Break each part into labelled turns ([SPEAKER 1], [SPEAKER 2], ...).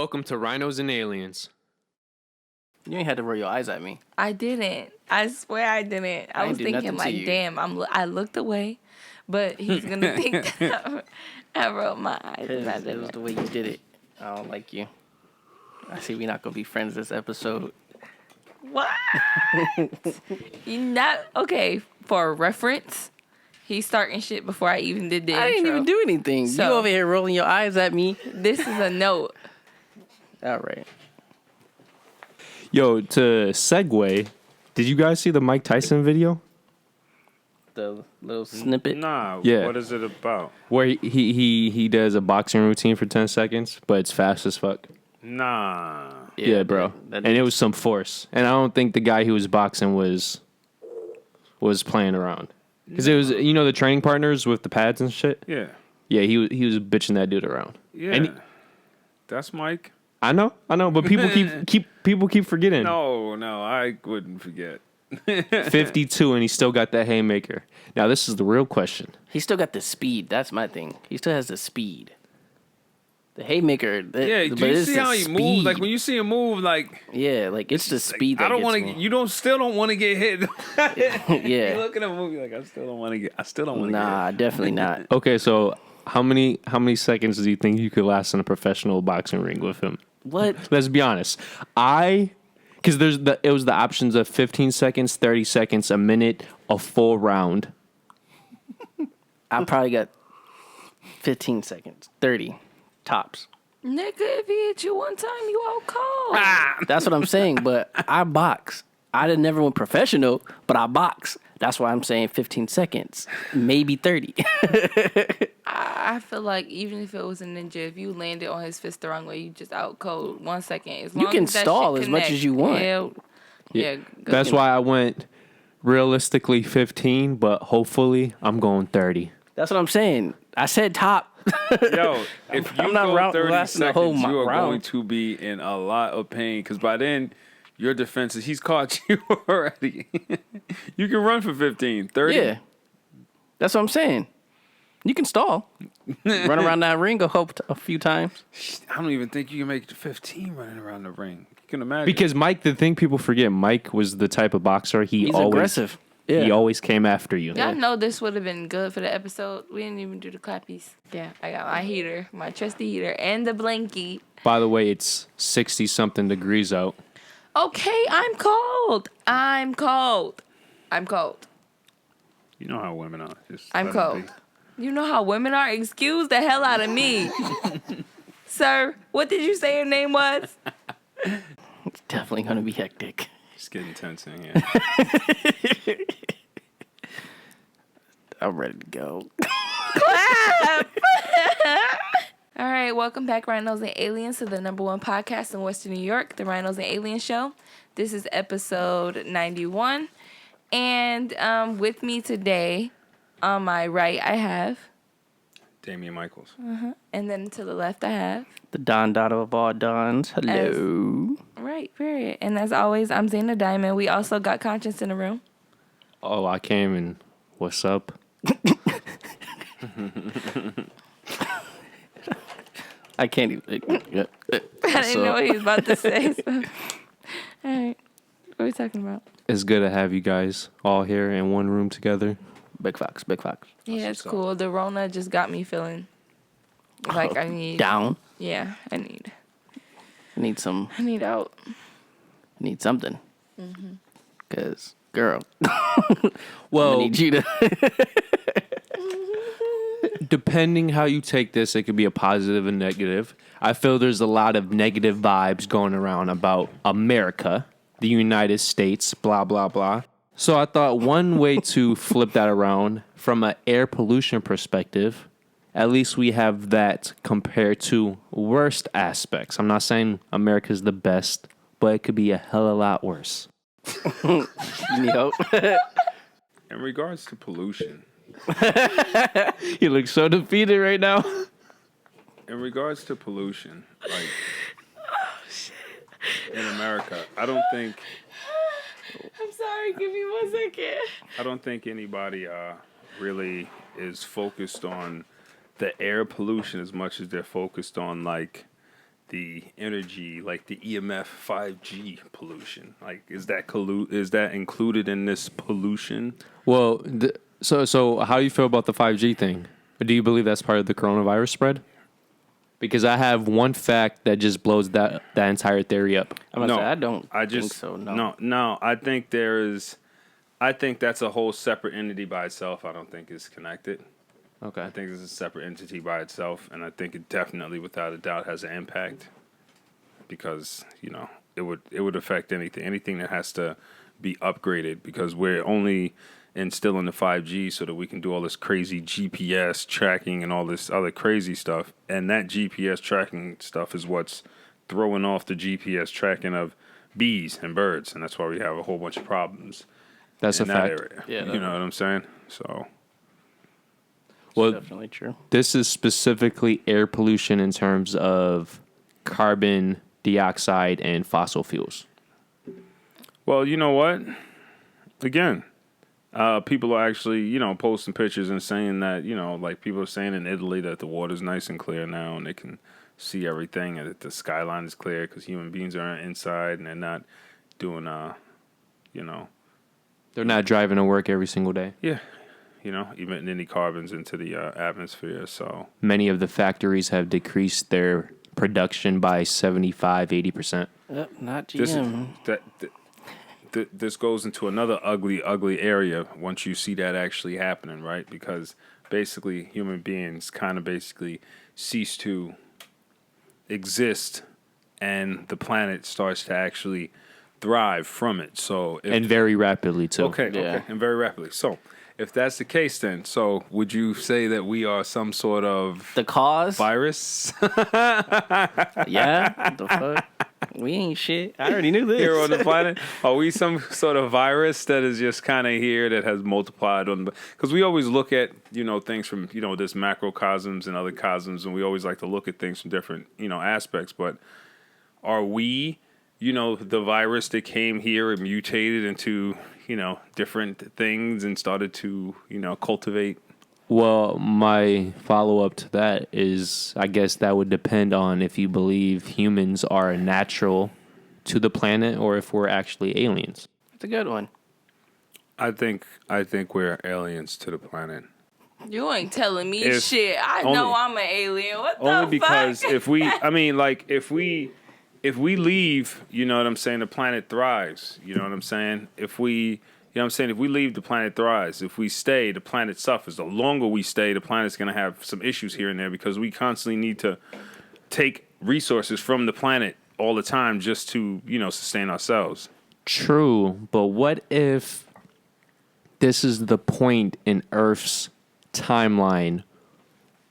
[SPEAKER 1] Welcome to Rhinos and Aliens.
[SPEAKER 2] You ain't had to roll your eyes at me.
[SPEAKER 3] I didn't. I swear I didn't. I was thinking like, damn, I looked away, but he's gonna think that I rolled my eyes.
[SPEAKER 2] It was the way you did it. I don't like you. I see we're not gonna be friends this episode.
[SPEAKER 3] What? You not okay? For reference, he's starting shit before I even did the intro.
[SPEAKER 2] I didn't even do anything. So, you over here rolling your eyes at me.
[SPEAKER 3] This is a note.
[SPEAKER 2] All right.
[SPEAKER 1] Yo, to segue, did you guys see the Mike Tyson video?
[SPEAKER 2] The little snippet?
[SPEAKER 4] Nah,
[SPEAKER 1] yeah.
[SPEAKER 4] What is it about?
[SPEAKER 1] Where he does a boxing routine for 10 seconds, but it's fast as fuck.
[SPEAKER 4] Nah.
[SPEAKER 1] Yeah, bro. And it was some force. And I don't think the guy who was boxing was playing around. Because it was, you know, the training partners with the pads and shit?
[SPEAKER 4] Yeah.
[SPEAKER 1] Yeah, he was bitching that dude around.
[SPEAKER 4] Yeah.
[SPEAKER 1] And
[SPEAKER 4] that's Mike.
[SPEAKER 1] I know, but people keep forgetting.
[SPEAKER 4] No, I wouldn't forget.
[SPEAKER 1] 52 and he still got that haymaker. Now this is the real question.
[SPEAKER 2] He still got the speed. That's my thing. He still has the speed. The haymaker.
[SPEAKER 4] Yeah, do you see how he moves? Like when you see him move, like
[SPEAKER 2] like it's the speed.
[SPEAKER 4] Like,
[SPEAKER 2] that
[SPEAKER 4] I don't want to. You still don't want to get hit.
[SPEAKER 2] Yeah.
[SPEAKER 4] You look at a movie like I still don't want to get.
[SPEAKER 2] Nah, definitely not.
[SPEAKER 1] Okay, so how many seconds do you think you could last in a professional boxing ring with him?
[SPEAKER 2] What?
[SPEAKER 1] Let's be honest. Because it was the options of 15 seconds, 30 seconds, a minute, a full round.
[SPEAKER 2] I probably got 15 seconds, 30 tops.
[SPEAKER 3] Nigga, if he hit you one time, you out cold.
[SPEAKER 2] That's what I'm saying. But I box. I never went professional, but I box. That's why I'm saying 15 seconds, maybe 30.
[SPEAKER 3] I feel like even if it was a ninja, if you landed on his fist the wrong way, you just out cold 1 second. As long
[SPEAKER 2] you can
[SPEAKER 3] as that
[SPEAKER 2] stall
[SPEAKER 3] shit
[SPEAKER 2] as much as you want.
[SPEAKER 3] Yeah.
[SPEAKER 1] That's why I went realistically 15, but hopefully I'm going 30.
[SPEAKER 2] That's what I'm saying. I said top.
[SPEAKER 4] Yo, if you go 30 seconds, you are going to be in a lot of pain because by then your defense is he's caught you already. You can run for 15, 30.
[SPEAKER 2] Yeah, that's what I'm saying. You can stall, run around that ring a few times.
[SPEAKER 4] I don't even think you can make it to 15 running around the ring. You can imagine.
[SPEAKER 1] Because Mike, the thing people forget, Mike was the type of boxer he's always
[SPEAKER 2] aggressive. Yeah.
[SPEAKER 1] He always came after you.
[SPEAKER 3] Y'all know this would have been good for the episode. We didn't even do the clappies. Yeah, I got my heater, my trusty heater, and the blankie.
[SPEAKER 1] By the way, it's 60-something degrees out.
[SPEAKER 3] Okay, I'm cold.
[SPEAKER 4] You know how women are.
[SPEAKER 3] I'm cold. You know how women are? Excuse the hell out of me. Sir, what did you say your name was?
[SPEAKER 2] It's definitely going to be hectic.
[SPEAKER 4] It's getting tense in here.
[SPEAKER 2] I'm ready to go.
[SPEAKER 3] Clap! All right, welcome back, Rhinos and Aliens, to the #1 podcast in Western New York, the Rhinos and Aliens Show. This is episode 91. And with me today, on my right, I have
[SPEAKER 4] Damien Michaels.
[SPEAKER 3] And then to the left, I have
[SPEAKER 2] The Don Dotto of all Dons. Hello.
[SPEAKER 3] Right, period. And as always, I'm Xaynah Diamond. We also got Conscience in the room.
[SPEAKER 1] Oh, I came and what's up?
[SPEAKER 2] I can't even.
[SPEAKER 3] I didn't know what he was about to say. So. All right. What are we talking about?
[SPEAKER 1] It's good to have you guys all here in one room together.
[SPEAKER 2] Big Fox.
[SPEAKER 3] Yeah, it's cool. The Rona just got me feeling like I need...
[SPEAKER 2] Down.
[SPEAKER 3] Yeah, I need...
[SPEAKER 2] I need some...
[SPEAKER 3] I need out.
[SPEAKER 2] I need something. Because, girl.
[SPEAKER 1] Well,
[SPEAKER 2] I need you to...
[SPEAKER 1] Depending how you take this, it could be a positive and negative. I feel there's a lot of negative vibes going around about America, the United States, blah, blah, blah. So I thought one way to flip that around from an air pollution perspective, at least we have that compared to worst aspects. I'm not saying America's the best, but it could be a hell of a lot worse.
[SPEAKER 2] You need hope?
[SPEAKER 4] In regards to pollution.
[SPEAKER 1] You look so defeated right now.
[SPEAKER 4] In regards to pollution, like in America, I don't think...
[SPEAKER 3] I'm sorry, give me 1 second.
[SPEAKER 4] I don't think anybody really is focused on the air pollution as much as they're focused on like the energy, like the EMF 5G pollution. Like, is that included in this pollution?
[SPEAKER 1] Well, so how do you feel about the 5G thing? Do you believe that's part of the coronavirus spread? Because I have one fact that just blows that entire theory up.
[SPEAKER 2] I don't think so.
[SPEAKER 4] No. I think that's a whole separate entity by itself. I don't think it's connected.
[SPEAKER 1] Okay.
[SPEAKER 4] I think it's a separate entity by itself, and I think it definitely, without a doubt, has an impact because it would affect anything that has to be upgraded because we're only instilling the 5G so that we can do all this crazy GPS tracking and all this other crazy stuff, and that GPS tracking stuff is what's throwing off the GPS tracking of bees and birds, and that's why we have a whole bunch of problems.
[SPEAKER 1] That's a fact.
[SPEAKER 4] Area. Yeah, you know what I'm saying? So.
[SPEAKER 2] Well, definitely true.
[SPEAKER 1] This is specifically air pollution in terms of carbon dioxide and fossil fuels.
[SPEAKER 4] Well, you know what? Again, people are actually, posting pictures and saying that, like people are saying in Italy that the water's nice and clear now and they can see everything and that the skyline is clear because human beings aren't inside and they're not doing,
[SPEAKER 1] They're not driving to work every single day.
[SPEAKER 4] Yeah. Emitting any carbons into the atmosphere. So
[SPEAKER 1] many of the factories have decreased their production by 75, 80%.
[SPEAKER 2] Not GM.
[SPEAKER 4] This goes into another ugly area once you see that actually happening, right? Because basically human beings kind of basically cease to exist and the planet starts to actually thrive from it. So
[SPEAKER 1] and very rapidly too.
[SPEAKER 4] Okay, and very rapidly. So if that's the case, then, so would you say that we are some sort of
[SPEAKER 2] the cause
[SPEAKER 4] virus?
[SPEAKER 2] Yeah, the fuck. We ain't shit. I already knew this.
[SPEAKER 4] Here on the planet, are we some sort of virus that is just kind of here that has multiplied on? Because we always look at things from this macrocosms and other cosms, and we always like to look at things from different aspects. But are we the virus that came here and mutated into different things and started to, cultivate?
[SPEAKER 1] Well, my follow-up to that is, I guess that would depend on if you believe humans are natural to the planet or if we're actually aliens.
[SPEAKER 2] That's a good one.
[SPEAKER 4] I think we're aliens to the planet.
[SPEAKER 3] You ain't telling me shit. I know I'm an alien. What the fuck?
[SPEAKER 4] Only because if we leave, the planet thrives. You know what I'm saying? If we leave, the planet thrives. If we stay, the planet suffers. The longer we stay, the planet's going to have some issues here and there because we constantly need to take resources from the planet all the time just to, sustain ourselves.
[SPEAKER 1] True, but what if this is the point in Earth's timeline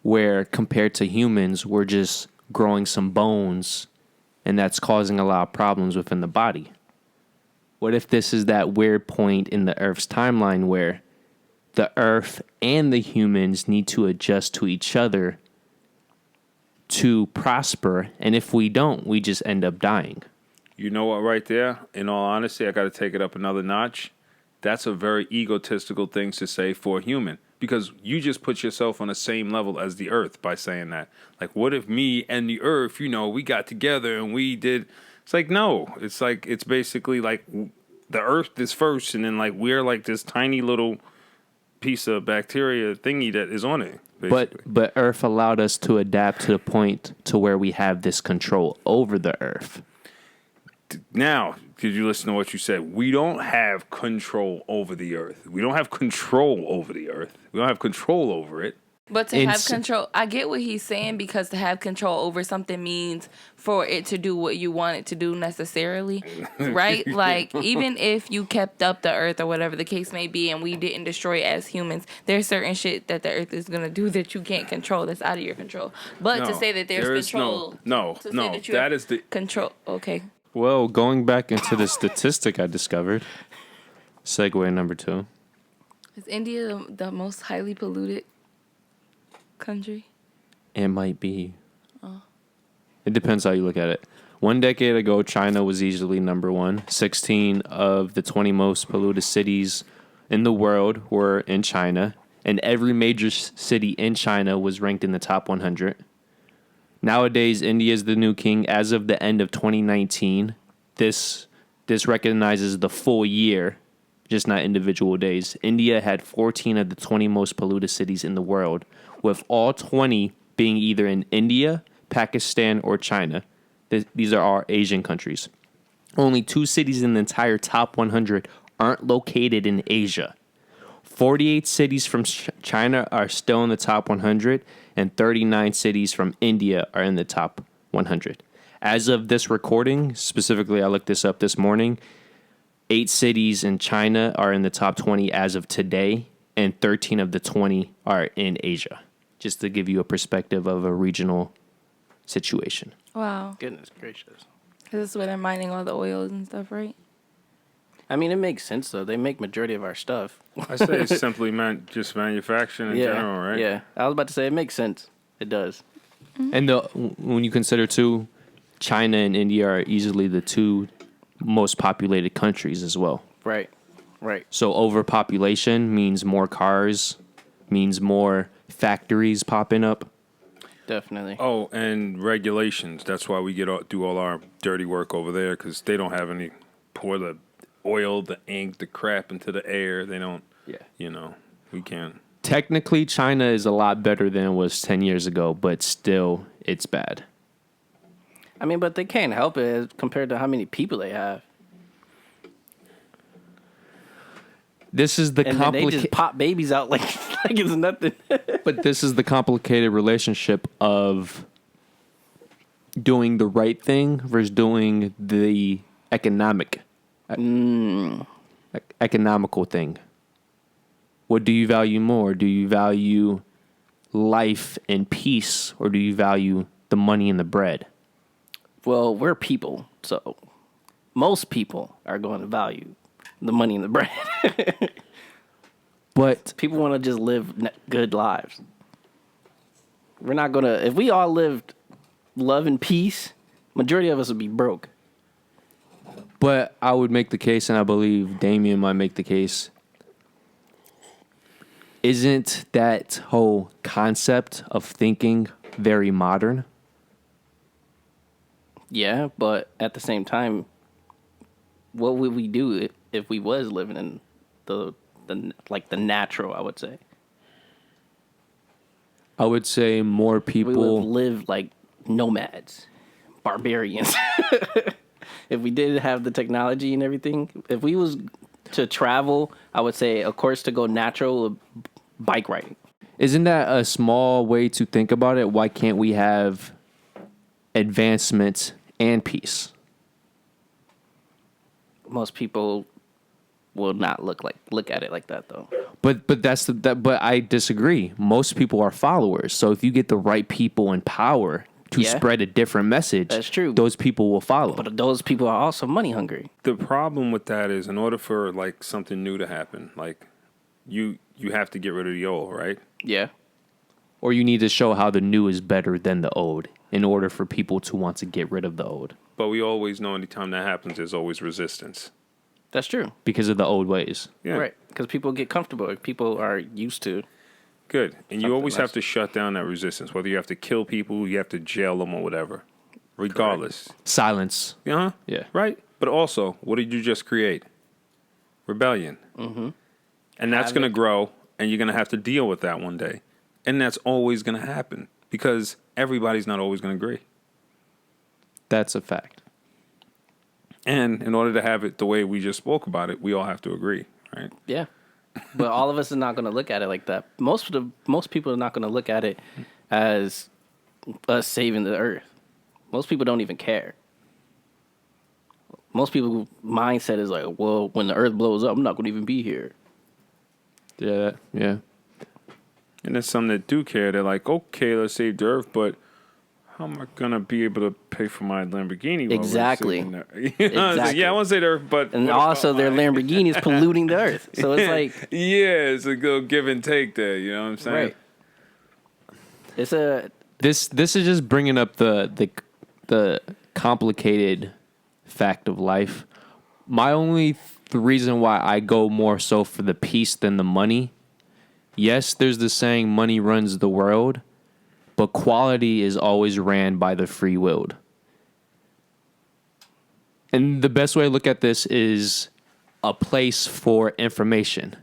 [SPEAKER 1] where, compared to humans, we're just growing some bones and that's causing a lot of problems within the body? What if this is that weird point in the Earth's timeline where the Earth and the humans need to adjust to each other to prosper, and if we don't, we just end up dying?
[SPEAKER 4] You know what, right there, in all honesty, I got to take it up another notch. That's a very egotistical thing to say for a human because you just put yourself on the same level as the Earth by saying that. Like, what if me and the Earth, we got together and we did... It's like, no. It's basically like the Earth is first, and then like we're like this tiny little piece of bacteria thingy that is on it. Basically.
[SPEAKER 1] But Earth allowed us to adapt to the point to where we have this control over the Earth.
[SPEAKER 4] Now, did you listen to what you said? We don't have control over the Earth. We don't have control over the Earth. We don't have control over it.
[SPEAKER 3] But to have control, I get what he's saying, because to have control over something means for it to do what you want it to do necessarily, right? Like, even if you kept up the Earth or whatever the case may be and we didn't destroy it as humans, there's certain shit that the Earth is going to do that you can't control, that's out of your control. But to say that there's control...
[SPEAKER 4] That is the...
[SPEAKER 3] Control, okay.
[SPEAKER 1] Well, going back into the statistic I discovered, segue number 2.
[SPEAKER 3] Is India the most highly polluted country?
[SPEAKER 1] It might be. Oh. It depends how you look at it. 1 decade ago, China was easily number 1. 16 of the 20 most polluted cities in the world were in China, and every major city in China was ranked in the top 100. Nowadays, India is the new king. As of the end of 2019, this recognizes the full year, just not individual days. India had 14 of the 20 most polluted cities in the world, with all 20 being either in India, Pakistan, or China. These are all Asian countries. Only 2 cities in the entire top 100 aren't located in Asia. 48 cities from China are still in the top 100, and 39 cities from India are in the top 100. As of this recording, specifically, I looked this up this morning, 8 cities in China are in the top 20 as of today, and 13 of the 20 are in Asia, just to give you a perspective of a regional situation.
[SPEAKER 3] Wow.
[SPEAKER 2] Goodness gracious.
[SPEAKER 3] This is where they're mining all the oils and stuff, right?
[SPEAKER 2] I mean, it makes sense, though. They make majority of our stuff.
[SPEAKER 4] I say it's simply meant just manufacturing in general, right?
[SPEAKER 2] Yeah. I was about to say it makes sense. It does.
[SPEAKER 1] And when you consider, too, China and India are easily the 2 most populated countries as well.
[SPEAKER 2] Right.
[SPEAKER 1] So overpopulation means more cars, means more factories popping up.
[SPEAKER 2] Definitely.
[SPEAKER 4] Oh, and regulations. That's why we do all our dirty work over there, because they don't have any pour the oil, the ink, the crap into the air. They don't. Yeah. We can't.
[SPEAKER 1] Technically, China is a lot better than it was 10 years ago, but still, it's bad.
[SPEAKER 2] I mean, but they can't help it compared to how many people they have.
[SPEAKER 1] This is the
[SPEAKER 2] and then they just pop babies out like it's nothing.
[SPEAKER 1] But this is the complicated relationship of doing the right thing versus doing the economical thing. What do you value more? Do you value life and peace, or do you value the money and the bread?
[SPEAKER 2] Well, we're people, so most people are going to value the money and the bread.
[SPEAKER 1] But
[SPEAKER 2] people want to just live good lives. We're not going to... If we all lived love and peace, majority of us would be broke.
[SPEAKER 1] But I would make the case, and I believe Damien might make the case, isn't that whole concept of thinking very modern?
[SPEAKER 2] Yeah, but at the same time, what would we do if we was living in the natural, I would say?
[SPEAKER 1] I would say more people...
[SPEAKER 2] We would live like nomads, barbarians. If we did have the technology and everything, if we was to travel, I would say, of course, to go natural, bike riding.
[SPEAKER 1] Isn't that a small way to think about it? Why can't we have advancement and peace?
[SPEAKER 2] Most people will not look at it like that, though.
[SPEAKER 1] But but I disagree. Most people are followers. So if you get the right people in power to spread a different message,
[SPEAKER 2] that's true.
[SPEAKER 1] Those people will follow.
[SPEAKER 2] But those people are also money hungry.
[SPEAKER 4] The problem with that is, in order for like something new to happen, like you have to get rid of the old, right?
[SPEAKER 2] Yeah.
[SPEAKER 1] Or you need to show how the new is better than the old in order for people to want to get rid of the old.
[SPEAKER 4] But we always know anytime that happens, there's always resistance.
[SPEAKER 2] That's true.
[SPEAKER 1] Because of the old ways.
[SPEAKER 2] Yeah. Right. Because people get comfortable. People are used to.
[SPEAKER 4] Good. And you always have to shut down that resistance. Whether you have to kill people, you have to jail them or whatever. Regardless.
[SPEAKER 1] Correct. Silence.
[SPEAKER 4] Uh-huh.
[SPEAKER 1] Yeah.
[SPEAKER 4] Right. But also, what did you just create? Rebellion.
[SPEAKER 2] Mm-hmm.
[SPEAKER 4] And that's going to grow, and you're going to have to deal with that one day. And that's always going to happen because everybody's not always going to agree.
[SPEAKER 1] That's a fact.
[SPEAKER 2] And
[SPEAKER 4] in order to have it the way we just spoke about it, we all have to agree, right?
[SPEAKER 2] Yeah. But all of us are not going to look at it like that. Most people are not going to look at it as us saving the earth. Most people don't even care. Most people's mindset is like, well, when the earth blows up, I'm not going to even be here.
[SPEAKER 1] Yeah, yeah.
[SPEAKER 4] And there's some that do care. They're like, okay, let's save the earth, but how am I going to be able to pay for my Lamborghini?
[SPEAKER 2] Exactly.
[SPEAKER 4] Exactly. Yeah, I want to say the earth, but...
[SPEAKER 2] And also their Lamborghini is polluting the earth. So it's like...
[SPEAKER 4] Yeah, it's a little give and take there, you know what I'm saying?
[SPEAKER 2] Right. It's a...
[SPEAKER 1] This is just bringing up the complicated fact of life. My only reason why I go more so for the peace than the money, yes, there's the saying money runs the world, but quality is always ran by the free-willed. And the best way to look at this is a place for information.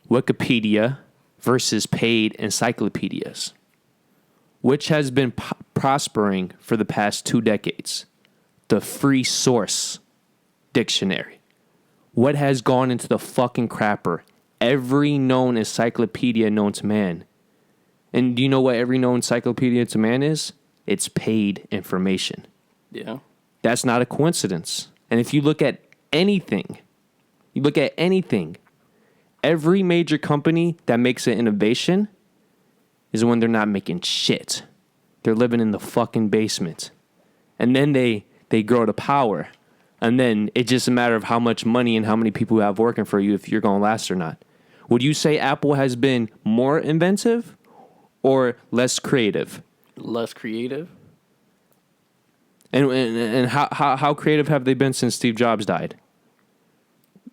[SPEAKER 1] Wikipedia versus paid encyclopedias. Which has been prospering for the past 2 decades? The free source dictionary. What has gone into the fucking crapper? Every known encyclopedia known to man. And do you know what every known encyclopedia to man is? It's paid information.
[SPEAKER 2] Yeah.
[SPEAKER 1] That's not a coincidence. And if you look at anything, every major company that makes an innovation is when they're not making shit. They're living in the fucking basement. And then they grow to power. And then it's just a matter of how much money and how many people you have working for you if you're going to last or not. Would you say Apple has been more inventive or less creative?
[SPEAKER 2] Less creative.
[SPEAKER 1] And how creative have they been since Steve Jobs died?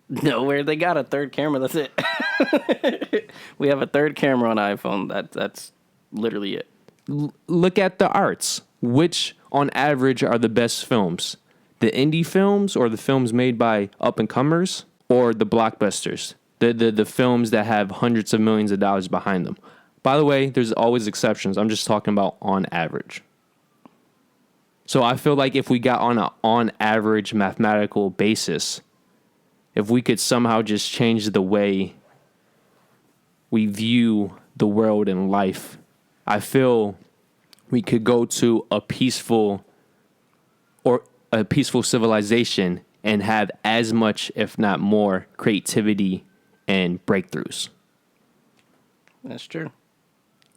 [SPEAKER 2] Nowhere. They got a third camera. That's it. We have a third camera on iPhone. That's literally it.
[SPEAKER 1] Look at the arts. Which, on average, are the best films? The indie films or the films made by up-and-comers or the blockbusters? The films that have hundreds of millions of dollars behind them. By the way, there's always exceptions. I'm just talking about on average. So I feel like if we got on an on-average mathematical basis, if we could somehow just change the way we view the world and life, I feel we could go to a peaceful civilization and have as much, if not more, creativity and breakthroughs.
[SPEAKER 2] That's true.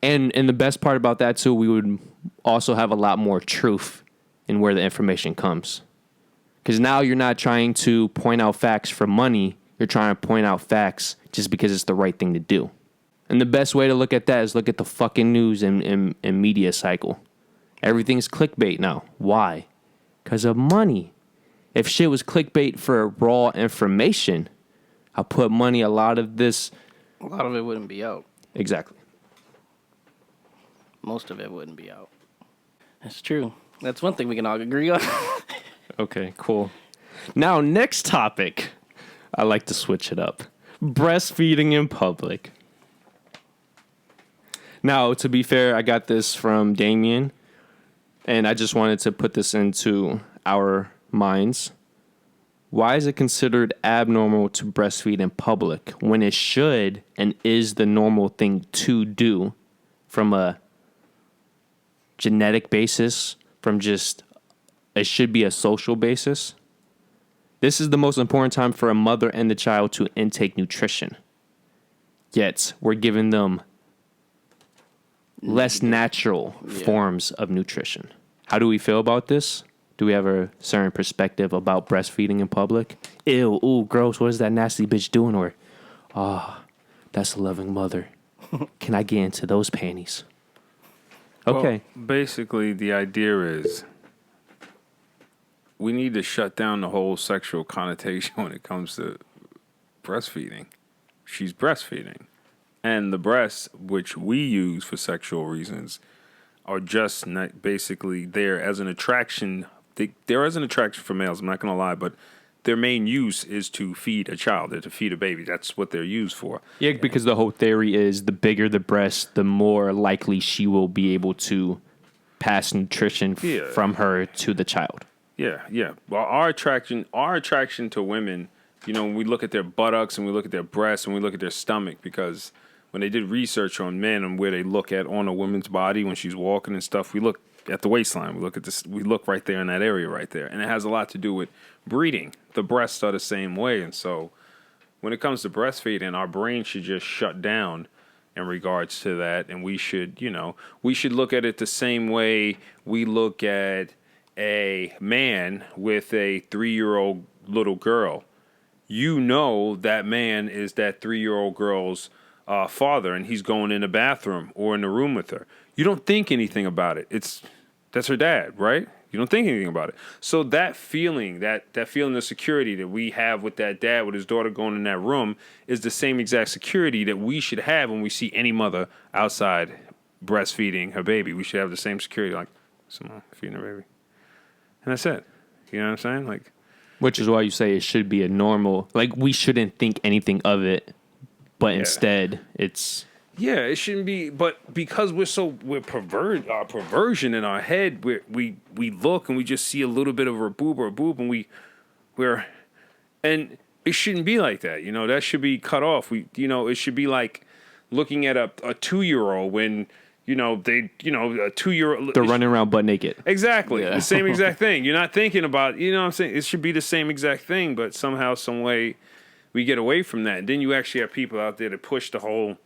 [SPEAKER 1] And the best part about that, too, we would also have a lot more truth in where the information comes. Because now you're not trying to point out facts for money. You're trying to point out facts just because it's the right thing to do. And the best way to look at that is look at the fucking news and media cycle. Everything's clickbait now. Why? Because of money. If shit was clickbait for raw information, I'll put money, a lot of it
[SPEAKER 2] wouldn't be out.
[SPEAKER 1] Exactly.
[SPEAKER 2] Most of it wouldn't be out. That's true. That's one thing we can all agree on.
[SPEAKER 1] Okay, cool. Now, next topic. I like to switch it up. Breastfeeding in public. Now, to be fair, I got this from Damien, and I just wanted to put this into our minds. Why is it considered abnormal to breastfeed in public when it should and is the normal thing to do from a genetic basis, from just it should be a social basis? This is the most important time for a mother and the child to intake nutrition. Yet, we're giving them less natural forms of nutrition. How do we feel about this? Do we have a certain perspective about breastfeeding in public? Ew, ooh, gross, what is that nasty bitch doing? Or, that's a loving mother. Can I get into those panties? Okay.
[SPEAKER 4] Well, basically, the idea is we need to shut down the whole sexual connotation when it comes to breastfeeding. She's breastfeeding. And the breasts, which we use for sexual reasons, are just not basically there as an attraction. They're as an attraction for males, I'm not going to lie, but their main use is to feed a child, or to feed a baby. That's what they're used for.
[SPEAKER 1] Yeah, because the whole theory is the bigger the breast, the more likely she will be able to pass nutrition from her to the child.
[SPEAKER 4] Yeah. Well, our attraction to women, when we look at their buttocks and we look at their breasts and we look at their stomach, because when they did research on men and where they look at on a woman's body when she's walking and stuff, we look at the waistline. We look at this. We look right there in that area right there, and it has a lot to do with breeding. The breasts are the same way, and so when it comes to breastfeeding, our brain should just shut down in regards to that, and we should look at it the same way we look at a man with a 3-year-old little girl. That man is that 3-year-old girl's father, and he's going in the bathroom or in the room with her. You don't think anything about it. That's her dad, right? You don't think anything about it. So that feeling, that feeling of security that we have with that dad, with his daughter going in that room, is the same exact security that we should have when we see any mother outside, breastfeeding her baby. We should have the same security, like someone feeding her baby. And that's it. You know what I'm saying? Like,
[SPEAKER 1] which is why you say it should be a normal, like we shouldn't think anything of it, but instead it's...
[SPEAKER 4] Yeah, it shouldn't be, but because we're perversion in our head, we look and we just see a little bit of a boob, and and it shouldn't be like that. You know, that should be cut off. It should be like looking at a 2-year-old when, a 2-year-old...
[SPEAKER 1] They're running around butt naked.
[SPEAKER 4] Exactly. Yeah. The same exact thing. You're not thinking about, what I'm saying? It should be the same exact thing, but somehow, some way, we get away from that. And then you actually have people out there that push the whole...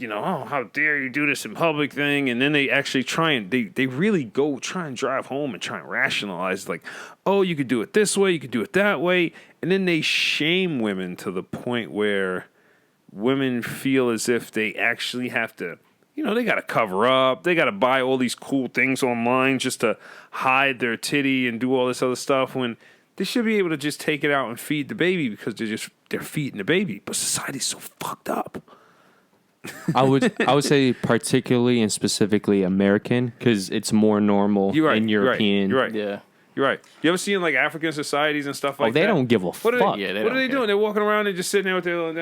[SPEAKER 4] oh, how dare you do this in public thing. And then they actually they really go try and drive home and try and rationalize, like, oh, you could do it this way, you could do it that way. And then they shame women to the point where women feel as if they actually have to, they got to cover up. They got to buy all these cool things online just to hide their titty and do all this other stuff when they should be able to just take it out and feed the baby because they're feeding the baby. But society's so fucked up.
[SPEAKER 1] I would say particularly and specifically American because it's more normal in European.
[SPEAKER 4] You're right.
[SPEAKER 2] Yeah.
[SPEAKER 4] You're right. You ever seen like African societies and stuff like that?
[SPEAKER 1] They don't give a fuck.
[SPEAKER 4] What are they doing? They're walking around and just sitting there with their little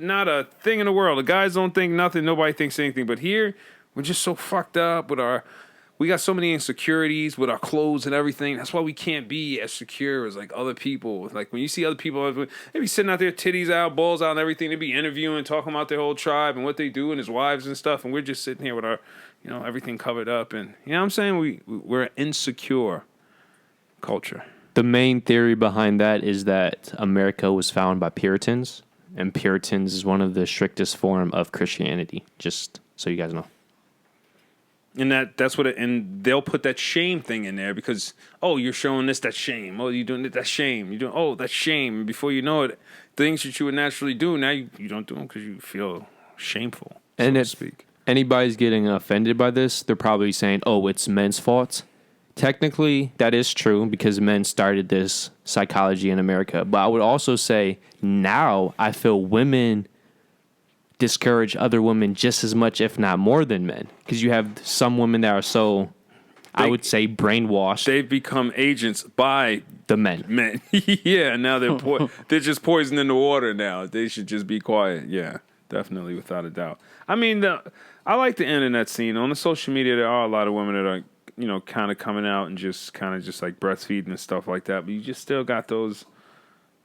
[SPEAKER 4] not a thing in the world. The guys don't think nothing. Nobody thinks anything. But here, we're just so fucked up with we got so many insecurities with our clothes and everything. That's why we can't be as secure as like other people. Like when you see other people, they be sitting out there, titties out, balls out, and everything. They be interviewing, talking about their whole tribe and what they do and his wives and stuff. And we're just sitting here with our, everything covered up. And you know what I'm saying? We're an insecure culture.
[SPEAKER 1] The main theory behind that is that America was founded by Puritans, and Puritans is one of the strictest form of Christianity. Just so you guys know.
[SPEAKER 4] And that's what and they'll put that shame thing in there because, oh, you're showing this, that's shame. Oh, you're doing it, that's shame. You're doing, oh, that's shame. And before you know it, things that you would naturally do, now you don't do them because you feel shameful, so to speak.
[SPEAKER 1] Anybody's getting offended by this, they're probably saying, oh, it's men's fault. Technically, that is true because men started this psychology in America. But I would also say now I feel women discourage other women just as much, if not more than men. Because you have some women that are so, I would say, brainwashed.
[SPEAKER 4] They've become agents by
[SPEAKER 1] the men.
[SPEAKER 4] Yeah, now they're just poisoning the water now. They should just be quiet. Yeah, definitely, without a doubt. I mean, I like the internet scene. On the social media, there are a lot of women that are, kind of coming out and just kind of just like breastfeeding and stuff like that. But you just still got those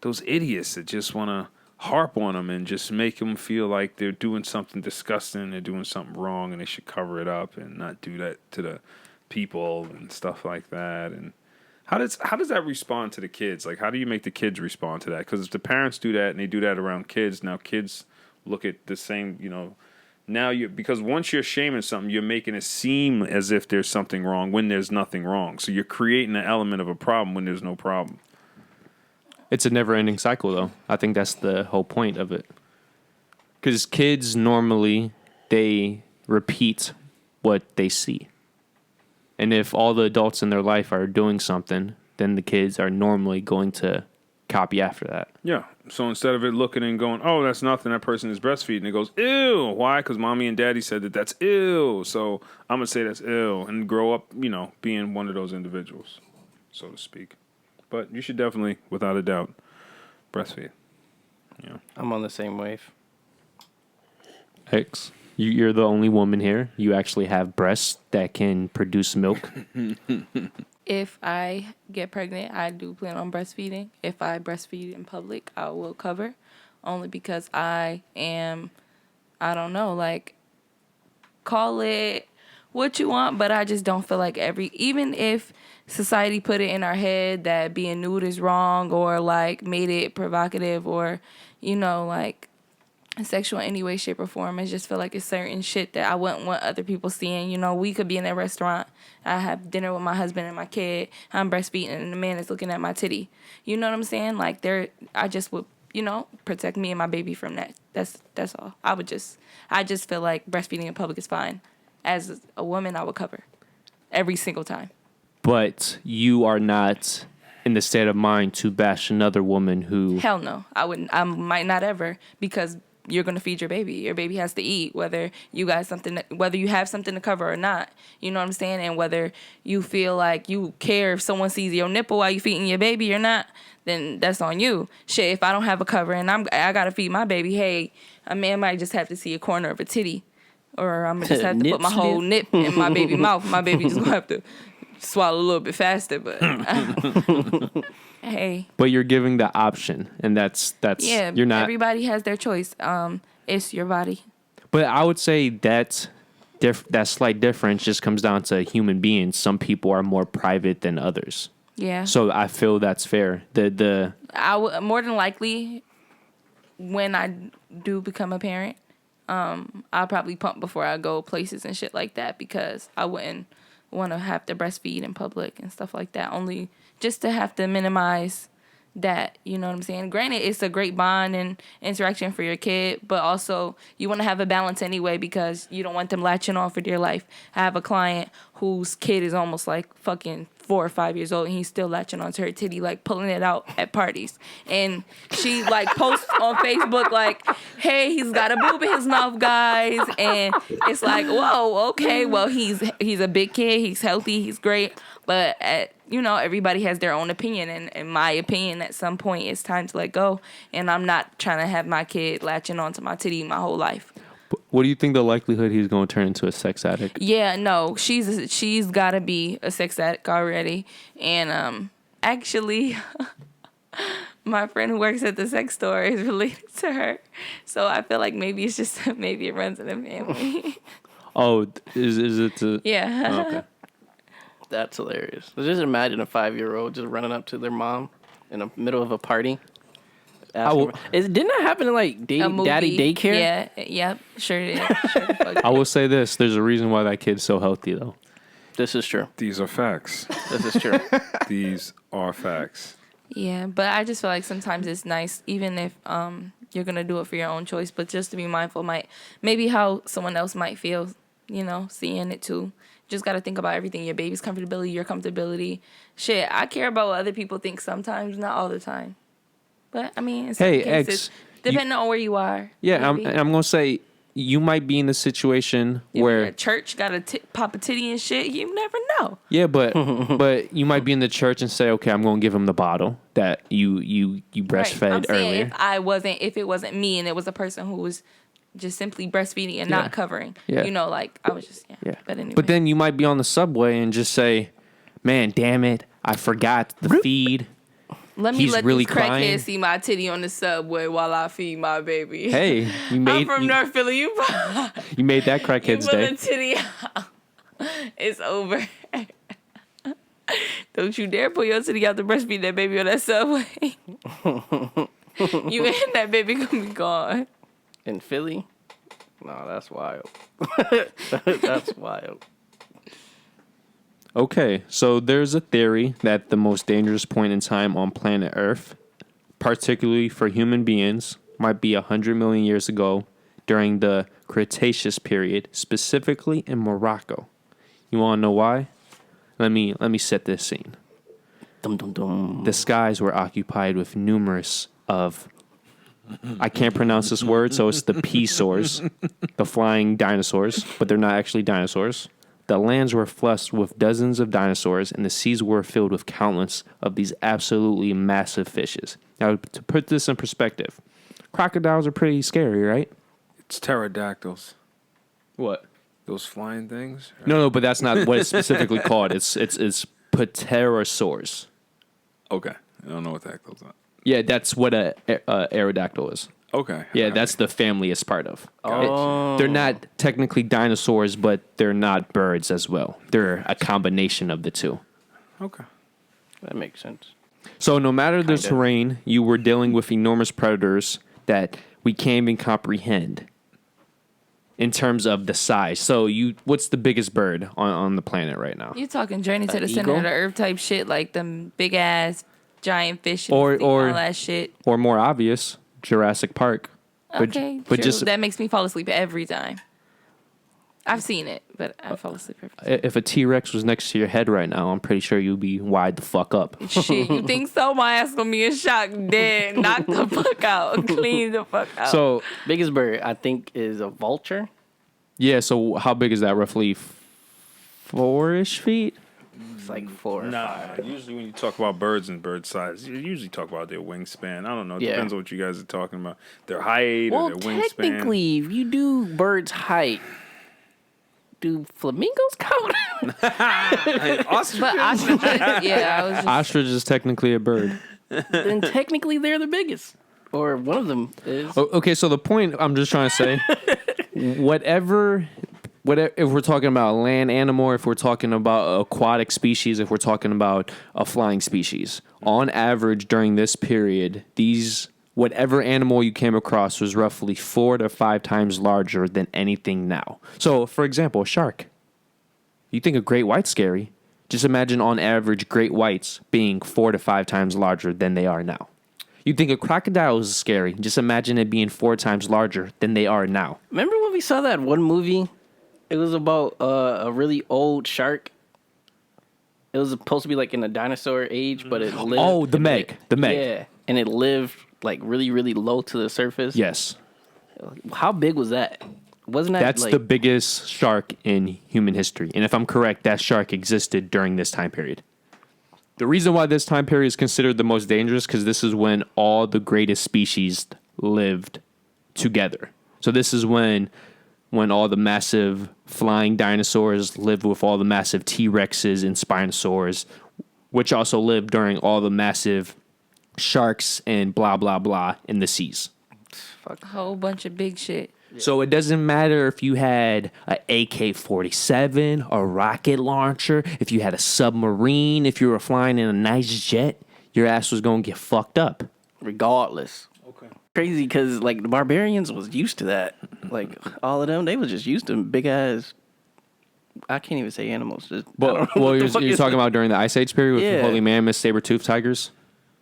[SPEAKER 4] idiots that just want to harp on them and just make them feel like they're doing something disgusting, they're doing something wrong, and they should cover it up and not do that to the people and stuff like that. And how does that respond to the kids? Like, how do you make the kids respond to that? Because if the parents do that and they do that around kids, now kids look at the same, now because once you're shaming something, you're making it seem as if there's something wrong when there's nothing wrong. So you're creating an element of a problem when there's no problem.
[SPEAKER 1] It's a never-ending cycle, though. I think that's the whole point of it. Because kids normally, they repeat what they see. And if all the adults in their life are doing something, then the kids are normally going to copy after that.
[SPEAKER 4] Yeah. So instead of it looking and going, oh, that's nothing, that person is breastfeeding, it goes, ew. Why? Because mommy and daddy said that that's ew. So I'm going to say that's ew and grow up, being one of those individuals, so to speak. But you should definitely, without a doubt, breastfeed. Yeah.
[SPEAKER 2] I'm on the same wave.
[SPEAKER 1] X, you're the only woman here. You actually have breasts that can produce milk.
[SPEAKER 3] If I get pregnant, I do plan on breastfeeding. If I breastfeed in public, I will cover. Only because I am, call it what you want, but I just don't feel like even if society put it in our head that being nude is wrong or like made it provocative or, sexual in any way, shape, or form, I just feel like it's certain shit that I wouldn't want other people seeing. We could be in a restaurant, I have dinner with my husband and my kid, I'm breastfeeding and the man is looking at my titty. You know what I'm saying? Like I just would, protect me and my baby from that. That's all. I just feel like breastfeeding in public is fine. As a woman, I would cover every single time.
[SPEAKER 1] But you are not in the state of mind to bash another woman who...
[SPEAKER 3] Hell no. I wouldn't. I might not ever, because you're gonna feed your baby. Your baby has to eat, whether you have something to cover or not. You know what I'm saying? And whether you feel like you care if someone sees your nipple while you feeding your baby or not, then that's on you. Shit, if I don't have a cover and I gotta feed my baby, hey, a man might just have to see a corner of a titty, or I'm gonna just have to put my whole nip in my baby mouth. My baby just gonna have to swallow a little bit faster, but hey.
[SPEAKER 1] But you're giving the option, and that's
[SPEAKER 3] yeah.
[SPEAKER 1] You're not.
[SPEAKER 3] Everybody has their choice. It's your body.
[SPEAKER 1] But I would say that slight difference just comes down to human beings. Some people are more private than others.
[SPEAKER 3] Yeah.
[SPEAKER 1] So I feel that's fair.
[SPEAKER 3] I would more than likely, when I do become a parent, I'll probably pump before I go places and shit like that, because I wouldn't want to have to breastfeed in public and stuff like that. Only just to have to minimize that, you know what I'm saying? Granted, it's a great bond and interaction for your kid, but also you want to have a balance anyway, because you don't want them latching on for dear life. I have a client whose kid is almost like fucking 4 or 5 years old, and he's still latching onto her titty, like pulling it out at parties. And she like posts on Facebook like, hey, he's got a boob in his mouth, guys. And it's like, whoa, okay, well, he's a big kid, he's healthy, he's great. But everybody has their own opinion, and in my opinion, at some point, it's time to let go. And I'm not trying to have my kid latching onto my titty my whole life.
[SPEAKER 1] What do you think the likelihood he's going to turn into a sex addict?
[SPEAKER 3] Yeah, no, she's got to be a sex addict already. And actually, my friend who works at the sex store is related to her, so I feel like maybe it's just maybe it runs in the family.
[SPEAKER 1] Oh, is it?
[SPEAKER 3] Yeah.
[SPEAKER 1] Oh, okay.
[SPEAKER 2] That's hilarious. Just imagine a 5-year-old just running up to their mom in the middle of a party. Didn't that happen in like daddy daycare?
[SPEAKER 3] Yeah, yep, sure did.
[SPEAKER 1] I will say this: there's a reason why that kid's so healthy, though.
[SPEAKER 2] This is true.
[SPEAKER 4] These are facts.
[SPEAKER 2] This is true.
[SPEAKER 4] These are facts.
[SPEAKER 3] Yeah, but I just feel like sometimes it's nice, even if you're gonna do it for your own choice, but just to be mindful, maybe how someone else might feel, seeing it too. Just got to think about everything. Your baby's comfortability, your comfortability. Shit, I care about what other people think sometimes, not all the time. But, I mean, in some cases, depending on where you are.
[SPEAKER 1] Yeah, I'm going to say you might be in a situation where...
[SPEAKER 3] a church got to pop a titty and shit. You never know.
[SPEAKER 1] Yeah, but but you might be in the church and say, okay, I'm going to give him the bottle that you breastfed earlier.
[SPEAKER 3] If it wasn't me and it was a person who was just simply breastfeeding and not covering.
[SPEAKER 1] Yeah.
[SPEAKER 3] I was just, yeah. But anyway.
[SPEAKER 1] But then you might be on the subway and just say, man, damn it, I forgot the feed.
[SPEAKER 3] Let me let these crackheads see my titty on the subway while I feed my baby.
[SPEAKER 1] Hey,
[SPEAKER 3] I'm from North Philly. You
[SPEAKER 1] made that crackhead's day.
[SPEAKER 3] The titty out. It's over. Don't you dare pull your titty out to breastfeed that baby on that subway. You and that baby gonna be gone.
[SPEAKER 2] In Philly? No, that's wild. That's wild.
[SPEAKER 1] Okay, so there's a theory that the most dangerous point in time on planet Earth, particularly for human beings, might be 100 million years ago during the Cretaceous period, specifically in Morocco. You want to know why? Let me set this scene.
[SPEAKER 2] Dum, dum, dum.
[SPEAKER 1] The skies were occupied with numerous of... I can't pronounce this word, so it's the peasaurs, the flying dinosaurs, but they're not actually dinosaurs. The lands were flushed with dozens of dinosaurs, and the seas were filled with countless of these absolutely massive fishes. Now, to put this in perspective, crocodiles are pretty scary, right?
[SPEAKER 4] It's pterodactyls.
[SPEAKER 1] What?
[SPEAKER 4] Those flying things? Right?
[SPEAKER 1] No, but that's not what it's specifically called. It's pterosaurs.
[SPEAKER 4] Okay. I don't know what the heck those are.
[SPEAKER 1] Yeah, that's what a aerodactyl is.
[SPEAKER 4] Okay.
[SPEAKER 1] Yeah, that's the family it's part of.
[SPEAKER 2] Oh.
[SPEAKER 1] They're not technically dinosaurs, but they're not birds as well. They're a combination of the two.
[SPEAKER 4] Okay.
[SPEAKER 2] That makes sense.
[SPEAKER 1] So no matter the terrain, you were dealing with enormous predators that we can't even comprehend in terms of the size. So what's the biggest bird on the planet right now?
[SPEAKER 3] You talking Journey to the
[SPEAKER 2] eagle?
[SPEAKER 3] Center of the Earth type shit, like them big ass giant fish and all that shit.
[SPEAKER 1] Or more obvious, Jurassic Park.
[SPEAKER 3] Okay,
[SPEAKER 1] but
[SPEAKER 3] true. That makes me fall asleep every time. I've seen it, but I fall asleep every time.
[SPEAKER 1] If a T-Rex was next to your head right now, I'm pretty sure you'd be wide the fuck up.
[SPEAKER 3] Shit, you think so? My ass gonna be in shock, dead, knock the fuck out, clean the fuck out.
[SPEAKER 1] So,
[SPEAKER 2] biggest bird, I think, is a vulture.
[SPEAKER 1] yeah, so how big is that? Roughly 4-ish feet?
[SPEAKER 2] It's like 4 or 5.
[SPEAKER 4] Usually when you talk about birds and bird size, you usually talk about their wingspan. I don't know. It depends on what you guys are talking about. Their height or their wingspan.
[SPEAKER 2] Technically, if you do bird's height, do flamingos count?
[SPEAKER 3] Ostrich, yeah, I was just...
[SPEAKER 1] Ostrich is technically a bird.
[SPEAKER 2] Then technically they're the biggest. Or one of them is.
[SPEAKER 1] Okay, so the point I'm just trying to say, whatever, if we're talking about a land animal, if we're talking about aquatic species, if we're talking about a flying species, on average during this period, whatever animal you came across was roughly 4 to 5 times larger than anything now. So, for example, a shark. You think a great white's scary. Just imagine on average great whites being 4 to 5 times larger than they are now. You think a crocodile is scary. Just imagine it being 4 times larger than they are now.
[SPEAKER 2] Remember when we saw that one movie? It was about a really old shark. It was supposed to be like in the dinosaur age, but it lived.
[SPEAKER 1] Oh, the Meg.
[SPEAKER 2] Yeah, and it lived like really, really low to the surface.
[SPEAKER 1] Yes.
[SPEAKER 2] How big was that? Wasn't that
[SPEAKER 1] That's
[SPEAKER 2] like,
[SPEAKER 1] the biggest shark in human history. And if I'm correct, that shark existed during this time period. The reason why this time period is considered the most dangerous because this is when all the greatest species lived together. So this is when all the massive flying dinosaurs lived with all the massive T-Rexes and Spinosaurs, which also lived during all the massive sharks and blah, blah, blah in the seas.
[SPEAKER 3] a whole bunch of big shit.
[SPEAKER 1] So it doesn't matter if you had an AK-47, a rocket launcher, if you had a submarine, if you were flying in a nice jet, your ass was going to get fucked up.
[SPEAKER 2] regardless. Okay. Crazy because like the barbarians was used to that. Like all of them, they was just used to big ass. I can't even say animals. Just,
[SPEAKER 1] well, you're talking about during the Ice Age period with woolly mammoths, saber-toothed tigers?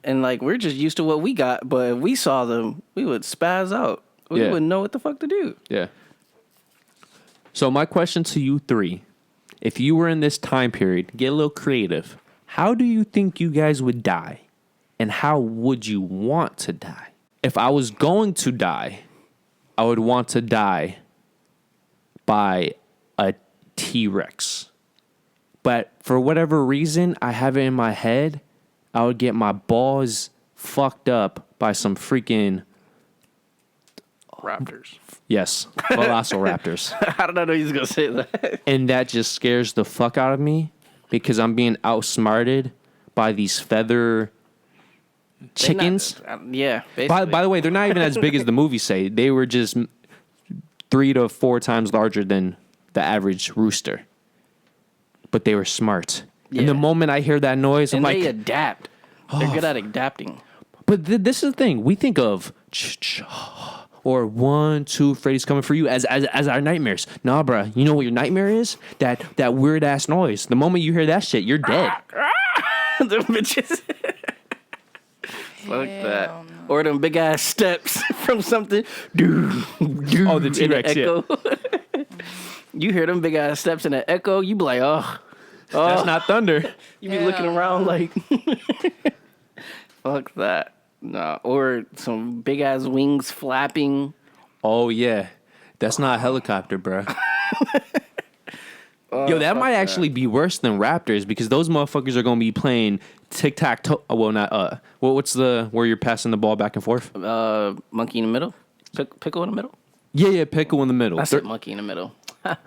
[SPEAKER 2] And like we're just used to what we got, but if we saw them, we would spaz out. We wouldn't know what the fuck to do.
[SPEAKER 1] Yeah. So my question to you three, if you were in this time period, get a little creative. How do you think you guys would die? And how would you want to die? If I was going to die, I would want to die by a T-Rex. But for whatever reason, I have it in my head, I would get my balls fucked up by some freaking...
[SPEAKER 2] Raptors.
[SPEAKER 1] Yes, velociraptors.
[SPEAKER 2] How did I know he was going to say that?
[SPEAKER 1] And that just scares the fuck out of me because I'm being outsmarted by these feather chickens.
[SPEAKER 2] Yeah.
[SPEAKER 1] By the way, they're not even as big as the movies say. They were just 3 to 4 times larger than the average rooster. But they were smart. Yeah. And the moment I hear that noise, I'm like...
[SPEAKER 2] And they adapt. They're good at adapting.
[SPEAKER 1] But this is the thing. We think of... or 1, 2, Freddy's coming for you as our nightmares. Nah, bruh. You know what your nightmare is? That weird ass noise. The moment you hear that shit, you're dead.
[SPEAKER 2] The bitches. Fuck that. No. Or them big ass steps from something.
[SPEAKER 1] Oh, the T-Rex,
[SPEAKER 2] yeah. You hear them big ass steps in an echo, you be like, oh.
[SPEAKER 1] That's not thunder.
[SPEAKER 2] You be looking around like, fuck that. No, or some big ass wings flapping.
[SPEAKER 1] Oh yeah, that's not a helicopter, bro. Yo, that might actually be worse than raptors because those motherfuckers are gonna be playing tic-tac-toe. Well, not what's the where you're passing the ball back and forth?
[SPEAKER 2] Monkey in the middle, pickle in the middle.
[SPEAKER 1] Yeah, pickle in the middle.
[SPEAKER 2] I said monkey in the middle.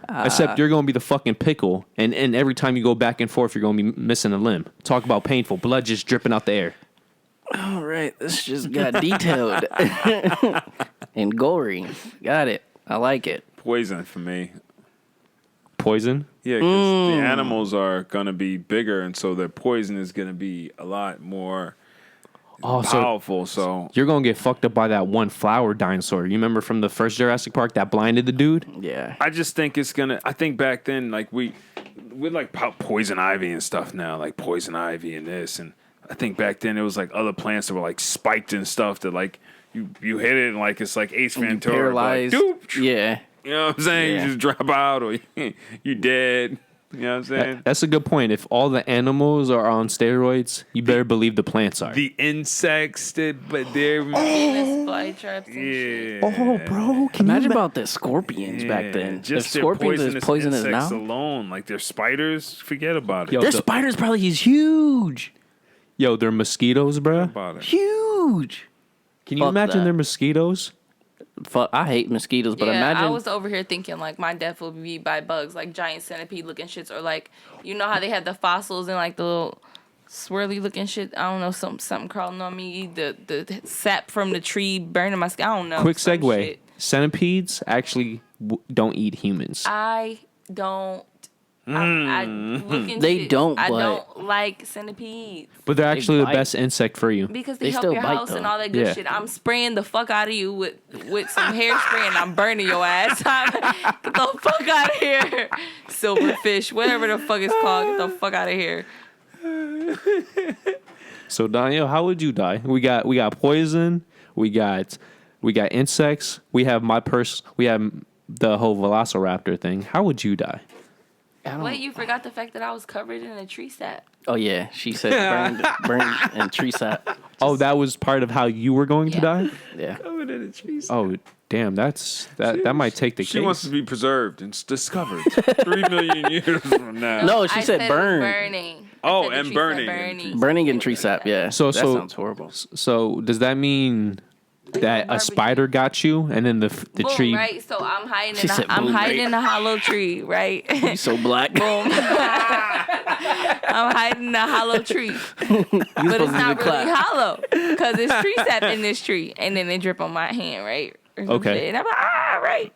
[SPEAKER 1] Except you're gonna be the fucking pickle, and every time you go back and forth, you're gonna be missing a limb. Talk about painful, blood just dripping out the air.
[SPEAKER 2] All right, this just got detailed and gory. Got it. I like it.
[SPEAKER 4] Poison for me.
[SPEAKER 1] Poison?
[SPEAKER 4] Yeah, because the animals are going to be bigger, and so their poison is going to be a lot more powerful. So
[SPEAKER 1] you're going to get fucked up by that one flower dinosaur. You remember from the first Jurassic Park that blinded the dude?
[SPEAKER 2] Yeah.
[SPEAKER 4] I just think it's going to... I think back then, like, we're like poison ivy and stuff now, like poison ivy and this, and I think back then it was like other plants that were like spiked and stuff that like you hit it and like it's like Ace Ventura.
[SPEAKER 2] Paralyzed.
[SPEAKER 4] Like,
[SPEAKER 2] yeah.
[SPEAKER 4] You know what I'm saying?
[SPEAKER 2] Yeah.
[SPEAKER 4] You just drop out or you dead. You know what I'm saying?
[SPEAKER 1] That's a good point. If all the animals are on steroids, you better believe the plants are.
[SPEAKER 4] The insects, but they're
[SPEAKER 3] Venus flytraps and shit.
[SPEAKER 1] Oh, bro.
[SPEAKER 2] Imagine about the scorpions back then.
[SPEAKER 4] Just
[SPEAKER 2] if
[SPEAKER 4] their
[SPEAKER 2] scorpions is poisonous
[SPEAKER 4] insects
[SPEAKER 2] now,
[SPEAKER 4] alone, like their spiders, forget about it.
[SPEAKER 1] Yo,
[SPEAKER 2] their spiders probably is huge.
[SPEAKER 1] Yo, they're mosquitoes, bro.
[SPEAKER 4] About it.
[SPEAKER 2] Huge.
[SPEAKER 1] Can you
[SPEAKER 2] Fuck
[SPEAKER 1] imagine
[SPEAKER 2] that.
[SPEAKER 1] they're mosquitoes?
[SPEAKER 2] Fuck, I hate mosquitoes, but
[SPEAKER 3] Yeah,
[SPEAKER 2] imagine.
[SPEAKER 3] I was over here thinking like my death would be by bugs, like giant centipede looking shits, or like you know how they had the fossils and like the little swirly looking shit. I don't know, something crawling on me. The sap from the tree burning my skin. I don't know.
[SPEAKER 1] Quick
[SPEAKER 3] some
[SPEAKER 1] segue.
[SPEAKER 3] shit.
[SPEAKER 1] Centipedes actually don't eat humans.
[SPEAKER 3] I don't. I look into
[SPEAKER 2] They
[SPEAKER 3] it.
[SPEAKER 2] don't,
[SPEAKER 3] I
[SPEAKER 2] but-
[SPEAKER 3] don't like centipedes
[SPEAKER 1] But they're actually the
[SPEAKER 2] bite.
[SPEAKER 1] best insect for you.
[SPEAKER 3] because
[SPEAKER 2] They
[SPEAKER 3] they help
[SPEAKER 2] still
[SPEAKER 3] your
[SPEAKER 2] bite,
[SPEAKER 3] house and
[SPEAKER 2] though.
[SPEAKER 3] all that good
[SPEAKER 1] Yeah.
[SPEAKER 3] shit. I'm spraying the fuck out of you with some hairspray and I'm burning your ass. Get the fuck out of here, silverfish, whatever the fuck it's called. Get the fuck out of here.
[SPEAKER 1] So Daniel, how would you die? We got poison. We got insects. We have we have the whole Velociraptor thing. How would you die?
[SPEAKER 3] Wait, you forgot the fact that I was covered in a tree sap.
[SPEAKER 2] Oh yeah, she said burned and tree sap.
[SPEAKER 1] Oh, that was part of how you were going to die?
[SPEAKER 2] Yeah.
[SPEAKER 4] Covered in a tree.
[SPEAKER 1] Oh, damn, that might take the
[SPEAKER 4] She
[SPEAKER 1] case.
[SPEAKER 4] wants to be preserved and discovered 3 million years from now.
[SPEAKER 2] No, she
[SPEAKER 3] I
[SPEAKER 2] said
[SPEAKER 3] it was
[SPEAKER 2] burn.
[SPEAKER 3] burning. I
[SPEAKER 4] Oh,
[SPEAKER 3] said the
[SPEAKER 4] and
[SPEAKER 3] tree sap
[SPEAKER 4] burning.
[SPEAKER 2] Burning and tree sap. Yeah.
[SPEAKER 1] So-
[SPEAKER 2] that
[SPEAKER 1] so-
[SPEAKER 2] sounds horrible.
[SPEAKER 1] So does that mean that a
[SPEAKER 3] barbecue.
[SPEAKER 1] spider got you and then the
[SPEAKER 3] Boom,
[SPEAKER 1] tree?
[SPEAKER 3] right? So I'm hiding.
[SPEAKER 2] She said
[SPEAKER 3] I'm
[SPEAKER 2] boom,
[SPEAKER 3] hiding
[SPEAKER 2] right?
[SPEAKER 3] in a hollow tree, right?
[SPEAKER 2] You so black.
[SPEAKER 3] Boom. I'm hiding in a hollow tree, but it's not really hollow because it's tree sap in this tree, and then it drip on my hand, right? Or some
[SPEAKER 1] Okay.
[SPEAKER 3] shit. And I'm like, right,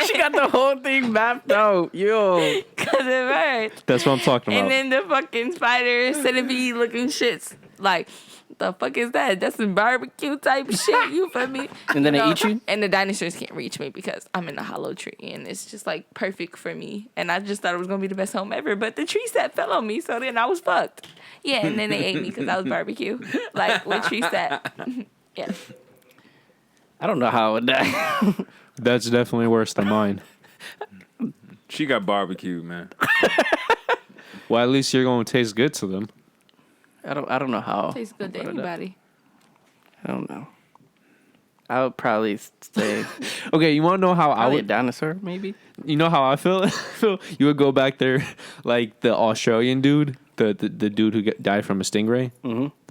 [SPEAKER 2] She got the whole thing mapped out. Yo.
[SPEAKER 3] because it hurts.
[SPEAKER 1] That's what I'm talking about.
[SPEAKER 3] And then the fucking spider centipede looking shits like. The fuck is that? That's some barbecue type shit. You feel me?
[SPEAKER 2] And then they eat you?
[SPEAKER 3] And the dinosaurs can't reach me because I'm in a hollow tree, and it's just like perfect for me. And I just thought it was gonna be the best home ever, but the tree sap fell on me, so then I was fucked. Yeah, and then they ate me because I was barbecue, like with tree sap. Yeah.
[SPEAKER 2] I don't know how I would die.
[SPEAKER 1] That's definitely worse than mine.
[SPEAKER 4] She got barbecue, man.
[SPEAKER 1] Well, at least you're going to taste good to them.
[SPEAKER 2] I don't know how.
[SPEAKER 3] Tastes good to anybody.
[SPEAKER 2] I don't know. I would probably say
[SPEAKER 1] Okay, you want to know how I
[SPEAKER 2] probably a
[SPEAKER 1] would?
[SPEAKER 2] dinosaur, maybe.
[SPEAKER 1] You know how I feel? You would go back there like the Australian dude, the dude who died from a stingray.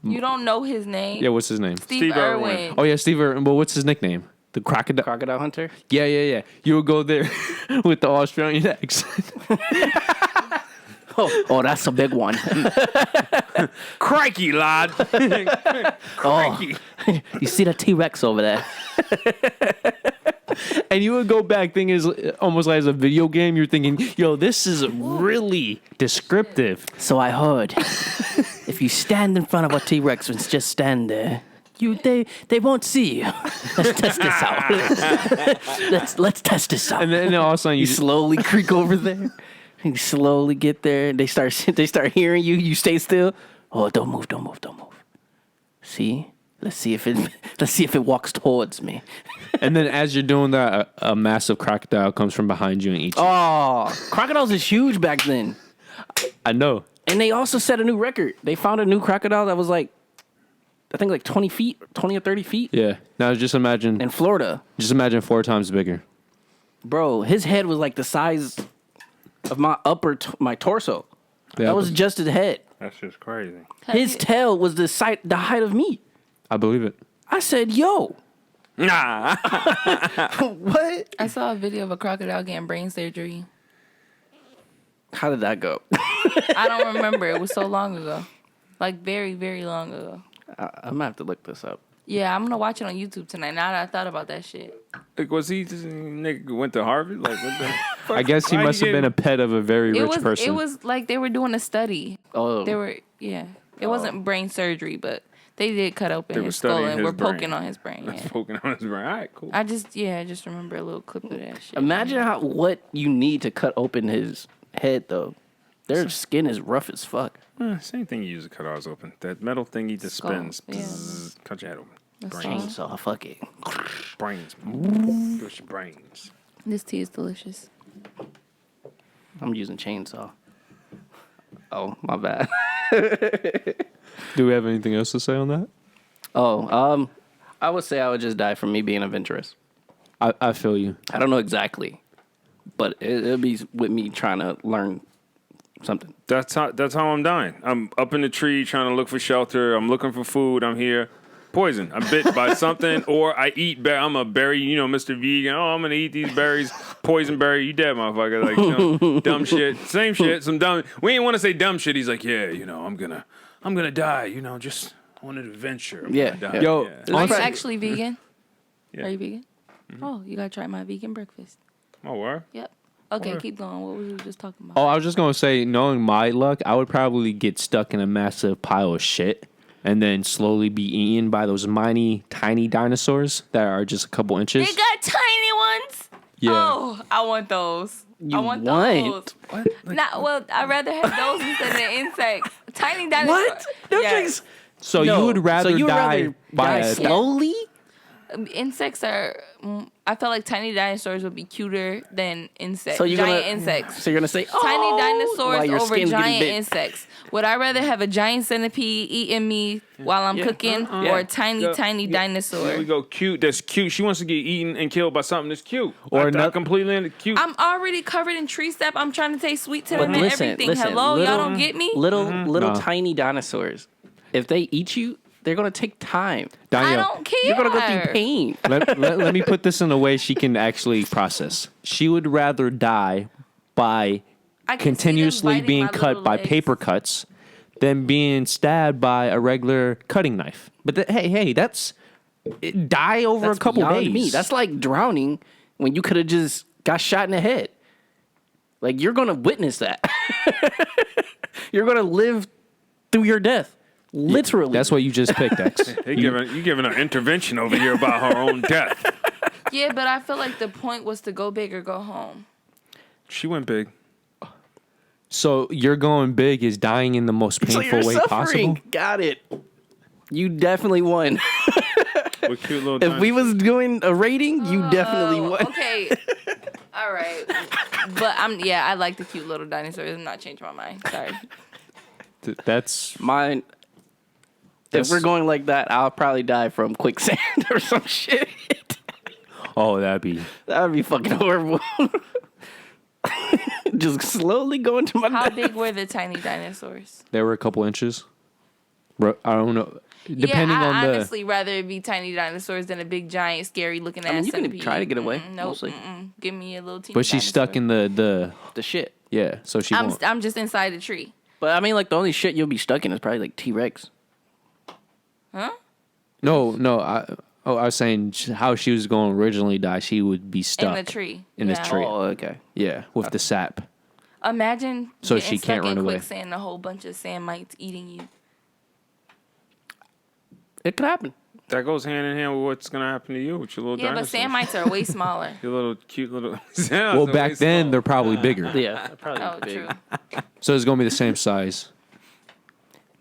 [SPEAKER 3] You don't know his name?
[SPEAKER 1] Yeah, what's his name?
[SPEAKER 3] Steve
[SPEAKER 4] Irwin.
[SPEAKER 3] Irwin.
[SPEAKER 1] Oh yeah, Steve. Well, what's his nickname? The crocodile.
[SPEAKER 2] Crocodile hunter.
[SPEAKER 1] Yeah. You would go there with the Australian accent.
[SPEAKER 2] Oh, that's a big one.
[SPEAKER 4] Crikey, lad.
[SPEAKER 2] Oh, you see the T-Rex over there?
[SPEAKER 1] And you would go back thinking it's almost like it's a video game. You're thinking, yo, this is really descriptive.
[SPEAKER 2] So I heard, if you stand in front of a T-Rex and just stand there, they won't see you. Let's test this out. let's test this out.
[SPEAKER 1] And then all of a sudden
[SPEAKER 2] You slowly creak over there. You slowly get there. They start hearing you. You stay still. Oh, don't move. See? Let's see if it walks towards me.
[SPEAKER 1] and then as you're doing that, a massive crocodile comes from behind you and eats you.
[SPEAKER 2] Oh, crocodiles is huge back then.
[SPEAKER 1] I know.
[SPEAKER 2] And they also set a new record. They found a new crocodile that was like, I think like 20 or 30 feet
[SPEAKER 1] Yeah. Now just imagine
[SPEAKER 2] in Florida.
[SPEAKER 1] 4 times bigger.
[SPEAKER 2] Bro, his head was like the size of my my torso.
[SPEAKER 1] Yeah,
[SPEAKER 2] That was just his head.
[SPEAKER 4] That's just crazy.
[SPEAKER 2] His tail was the height of me.
[SPEAKER 1] I believe it.
[SPEAKER 2] I said, yo.
[SPEAKER 4] Nah.
[SPEAKER 2] What?
[SPEAKER 3] I saw a video of a crocodile getting brain surgery.
[SPEAKER 2] How did that go?
[SPEAKER 3] I don't remember. It was so long ago. Like very, very long ago.
[SPEAKER 2] I'm gonna have to look this up.
[SPEAKER 3] Yeah, I'm gonna watch it on YouTube tonight. Now that I thought about that shit.
[SPEAKER 4] Like, was he just nigga went to Harvard? Like, what the fuck?
[SPEAKER 1] I guess he
[SPEAKER 4] Why
[SPEAKER 1] must have been a pet of a very
[SPEAKER 3] It
[SPEAKER 1] rich
[SPEAKER 3] was
[SPEAKER 1] person.
[SPEAKER 3] it was like they were doing a study.
[SPEAKER 2] Oh,
[SPEAKER 3] They were It wasn't brain surgery, but they did cut open
[SPEAKER 4] They were
[SPEAKER 3] his skull
[SPEAKER 4] studying
[SPEAKER 3] and
[SPEAKER 4] his
[SPEAKER 3] were
[SPEAKER 4] brain.
[SPEAKER 3] poking on his brain.
[SPEAKER 4] That's
[SPEAKER 3] Yeah.
[SPEAKER 4] poking on his brain. All right, cool.
[SPEAKER 3] I just remember a little clip of that shit.
[SPEAKER 2] imagine what you need to cut open his head though. Their skin is rough as fuck.
[SPEAKER 4] Same thing you use to cut ours open. That metal thingy just
[SPEAKER 3] Skull,
[SPEAKER 4] spins.
[SPEAKER 3] yeah.
[SPEAKER 4] Bzzz, cut your head open.
[SPEAKER 3] That's
[SPEAKER 4] Brains.
[SPEAKER 3] all.
[SPEAKER 2] Chainsaw, fuck it.
[SPEAKER 4] Brains. Push your brains.
[SPEAKER 3] This tea is delicious.
[SPEAKER 2] I'm using chainsaw. Oh, my bad.
[SPEAKER 1] Do we have anything else to say on that?
[SPEAKER 2] I would say I would just die from me being adventurous.
[SPEAKER 1] I feel you.
[SPEAKER 2] I don't know exactly, but it'll be with me trying to learn something.
[SPEAKER 4] That's how I'm dying. I'm up in the tree trying to look for shelter. I'm looking for food. I'm here. Poison. I'm bit by something, or I eat. I'm a berry. Mr. Vegan. Oh, I'm gonna eat these berries. Poison berry. You dead, motherfucker. Like dumb shit. Same shit. Some dumb. We ain't want to say dumb shit. He's like, yeah, I'm gonna die. Just on an adventure. I'm gonna die.
[SPEAKER 1] Yo,
[SPEAKER 4] yeah.
[SPEAKER 3] Are you actually vegan?
[SPEAKER 4] Yeah.
[SPEAKER 3] Are you vegan? Mm-hmm. Oh, you gotta try my vegan breakfast.
[SPEAKER 4] Oh, where?
[SPEAKER 3] Yep. Okay, keep going. What were we just talking about?
[SPEAKER 1] Oh, I was just gonna say, knowing my luck, I would probably get stuck in a massive pile of shit and then slowly be eaten by those tiny dinosaurs that are just a couple inches.
[SPEAKER 3] They got tiny ones.
[SPEAKER 1] Yeah.
[SPEAKER 3] Oh, I want those. I want those. What? I'd rather have those instead of the insects. Tiny dinosaurs.
[SPEAKER 2] What? No,
[SPEAKER 3] yes.
[SPEAKER 1] So you would rather die by
[SPEAKER 2] slowly?
[SPEAKER 3] Insects are. I feel like tiny dinosaurs would be cuter than insects.
[SPEAKER 2] So
[SPEAKER 3] giant insects.
[SPEAKER 2] So you're gonna say
[SPEAKER 3] tiny dinosaurs over giant
[SPEAKER 2] big.
[SPEAKER 3] insects. Would I rather have a giant centipede eating me while I'm cooking, or a tiny dinosaur?
[SPEAKER 4] There we go. Cute. That's cute. She wants to get eaten and killed by something that's cute.
[SPEAKER 1] Or
[SPEAKER 4] not completely cute.
[SPEAKER 3] I'm already covered in tree sap. I'm trying to taste sweet cinnamon and everything.
[SPEAKER 2] Listen,
[SPEAKER 3] Hello, y'all don't get me?
[SPEAKER 2] Little tiny dinosaurs. If they eat you, they're gonna take time.
[SPEAKER 1] Danielle,
[SPEAKER 3] I don't care.
[SPEAKER 2] You're gonna go through pain.
[SPEAKER 1] let me put this in a way she can actually process. She would rather die by continuously being cut by paper cuts than being stabbed by a regular cutting knife. But hey, that's die over a couple days.
[SPEAKER 2] Me. That's like drowning when you could have just got shot in the head. Like, you're gonna witness that. You're gonna live through your death. Literally.
[SPEAKER 1] That's what you just picked, X.
[SPEAKER 4] You giving an intervention over here about her own death.
[SPEAKER 3] Yeah, but I feel like the point was to go big or go home.
[SPEAKER 4] She went big.
[SPEAKER 1] So you're going big is dying in the most painful way possible?
[SPEAKER 2] Got it. You definitely won.
[SPEAKER 4] With cute little
[SPEAKER 2] if we was doing a rating, you definitely won.
[SPEAKER 3] Okay. All right. But I like the cute little dinosaurs. I'm not changing my mind. Sorry.
[SPEAKER 1] That's
[SPEAKER 2] mine. If we're going like that, I'll probably die from quicksand or some shit.
[SPEAKER 1] Oh, that'd be
[SPEAKER 2] fucking horrible. Just slowly going to my
[SPEAKER 3] How big were the tiny dinosaurs?
[SPEAKER 1] They were a couple inches. I don't know. Depending on
[SPEAKER 3] I honestly rather it be tiny dinosaurs than a big, giant, scary looking ass
[SPEAKER 2] you
[SPEAKER 3] centipede.
[SPEAKER 2] can try to get away.
[SPEAKER 3] Nope.
[SPEAKER 2] Mostly.
[SPEAKER 3] Give me a little teeny
[SPEAKER 1] But she's
[SPEAKER 3] dinosaur.
[SPEAKER 1] stuck in the
[SPEAKER 2] shit.
[SPEAKER 1] Yeah, so she won't.
[SPEAKER 3] I'm just inside a tree.
[SPEAKER 2] But I mean, like, the only shit you'll be stuck in is probably like T-Rex.
[SPEAKER 3] Huh?
[SPEAKER 1] No. I was saying how she was going to originally die. She would be stuck
[SPEAKER 3] in the tree.
[SPEAKER 1] In this tree.
[SPEAKER 2] Oh, okay.
[SPEAKER 1] Yeah, with the sap.
[SPEAKER 3] Imagine
[SPEAKER 1] so she can't run away.
[SPEAKER 3] Quicksand and a whole bunch of sand mites eating you.
[SPEAKER 2] It could happen.
[SPEAKER 4] That goes hand in hand with what's gonna happen to you with your little dinosaurs.
[SPEAKER 3] But sand mites are way smaller.
[SPEAKER 4] Your little cute little.
[SPEAKER 1] Well, back then they're probably bigger.
[SPEAKER 2] Yeah, probably
[SPEAKER 3] true.
[SPEAKER 1] So it's gonna be the same size.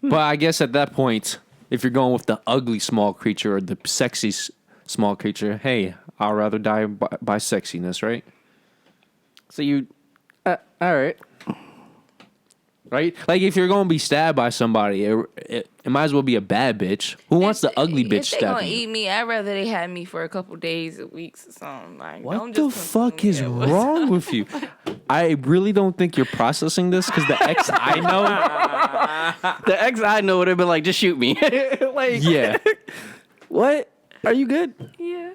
[SPEAKER 1] But I guess at that point, if you're going with the ugly small creature or the sexy small creature, hey, I'd rather die by sexiness, right?
[SPEAKER 2] So you, all right.
[SPEAKER 1] Right? Like, if you're going to be stabbed by somebody, it might as well be a bad bitch. Who wants the ugly bitch
[SPEAKER 3] stabbing? If they gonna
[SPEAKER 1] you?
[SPEAKER 3] eat me, I'd rather they had me for a couple days or weeks or something. Like,
[SPEAKER 1] What the fuck is wrong with you? I really don't think you're processing this because the ex I know...
[SPEAKER 2] The ex I know would have been like, just shoot me. Like,
[SPEAKER 1] yeah.
[SPEAKER 2] What? Are you good?
[SPEAKER 3] Yeah.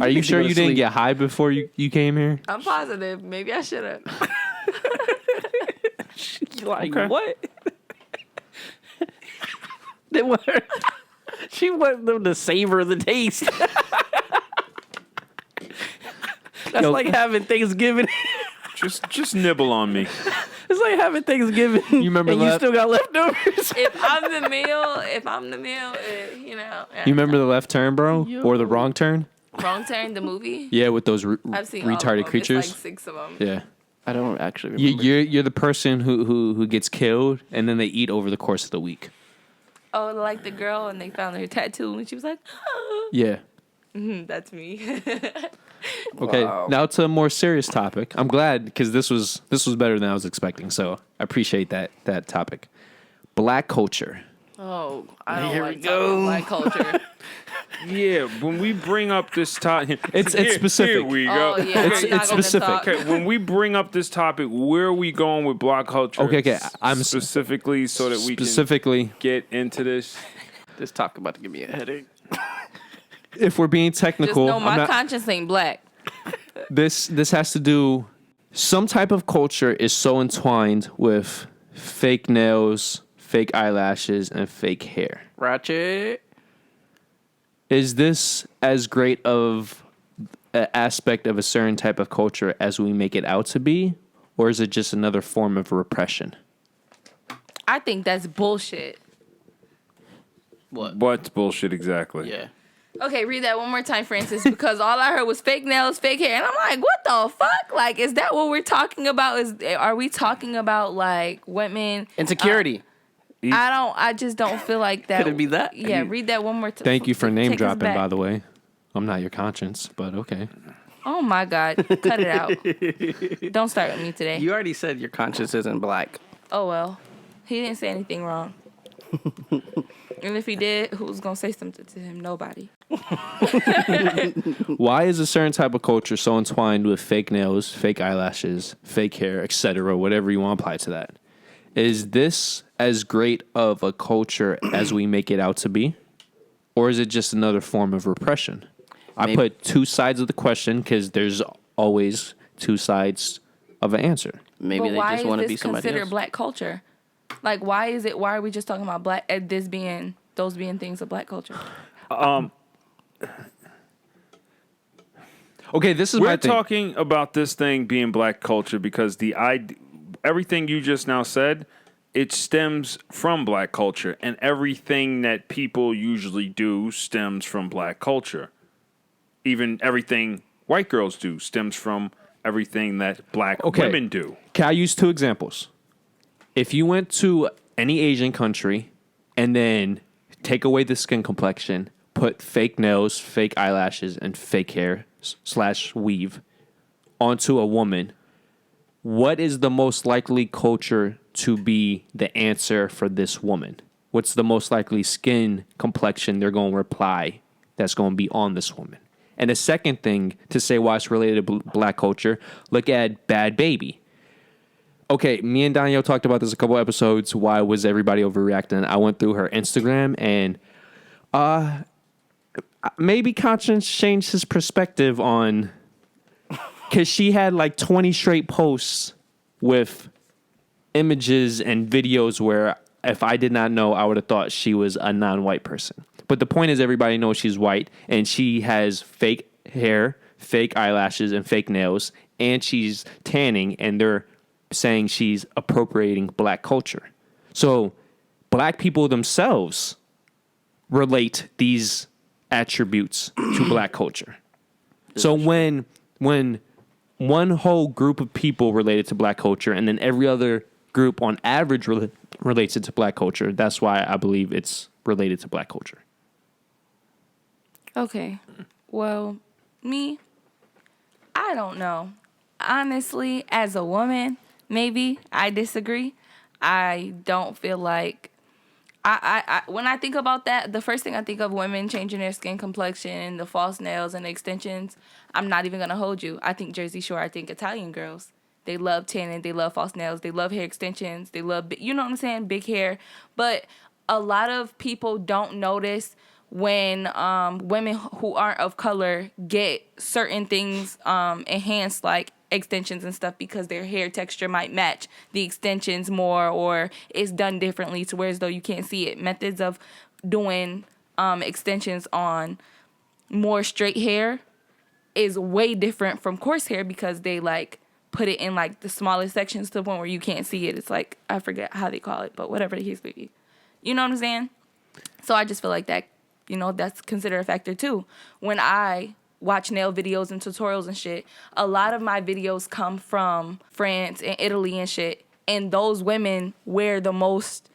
[SPEAKER 1] Are you sure you didn't get high before you came here?
[SPEAKER 3] I'm positive. Maybe I should have.
[SPEAKER 2] Like, what? She wanted them to savor the taste. That's like having Thanksgiving.
[SPEAKER 4] Just nibble on me.
[SPEAKER 2] It's like having Thanksgiving.
[SPEAKER 1] You remember
[SPEAKER 2] and you still got leftovers.
[SPEAKER 3] If I'm the meal,
[SPEAKER 1] You remember The Left Turn, bro?
[SPEAKER 2] Yo.
[SPEAKER 1] Or The Wrong Turn?
[SPEAKER 3] Wrong Turn, the movie?
[SPEAKER 1] Yeah, with those
[SPEAKER 3] I've seen all of
[SPEAKER 1] retarded
[SPEAKER 3] them.
[SPEAKER 1] creatures.
[SPEAKER 3] It's like 6 of them.
[SPEAKER 1] Yeah.
[SPEAKER 2] I don't actually remember.
[SPEAKER 1] You're the person who gets killed and then they eat over the course of the week.
[SPEAKER 3] Oh, like the girl and they found her tattoo and she was like,
[SPEAKER 1] Yeah.
[SPEAKER 3] That's me.
[SPEAKER 1] Okay, now to a more serious topic. I'm glad because this was better than I was expecting. So I appreciate that topic. Black culture.
[SPEAKER 3] Oh, I don't like talking black culture.
[SPEAKER 4] Yeah, when we bring up this topic,
[SPEAKER 1] it's specific.
[SPEAKER 4] Here we go.
[SPEAKER 3] Oh, yeah,
[SPEAKER 1] it's specific.
[SPEAKER 4] Okay, when we bring up this topic, where are we going with black culture?
[SPEAKER 1] Okay. I'm
[SPEAKER 4] specifically so that we can get into this.
[SPEAKER 2] This talk about to give me a headache.
[SPEAKER 1] If we're being technical,
[SPEAKER 3] just know my conscience ain't black.
[SPEAKER 1] This has to do. Some type of culture is so entwined with fake nails, fake eyelashes, and fake hair.
[SPEAKER 2] Ratchet.
[SPEAKER 1] Is this as great of an aspect of a certain type of culture as we make it out to be? Or is it just another form of repression?
[SPEAKER 3] I think that's bullshit.
[SPEAKER 2] What?
[SPEAKER 4] What's bullshit exactly?
[SPEAKER 2] Yeah.
[SPEAKER 3] Okay, read that one more time, Francis, because all I heard was fake nails, fake hair. And I'm like, what the fuck? Like, is that what we're talking about? Are we talking about, like, women?
[SPEAKER 2] Insecurity.
[SPEAKER 3] I just don't feel like that.
[SPEAKER 2] Could it be that?
[SPEAKER 3] Yeah, read that one more time.
[SPEAKER 1] Thank you for name dropping, by the way. I'm not your conscience, but okay.
[SPEAKER 3] Oh my God. Cut it out. Don't start with me today.
[SPEAKER 2] You already said your conscience isn't black.
[SPEAKER 3] Oh, well. He didn't say anything wrong. And if he did, who's going to say something to him? Nobody.
[SPEAKER 1] Why is a certain type of culture so entwined with fake nails, fake eyelashes, fake hair, etc., whatever you want to apply to that? Is this as great of a culture as we make it out to be? Or is it just another form of repression? I put two sides of the question because there's always two sides of an answer.
[SPEAKER 2] Maybe they just want to be somebody else.
[SPEAKER 3] Why is this considered black culture? Like, why are we just talking about black, those being things of black culture?
[SPEAKER 1] Okay, this is
[SPEAKER 4] We're talking about this thing being black culture because everything you just now said, it stems from black culture, and everything that people usually do stems from black culture. Even everything white girls do stems from everything that black women do.
[SPEAKER 1] Can I use two examples? If you went to any Asian country and then take away the skin complexion, put fake nails, fake eyelashes, and fake hair / weave onto a woman, what is the most likely culture to be the answer for this woman? What's the most likely skin complexion they're going to reply that's going to be on this woman? And the second thing to say why it's related to black culture, look at Bad Baby. Okay, me and Donyhal talked about this a couple episodes. Why was everybody overreacting? I went through her Instagram and maybe Conscience changed his perspective on... Because she had like 20 straight posts with images and videos where if I did not know, I would have thought she was a non-white person. But the point is everybody knows she's white and she has fake hair, fake eyelashes, and fake nails. And she's tanning and they're saying she's appropriating black culture. So black people themselves relate these attributes to black culture. So when one whole group of people related to black culture and then every other group on average relates it to black culture, that's why I believe it's related to black culture.
[SPEAKER 3] Okay. Well, me, I don't know. Honestly, as a woman, maybe I disagree. I don't feel like I when I think about that, the first thing I think of women changing their skin complexion, the false nails and the extensions, I'm not even going to hold you. I think Jersey Shore, I think Italian girls. They love tanning, they love false nails, they love hair extensions, they love, you know what I'm saying, big hair. But a lot of people don't notice when women who aren't of color get certain things enhanced, like extensions and stuff, because their hair texture might match the extensions more, or it's done differently to where as though you can't see it. Methods of doing extensions on more straight hair is way different from coarse hair because they like put it in like the smallest sections to the point where you can't see it. It's like, I forget how they call it, but whatever the case may be. You know what I'm saying? So I just feel like that, you know, that's considered a factor too. When I watch nail videos and tutorials and shit, a lot of my videos come from France and Italy and shit, and those women wear the most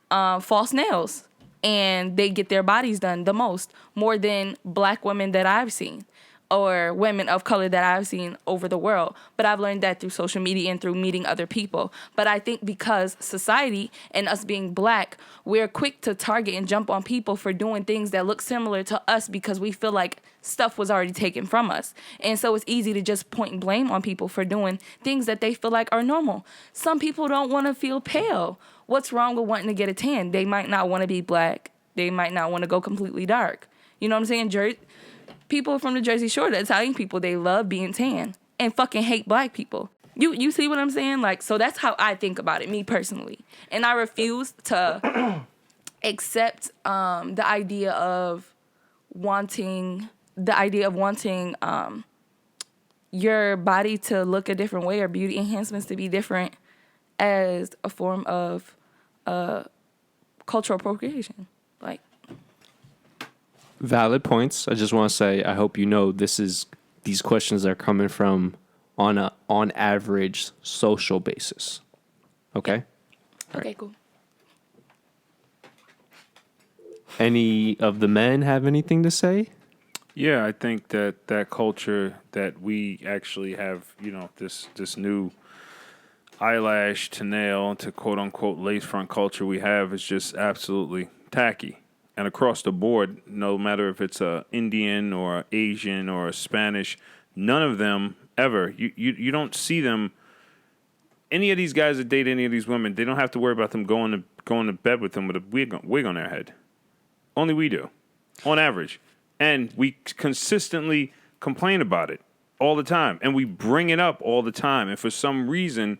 [SPEAKER 3] false nails and they get their bodies done the most, more than black women that I've seen. or women of color that I've seen over the world. But I've learned that through social media and through meeting other people. But I think because society and us being black, we're quick to target and jump on people for doing things that look similar to us because we feel like stuff was already taken from us. And so it's easy to just point and blame on people for doing things that they feel like are normal. Some people don't want to feel pale. What's wrong with wanting to get a tan? They might not want to be black. They might not want to go completely dark. You know what I'm saying? People from the Jersey Shore, the Italian people, they love being tan and fucking hate black people. You see what I'm saying? Like, so that's how I think about it, me personally. And I refuse to accept the idea of wanting your body to look a different way or beauty enhancements to be different as a form of cultural appropriation. Like,
[SPEAKER 1] valid points. I just want to say, I hope you know these questions are coming from on average social basis. Okay?
[SPEAKER 3] okay,
[SPEAKER 1] Right.
[SPEAKER 3] cool.
[SPEAKER 1] Any of the men have anything to say?
[SPEAKER 4] Yeah, I think that culture that we actually have, this new eyelash to nail to quote unquote lace front culture we have is just absolutely tacky. And across the board, no matter if it's a Indian or a Asian or a Spanish, none of them ever. You don't see them. Any of these guys that date any of these women, they don't have to worry about them going to bed with them with a wig on their head. Only we do, on average. And we consistently complain about it all the time. And we bring it up all the time. And for some reason,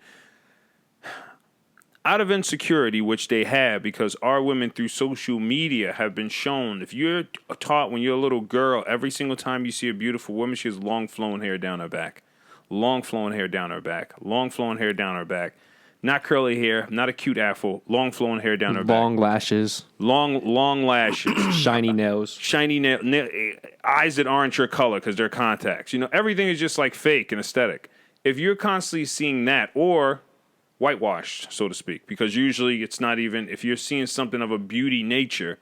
[SPEAKER 4] out of insecurity, which they have, because our women through social media have been shown, if you're taught when you're a little girl, every single time you see a beautiful woman, she has long flowing hair down her back. Long flowing hair down her back. Long flowing hair down her back. Not curly hair, not a cute afro. Long flowing hair down her back.
[SPEAKER 1] Long lashes.
[SPEAKER 4] Long lashes.
[SPEAKER 1] Shiny nails.
[SPEAKER 4] Shiny eyes that aren't your color because they're contacts. Everything is just like fake and aesthetic. If you're constantly seeing that, or whitewashed, so to speak, because usually it's not even, if you're seeing something of a beauty nature,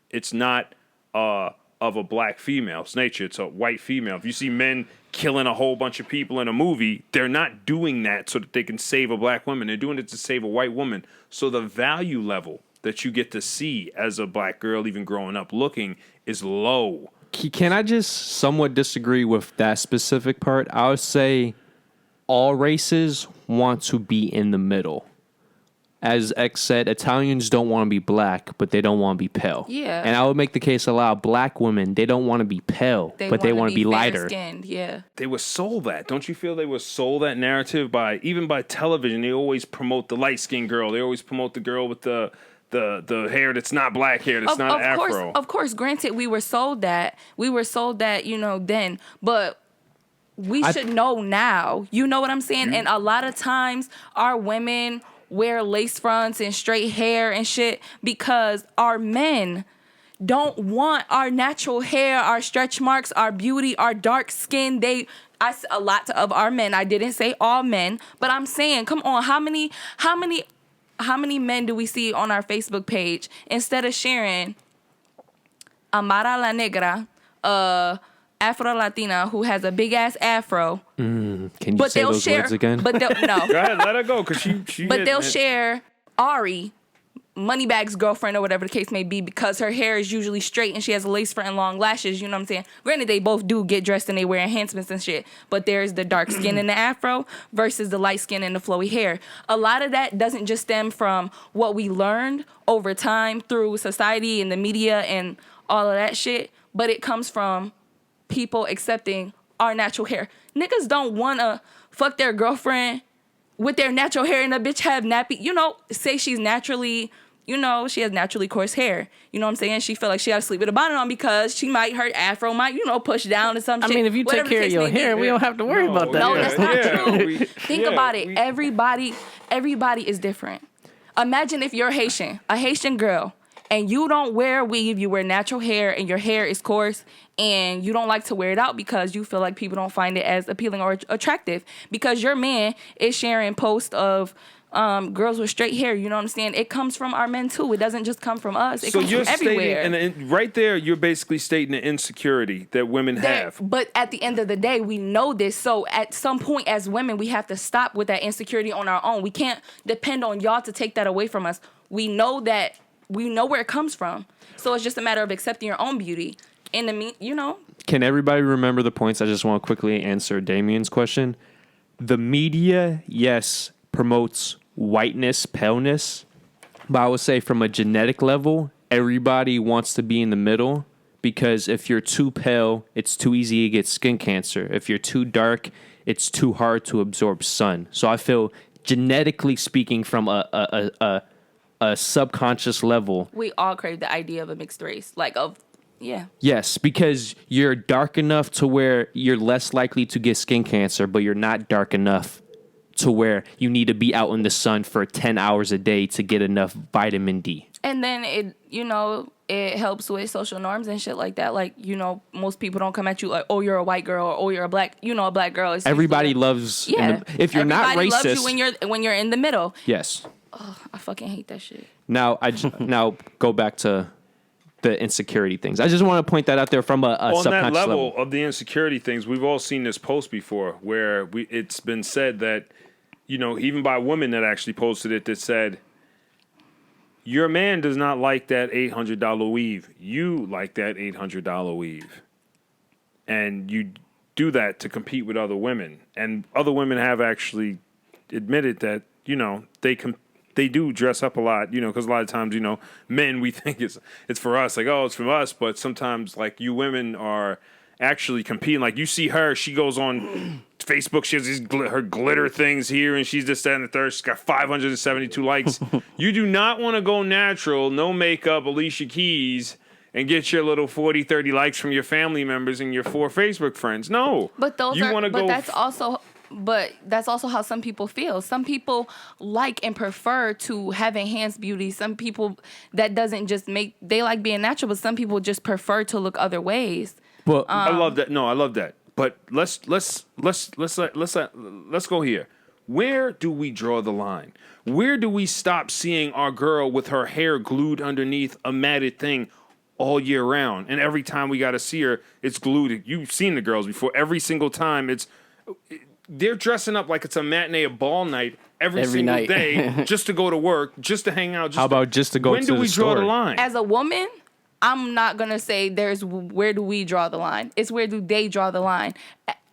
[SPEAKER 4] it's not of a black female's nature. It's a white female. If you see men killing a whole bunch of people in a movie, they're not doing that so that they can save a black woman. They're doing it to save a white woman. So the value level that you get to see as a black girl, even growing up looking, is low.
[SPEAKER 1] Can I just somewhat disagree with that specific part? I would say all races want to be in the middle. As X said, Italians don't want to be black, but they don't want to be pale.
[SPEAKER 3] Yeah.
[SPEAKER 1] And I would make the case a lot of black women, they don't want to be pale, but they want to be lighter.
[SPEAKER 3] Fair-skinned, yeah.
[SPEAKER 4] They were sold that. Don't you feel they were sold that narrative by television? They always promote the light-skinned girl. They always promote the girl with the hair that's not black hair, that's not afro.
[SPEAKER 3] Of course, granted, we were sold that, then, but we should know now. You know what I'm saying? And a lot of times, our women wear lace fronts and straight hair and shit because our men don't want our natural hair, our stretch marks, our beauty, our dark skin. A lot of our men, I didn't say all men, but I'm saying, come on, how many men do we see on our Facebook page instead of sharing Amara la Negra, Afro-Latina who has a big-ass afro.
[SPEAKER 1] Can you say those words again?
[SPEAKER 3] But no.
[SPEAKER 4] Go ahead, let her go, because she
[SPEAKER 3] But they'll share Ari, Moneybag's girlfriend or whatever the case may be, because her hair is usually straight and she has a lace front and long lashes, you know what I'm saying? Granted, they both do get dressed and they wear enhancements and shit, but there's the dark skin in the afro versus the light skin and the flowy hair. A lot of that doesn't just stem from what we learned over time through society and the media and all of that shit, but it comes from people accepting our natural hair. Niggas don't want to fuck their girlfriend with their natural hair and a bitch have nappy, say she's naturally, she has naturally coarse hair. You know what I'm saying? She feel like she got to sleep with a bonnet on because she might, her afro might, push down or some shit.
[SPEAKER 2] I mean, if you take care of your hair, we don't have to worry about that.
[SPEAKER 3] No, that's not true. Think about it. Everybody is different. Imagine if you're Haitian, a Haitian girl, and you don't wear a weave, you wear natural hair, and your hair is coarse, and you don't like to wear it out because you feel like people don't find it as appealing or attractive because your man is sharing posts of girls with straight hair. You know what I'm saying? It comes from our men too. It doesn't just come from us. It comes from everywhere.
[SPEAKER 4] And right there, you're basically stating the insecurity that women have.
[SPEAKER 3] But at the end of the day, we know this. So at some point as women, we have to stop with that insecurity on our own. We can't depend on y'all to take that away from us. We know where it comes from. So it's just a matter of accepting your own beauty.
[SPEAKER 1] Can everybody remember the points? I just want to quickly answer Damien's question. The media, yes, promotes whiteness, paleness, but I would say from a genetic level, everybody wants to be in the middle, because if you're too pale, it's too easy to get skin cancer. If you're too dark, it's too hard to absorb sun. So I feel, genetically speaking, from a subconscious level,
[SPEAKER 3] we all crave the idea of a mixed race, yeah.
[SPEAKER 1] Yes, because you're dark enough to where you're less likely to get skin cancer, but you're not dark enough to where you need to be out in the sun for 10 hours a day to get enough vitamin D.
[SPEAKER 3] And then it helps with social norms and shit like that. Most people don't come at you like, oh, you're a white girl, or oh, you're a black girl.
[SPEAKER 1] Everybody loves, if you're not racist.
[SPEAKER 3] Everybody loves you when you're in the middle.
[SPEAKER 1] Yes.
[SPEAKER 3] Oh, I fucking hate that shit.
[SPEAKER 1] Now, now go back to the insecurity things. I just want to point that out there from a
[SPEAKER 4] on
[SPEAKER 1] subconscious
[SPEAKER 4] that level of the insecurity things. We've all seen this post before, where it's been said that, even by women that actually posted it, that said, your man does not like that $800 weave. You like that $800 weave, and you do that to compete with other women. And other women have actually admitted that they do dress up a lot, because a lot of times, men, we think it's for us, like, oh, it's from us. But sometimes, like, you women are actually competing. Like, you see her, she goes on Facebook, she has these her glitter things here, and she's just that and the third. She's got 572 likes. You do not want to go natural, no makeup, Alicia Keys, and get your little 40, 30 likes from your family members and your 4 Facebook friends. No.
[SPEAKER 3] But that's also how some people feel. Some people like and prefer to have enhanced beauty. Some people that doesn't just they like being natural, but some people just prefer to look other ways.
[SPEAKER 1] Well,
[SPEAKER 4] I love that. No, I love that. But let's go here. Where do we draw the line? Where do we stop seeing our girl with her hair glued underneath a matted thing all year round, and every time we got to see her, it's glued? You've seen the girls before. Every single time, they're dressing up like it's a matinee, a ball night every single night. Day just to go to work, just to hang out.
[SPEAKER 1] How about just to go to the store?
[SPEAKER 4] When do we draw the line?
[SPEAKER 3] As a woman, I'm not going to say where do we draw the line. It's where do they draw the line.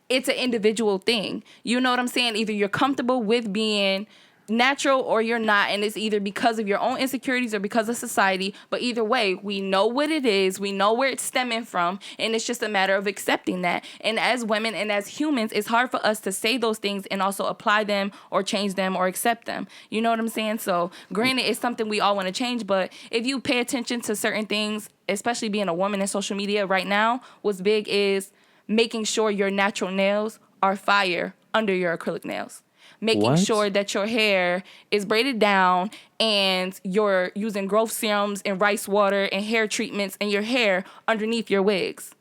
[SPEAKER 3] It's an individual thing. You know what I'm saying? Either you're comfortable with being natural or you're not, and it's either because of your own insecurities or because of society. But either way, we know what it is, we know where it's stemming from, and it's just a matter of accepting that. And as women and as humans, it's hard for us to say those things and also apply them or change them or accept them. You know what I'm saying? So granted, it's something we all want to change, but if you pay attention to certain things, especially being a woman in social media right now, what's big is making sure your natural nails are fire under your acrylic nails. Making sure that your hair is braided down and you're using growth serums and rice water and hair treatments in your hair underneath your wigs.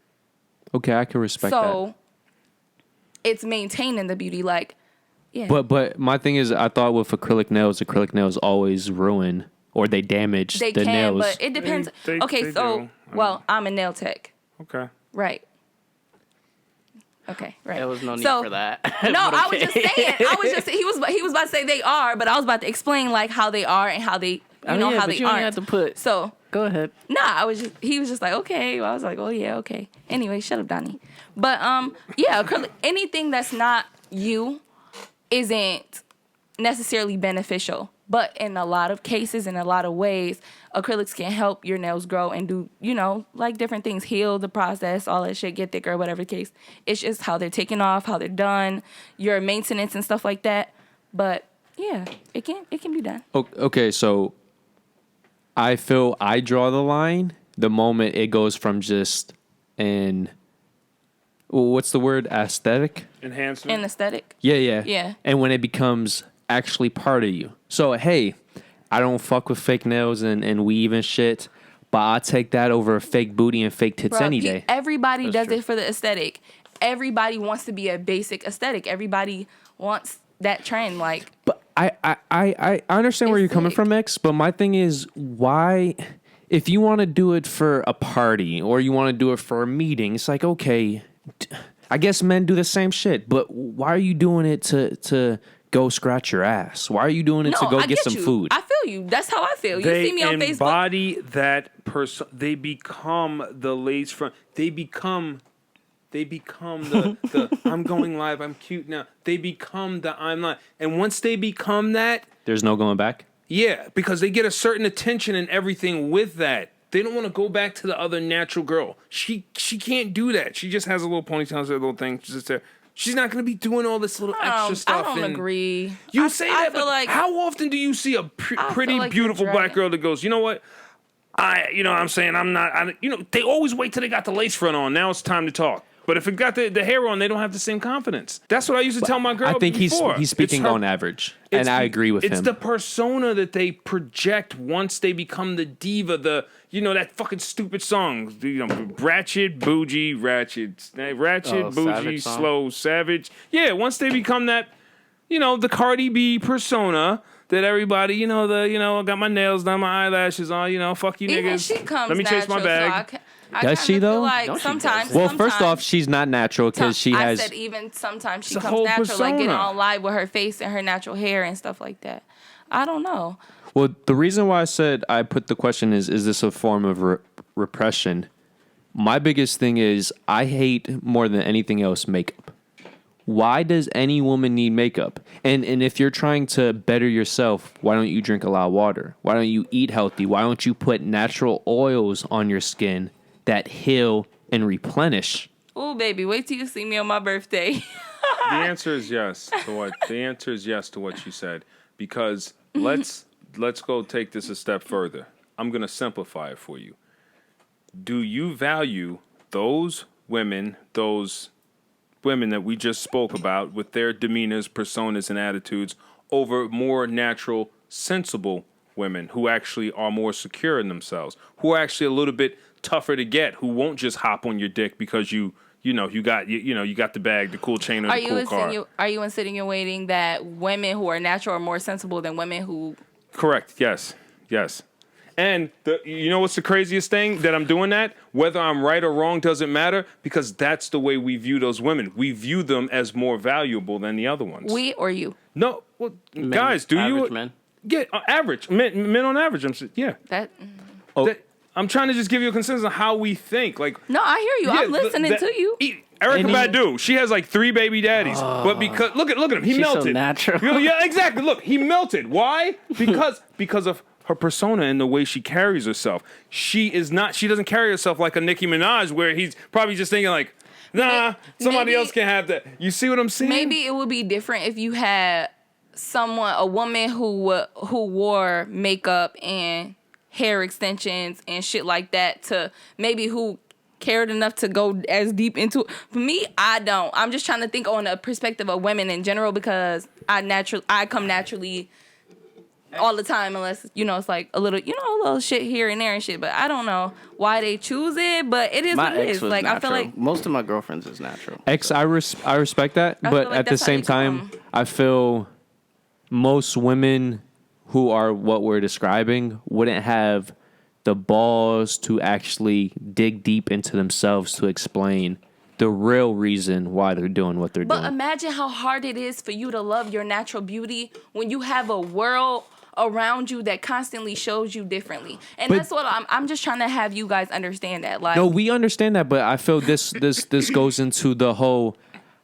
[SPEAKER 1] Okay, I can respect that. So
[SPEAKER 3] it's maintaining the beauty, yeah.
[SPEAKER 1] But my thing is, I thought with acrylic nails always ruin or they damage the nails.
[SPEAKER 3] But it depends. I'm a nail tech.
[SPEAKER 4] Okay.
[SPEAKER 3] Right. Okay, right.
[SPEAKER 2] There was no need for that.
[SPEAKER 3] No, I was just saying. He was about to say they are, but I was about to explain how they are and how they how they aren't.
[SPEAKER 2] You have to put.
[SPEAKER 3] So
[SPEAKER 2] go ahead.
[SPEAKER 3] Nah, he was just like, okay. Well, I was like, oh yeah, okay. Anyway, shut up, Donnie. But acrylic, anything that's not you isn't necessarily beneficial. But in a lot of cases, in a lot of ways, acrylics can help your nails grow and do, different things, heal the process, all that shit, get thicker, whatever the case. It's just how they're taken off, how they're done, your maintenance and stuff like that. But yeah, it can be done.
[SPEAKER 1] Okay, so I feel I draw the line the moment it goes from just what's the word? Aesthetic?
[SPEAKER 4] Enhancement?
[SPEAKER 3] An aesthetic.
[SPEAKER 1] Yeah. And when it becomes actually part of you. So, hey, I don't fuck with fake nails and weave and shit, but I'll take that over a fake booty and fake tits any day.
[SPEAKER 3] Everybody does it for the aesthetic. Everybody wants to be a basic aesthetic. Everybody wants that trend.
[SPEAKER 1] I understand where you're coming from, X, but my thing is, why, if you want to do it for a party or you want to do it for a meeting, it's like, okay, I guess men do the same shit, but why are you doing it to go scratch your ass? Why are you doing it to go get some food?
[SPEAKER 3] I feel you. That's how I feel. You see me on Facebook.
[SPEAKER 4] They embody that person. They become the lace front. They become the I'm going live, I'm cute now. They become the I'm live. And once they become that,
[SPEAKER 1] there's no going back?
[SPEAKER 4] Yeah, because they get a certain attention and everything with that. They don't want to go back to the other natural girl. She can't do that. She just has a little ponytail, a little thing. She's just there. She's not going to be doing all this little extra stuff.
[SPEAKER 3] I don't agree.
[SPEAKER 4] You say that, but like, how often do you see a pretty, beautiful black girl that goes, you know what? You know what I'm saying? They always wait till they got the lace front on. Now it's time to talk. But if it got the hair on, they don't have the same confidence. That's what I used to tell my girl.
[SPEAKER 1] I think
[SPEAKER 4] before.
[SPEAKER 1] he's speaking on average, and I agree with him.
[SPEAKER 4] It's the persona that they project once they become the diva. That fucking stupid song. Ratchet, bougie, bougie, slow, savage. Yeah, once they become that, the Cardi B persona. That everybody, I got my nails done, my eyelashes on, fuck you
[SPEAKER 3] even
[SPEAKER 4] niggas.
[SPEAKER 3] She comes
[SPEAKER 4] Let me chase my bag.
[SPEAKER 3] So
[SPEAKER 1] does she though?
[SPEAKER 3] Like sometimes.
[SPEAKER 1] Well, first off, she's not natural because she has.
[SPEAKER 3] I said even sometimes she comes natural, persona. Like getting all live with her face and her natural hair and stuff like that. I don't know.
[SPEAKER 1] Well, the reason why I said I put the question is this a form of repression? My biggest thing is I hate more than anything else makeup. Why does any woman need makeup? And if you're trying to better yourself, why don't you drink a lot of water? Why don't you eat healthy? Why don't you put natural oils on your skin that heal and replenish?
[SPEAKER 3] Oh, baby, wait till you see me on my birthday.
[SPEAKER 4] The answer is yes to what you said. Because let's go take this a step further. I'm going to simplify it for you. Do you value those women that we just spoke about with their demeanors, personas, and attitudes over more natural, sensible women who actually are more secure in themselves, who are actually a little bit tougher to get, who won't just hop on your dick because you got the bag, the cool chain, or the cool car?
[SPEAKER 3] Are you insinuating that women who are natural are more sensible than women who?
[SPEAKER 4] Correct. Yes. And what's the craziest thing that I'm doing that? Whether I'm right or wrong doesn't matter because that's the way we view those women. We view them as more valuable than the other ones.
[SPEAKER 3] We or you?
[SPEAKER 4] No, well, men, guys, do
[SPEAKER 2] average
[SPEAKER 4] you?
[SPEAKER 2] Men.
[SPEAKER 4] Yeah, average men on average. I'm trying to just give you a consensus on how we think. Like,
[SPEAKER 3] no, I hear you. I'm listening to you.
[SPEAKER 4] Erykah Badu, she has like 3 baby daddies, but because look at him, he melted.
[SPEAKER 2] So natural.
[SPEAKER 4] Yeah, exactly. Look, he melted. Why? Because of her persona and the way she carries herself. She doesn't carry herself like a Nicki Minaj where he's probably just thinking like, nah, somebody else can have that. You see what I'm saying?
[SPEAKER 3] Maybe it would be different if you had a woman who wore makeup and hair extensions and shit like that to maybe who cared enough to go as deep into it. For me, I don't. I'm just trying to think on a perspective of women in general because I come naturally all the time unless, it's like a little shit here and there and shit. But I don't know why they choose it, but it is what it is. Like, natural. I feel like
[SPEAKER 2] most of my girlfriends is natural.
[SPEAKER 1] I respect that, but at the same time, I feel most women who are what we're describing wouldn't have the balls to actually dig deep into themselves to explain the real reason why they're doing what they're doing.
[SPEAKER 3] But imagine how hard it is for you to love your natural beauty when you have a world around you that constantly shows you differently. And that's what I'm just trying to have you guys understand that. Like,
[SPEAKER 1] no, we understand that, but I feel this goes into the whole,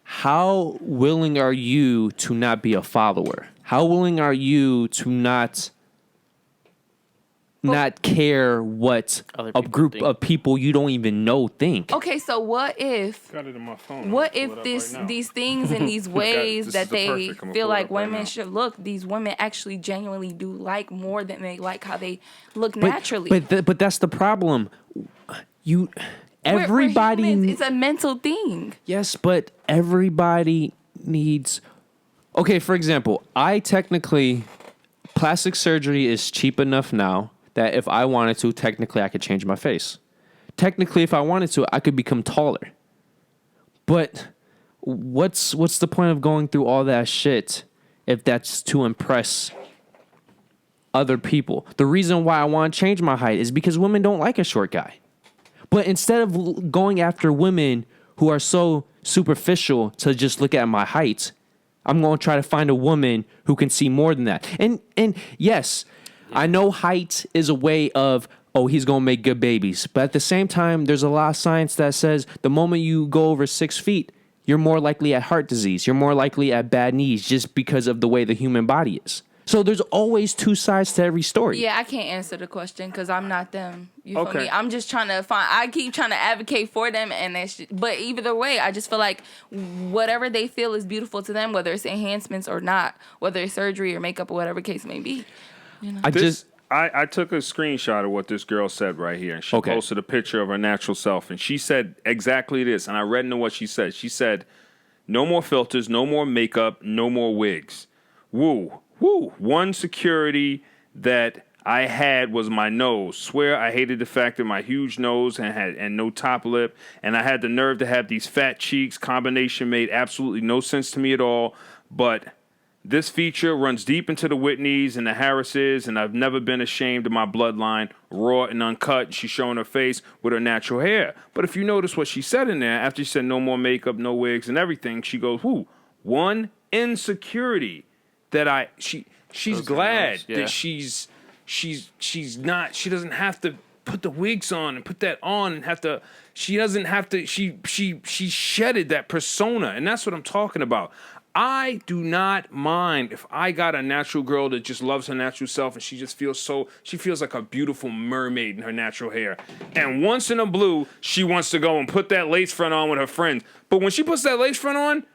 [SPEAKER 1] how willing are you to not be a follower? How willing are you to not care what a group of people you don't even know think?
[SPEAKER 3] Okay, so what if?
[SPEAKER 4] Got it in my phone.
[SPEAKER 3] What if these things and these ways that they feel like women should look, these women actually genuinely do like more than they like how they look naturally?
[SPEAKER 1] But that's the problem. Everybody.
[SPEAKER 3] We're humans. It's a mental thing.
[SPEAKER 1] Yes, but everybody needs. Okay, for example, plastic surgery is cheap enough now that if I wanted to, technically I could change my face. Technically, if I wanted to, I could become taller. But what's the point of going through all that shit if that's to impress other people. The reason why I want to change my height is because women don't like a short guy. But instead of going after women who are so superficial to just look at my height, I'm going to try to find a woman who can see more than that. And yes, I know height is a way of, oh, he's going to make good babies. But at the same time, there's a lot of science that says the moment you go over 6 feet, you're more likely at heart disease. You're more likely at bad knees just because of the way the human body is. So there's always two sides to every story.
[SPEAKER 3] Yeah, I can't answer the question because I'm not them. You feel me? I'm just trying to I keep trying to advocate for them, but either way, I just feel like whatever they feel is beautiful to them, whether it's enhancements or not, whether it's surgery or makeup or whatever case may be. You know?
[SPEAKER 4] I took a screenshot of what this girl said right here, and she posted a picture of her natural self, and she said exactly this, and I read into what she said. She said, "No more filters, no more makeup, no more wigs. Woo. Woo! One security that I had was my nose. Swear I hated the fact that my huge nose and no top lip, and I had the nerve to have these fat cheeks. Combination made absolutely no sense to me at all. But this feature runs deep into the Whitneys and the Harrises, and I've never been ashamed of my bloodline, raw and uncut." She's showing her face with her natural hair. But if you notice what she said in there, after she said no more makeup, no wigs, and everything, she goes, "Whoo! One insecurity." That she's glad that she doesn't have to put the wigs on and put that on and she shedded that persona, and that's what I'm talking about. I do not mind if I got a natural girl that just loves her natural self and she feels like a beautiful mermaid in her natural hair. And once in a blue, she wants to go and put that lace front on with her friends. But when she puts that lace front on,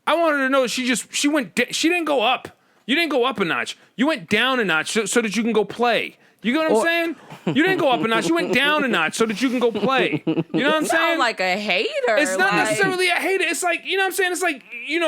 [SPEAKER 4] I want her to know she didn't go up. You didn't go up a notch. You went down a notch so that you can go play. You know what I'm saying? You didn't go up a notch. You went down a notch so that you can go play. You know what I'm saying?
[SPEAKER 3] Like a hater.
[SPEAKER 4] It's not necessarily a hater. It's like, you know what I'm saying? It's like,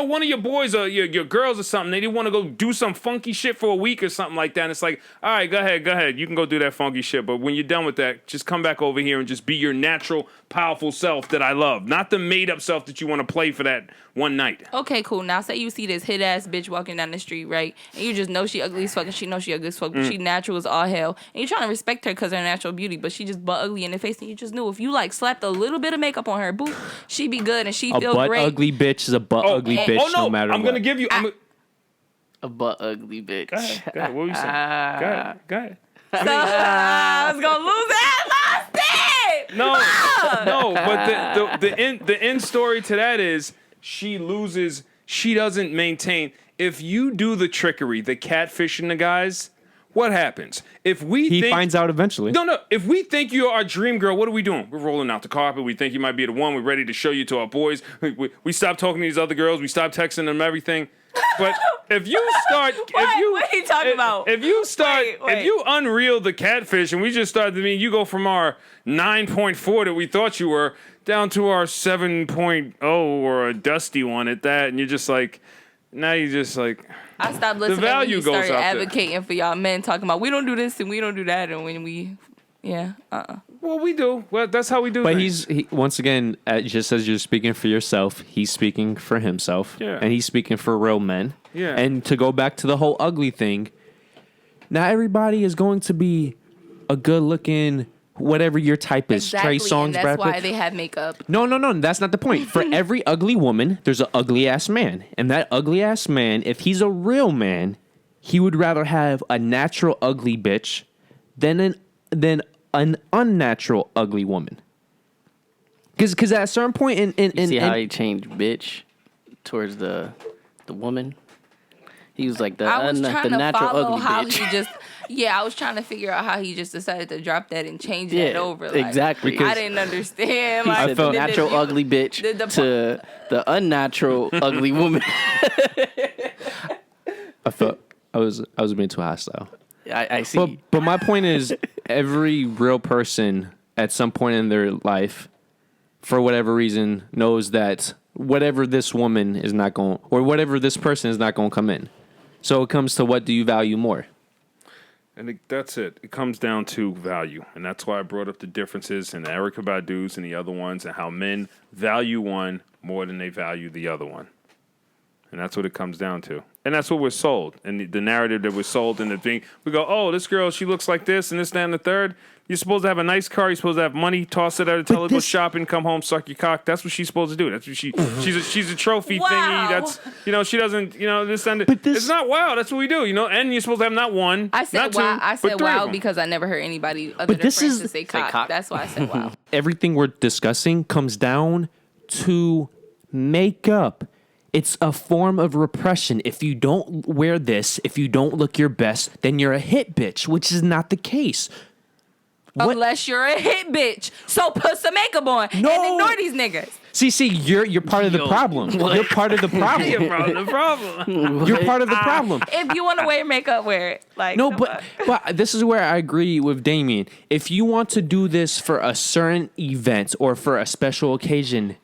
[SPEAKER 4] one of your boys or your girls or something, they didn't want to go do some funky shit for a week or something like that. And it's like, all right, go ahead. You can go do that funky shit. But when you're done with that, just come back over here and just be your natural, powerful self that I love. Not the made-up self that you want to play for that one night.
[SPEAKER 3] Okay, cool. Now, say you see this hit-ass bitch walking down the street, right? And you just know she ugly as fuck, and she knows she ugly as fuck, but she natural as all hell. And you're trying to respect her because of her natural beauty, but she just butt ugly in the face, and you just knew if you, slapped a little bit of makeup on her, boo, she'd be good, and she'd feel great.
[SPEAKER 1] A butt ugly bitch is a butt ugly bitch no matter what.
[SPEAKER 4] I'm going to give you...
[SPEAKER 2] a butt ugly bitch.
[SPEAKER 4] Go ahead. What were you saying? Go ahead.
[SPEAKER 3] I was going to lose it. I lost it!
[SPEAKER 4] No, but the end story to that is... She doesn't maintain. If you do the trickery, the catfishing the guys, what happens? He
[SPEAKER 1] finds out eventually.
[SPEAKER 4] No. If we think you're our dream girl, what are we doing? We're rolling out the carpet. We think you might be the one. We're ready to show you to our boys. We stop talking to these other girls. We stop texting them everything. But if you start...
[SPEAKER 3] what are you talking about?
[SPEAKER 4] If you unreel the catfish and we just start... you go from our 9.4 that we thought you were... down to our 7.0 or a dusty one at that, and you're just like, now you're just like,
[SPEAKER 3] I stopped listening. The value when you started advocating for y'all men, talking about we don't do this and we don't do that, and when we,
[SPEAKER 4] Well, we do. Well, that's how we do.
[SPEAKER 1] But
[SPEAKER 4] things.
[SPEAKER 1] he once again, just as you're speaking for yourself, he's speaking for himself, and he's speaking for real men.
[SPEAKER 4] Yeah.
[SPEAKER 1] And to go back to the whole ugly thing, not everybody is going to be a good-looking. Whatever your type is,
[SPEAKER 3] exactly,
[SPEAKER 1] Trey Songz,
[SPEAKER 3] and that's why they have makeup.
[SPEAKER 1] No, that's not the point. For every ugly woman, there's an ugly ass man, and that ugly ass man, if he's a real man, he would rather have a natural ugly bitch than an unnatural ugly woman. Because at a certain point in
[SPEAKER 2] see how he changed bitch towards the woman. He was like the natural ugly bitch.
[SPEAKER 3] I was trying to figure out how he just decided to drop that and change that over.
[SPEAKER 2] Exactly.
[SPEAKER 3] I didn't understand.
[SPEAKER 2] He said the natural ugly bitch to the unnatural ugly woman.
[SPEAKER 1] I felt I was being too hostile.
[SPEAKER 2] I see.
[SPEAKER 1] But my point is, every real person at some point in their life, for whatever reason, knows that whatever this woman is not going, or whatever this person is not going to come in. So it comes to what do you value more?
[SPEAKER 4] And that's it. It comes down to value. And that's why I brought up the differences in the Erykah Badu's and the other ones and how men value one more than they value the other one. And that's what it comes down to. And that's what we're sold. And the narrative that we're sold in the thing, we go, oh, this girl, she looks like this and this, that, and the third. You're supposed to have a nice car. You're supposed to have money. Toss it at her, tell her to go shopping, come home, suck your cock. That's what she's supposed to do. That's what she's a trophy thingy. That's, she doesn't, this and it's not wow. That's what we do, And you're supposed to have not one,
[SPEAKER 3] I said
[SPEAKER 4] not
[SPEAKER 3] wow.
[SPEAKER 4] two,
[SPEAKER 3] I said
[SPEAKER 4] but three
[SPEAKER 3] wow
[SPEAKER 4] of them.
[SPEAKER 3] because I never heard anybody other than friends to say cock. That's why I said wow.
[SPEAKER 1] Everything we're discussing comes down to makeup. It's a form of repression. If you don't wear this, if you don't look your best, then you're a hit bitch, which is not the case.
[SPEAKER 3] Unless you're a hit bitch. So put some makeup on and ignore these niggas.
[SPEAKER 1] See, you're part of the problem. You're part of the problem.
[SPEAKER 4] You're part of the problem.
[SPEAKER 1] You're part of the problem.
[SPEAKER 3] If you want to wear makeup, wear it. Like
[SPEAKER 1] No, but this is where I agree with Damien. If you want to do this for a certain event or for a special occasion,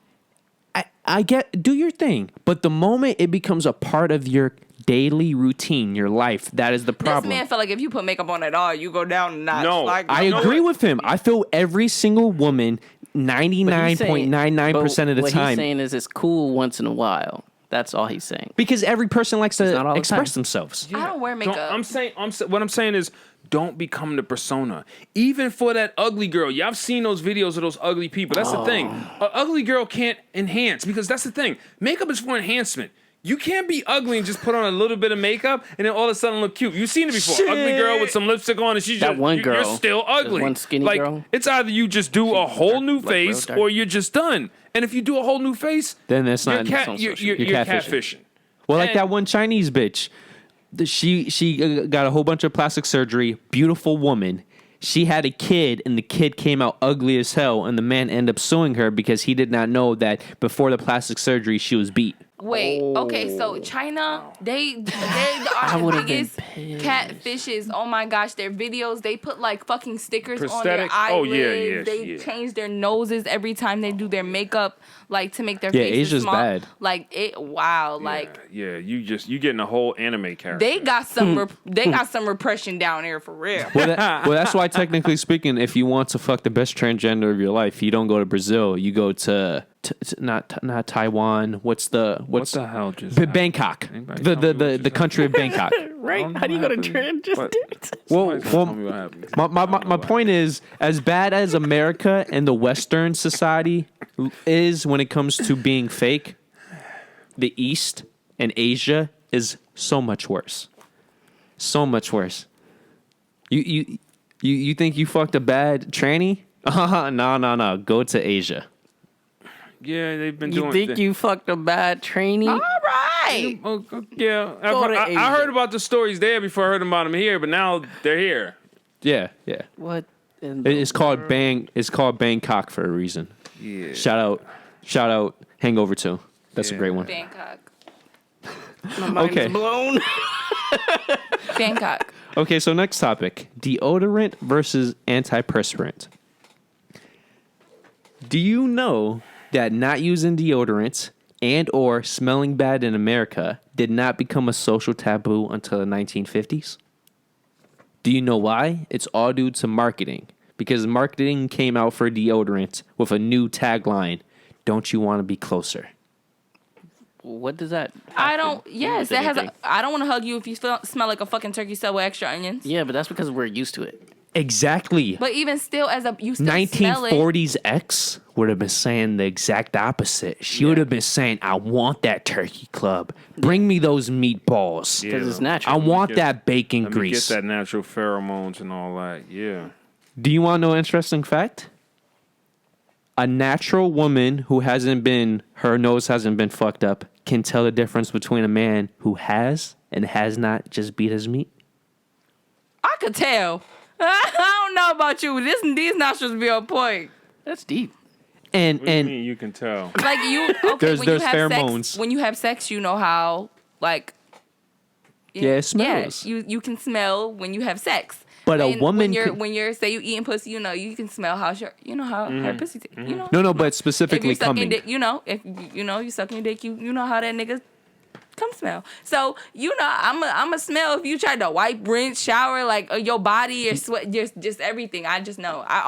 [SPEAKER 1] I get, do your thing. But the moment it becomes a part of your daily routine, your life, that is the problem.
[SPEAKER 3] This man felt like if you put makeup on at all, you go down a notch.
[SPEAKER 4] No,
[SPEAKER 1] I agree with him. I feel every single woman 99.99% of the time.
[SPEAKER 2] What he's saying is it's cool once in a while. That's all he's saying.
[SPEAKER 1] Because every person likes to
[SPEAKER 2] the
[SPEAKER 1] express
[SPEAKER 2] time.
[SPEAKER 1] themselves.
[SPEAKER 3] I don't wear makeup.
[SPEAKER 4] What I'm saying is, don't become the persona. Even for that ugly girl. Y'all have seen those videos of those ugly people. That's the thing. An ugly girl can't enhance because that's the thing. Makeup is for enhancement. You can't be ugly and just put on a little bit of makeup and then all of a sudden look cute. You've seen it before.
[SPEAKER 1] Shit.
[SPEAKER 4] Ugly girl with some lipstick on and she's
[SPEAKER 2] That one girl.
[SPEAKER 4] You're still ugly.
[SPEAKER 2] One skinny
[SPEAKER 4] like,
[SPEAKER 2] girl.
[SPEAKER 4] It's either you just do a whole new face
[SPEAKER 2] dark.
[SPEAKER 4] or you're just done. And if you do a whole new face,
[SPEAKER 1] Then that's
[SPEAKER 4] you're,
[SPEAKER 1] not.
[SPEAKER 4] you're
[SPEAKER 1] catfishing.
[SPEAKER 4] catfishing.
[SPEAKER 1] Well, like
[SPEAKER 4] And-
[SPEAKER 1] that one Chinese bitch. She got a whole bunch of plastic surgery. Beautiful woman. She had a kid, and the kid came out ugly as hell, and the man ended up suing her because he did not know that before the plastic surgery, she was beat.
[SPEAKER 3] Wait, okay, so China, they are the
[SPEAKER 2] would've been
[SPEAKER 3] biggest catfishes. Oh my gosh, their videos, they put like fucking stickers on their
[SPEAKER 4] Prosthetics?
[SPEAKER 3] eyelids.
[SPEAKER 4] Oh, yeah,
[SPEAKER 3] They change their noses every time they do their makeup, like to make their
[SPEAKER 1] Yeah,
[SPEAKER 3] faces
[SPEAKER 1] Asia's
[SPEAKER 3] small.
[SPEAKER 1] bad.
[SPEAKER 3] Like it, wow, like
[SPEAKER 4] you getting a whole anime character.
[SPEAKER 3] they got some they got some repression down here for real.
[SPEAKER 1] Well, that's why, technically speaking, if you want to fuck the best transgender of your life, you don't go to Brazil. You go to not Taiwan. What the
[SPEAKER 4] hell just
[SPEAKER 1] Bangkok,
[SPEAKER 4] Anybody tell me what
[SPEAKER 1] the
[SPEAKER 4] just
[SPEAKER 1] country of Bangkok.
[SPEAKER 2] Right? How do you go to transgender?
[SPEAKER 1] My point is, as bad as America and the Western society is when it comes to being fake, the East and Asia is so much worse. So much worse. You think you fucked a bad tranny? No. Go to Asia.
[SPEAKER 4] Yeah, they've been
[SPEAKER 2] You
[SPEAKER 4] doing.
[SPEAKER 2] think you fucked a bad trainee?
[SPEAKER 3] All right.
[SPEAKER 4] Yeah,
[SPEAKER 2] Go to
[SPEAKER 4] I
[SPEAKER 2] Asia.
[SPEAKER 4] heard about the stories there before I heard about them here, but now they're here.
[SPEAKER 1] Yeah.
[SPEAKER 2] What?
[SPEAKER 1] It's called Bangkok for a reason.
[SPEAKER 4] Yeah.
[SPEAKER 1] Shout out Hangover 2. That's a great one.
[SPEAKER 3] Bangkok.
[SPEAKER 2] My mind
[SPEAKER 1] Okay.
[SPEAKER 2] is blown.
[SPEAKER 3] Bangkok.
[SPEAKER 1] Okay, so next topic. Deodorant versus antiperspirant. Do you know that not using deodorant and or smelling bad in America did not become a social taboo until the 1950s? Do you know why? It's all due to marketing. Because marketing came out for deodorant with a new tagline, "Don't you want to be closer?"
[SPEAKER 2] What does that?
[SPEAKER 3] I don't. Yes,
[SPEAKER 2] with
[SPEAKER 3] it has.
[SPEAKER 2] anything?
[SPEAKER 3] I don't want to hug you if you smell like a fucking turkey sub with extra onions.
[SPEAKER 2] Yeah, but that's because we're used to it.
[SPEAKER 1] Exactly.
[SPEAKER 3] But even still, you still smell it.
[SPEAKER 1] 1940s X would have been saying the exact opposite. She would have been saying, "I want that turkey club. Bring me those meatballs.
[SPEAKER 2] Because it's
[SPEAKER 1] I
[SPEAKER 2] natural.
[SPEAKER 1] want that bacon
[SPEAKER 4] Let me
[SPEAKER 1] grease."
[SPEAKER 4] get that natural pheromones and all that. Yeah.
[SPEAKER 1] Do you want to know an interesting fact? A natural woman who her nose hasn't been fucked up can tell the difference between a man who has and has not just beat his meat.
[SPEAKER 3] I could tell. I don't know about you. These nostrils be on point.
[SPEAKER 2] That's deep.
[SPEAKER 1] And
[SPEAKER 4] What do you mean you can tell?
[SPEAKER 3] Like you. Okay,
[SPEAKER 1] There's
[SPEAKER 3] when you have
[SPEAKER 1] pheromones.
[SPEAKER 3] sex, when you have sex, you know how like.
[SPEAKER 1] Yeah, it smells.
[SPEAKER 3] Yeah, you can smell when you have sex.
[SPEAKER 1] But a
[SPEAKER 3] And
[SPEAKER 1] woman
[SPEAKER 3] when you're say you eating pussy, you can smell how her pussy tastes. You know.
[SPEAKER 1] no, but
[SPEAKER 3] if
[SPEAKER 1] specifically
[SPEAKER 3] you're sucking
[SPEAKER 1] coming.
[SPEAKER 3] dick, if you sucking your dick, you know how that nigga come smell. So I'm a smell if you try to wipe, rinse, shower, like your body, your sweat, just everything. I just know. I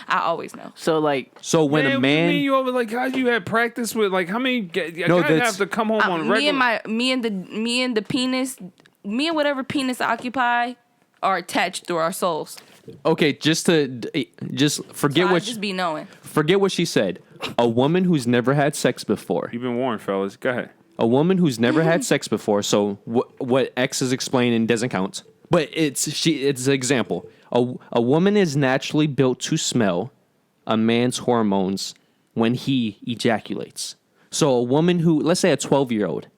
[SPEAKER 3] always know.
[SPEAKER 2] So like,
[SPEAKER 1] when a man,
[SPEAKER 4] you over like how you had practice with like how many guys have to come home on regular?
[SPEAKER 3] Me and the penis, me and whatever penis I occupy are attached through our souls.
[SPEAKER 1] Okay, just forget what
[SPEAKER 3] just be knowing.
[SPEAKER 1] Forget what she said. A woman who's never had sex before.
[SPEAKER 4] You've been warned, fellas. Go ahead.
[SPEAKER 1] A woman who's never had sex before. So what X is explaining doesn't count. But it's an example. A woman is naturally built to smell a man's hormones when he ejaculates. So a woman who, let's say a 12-year-old,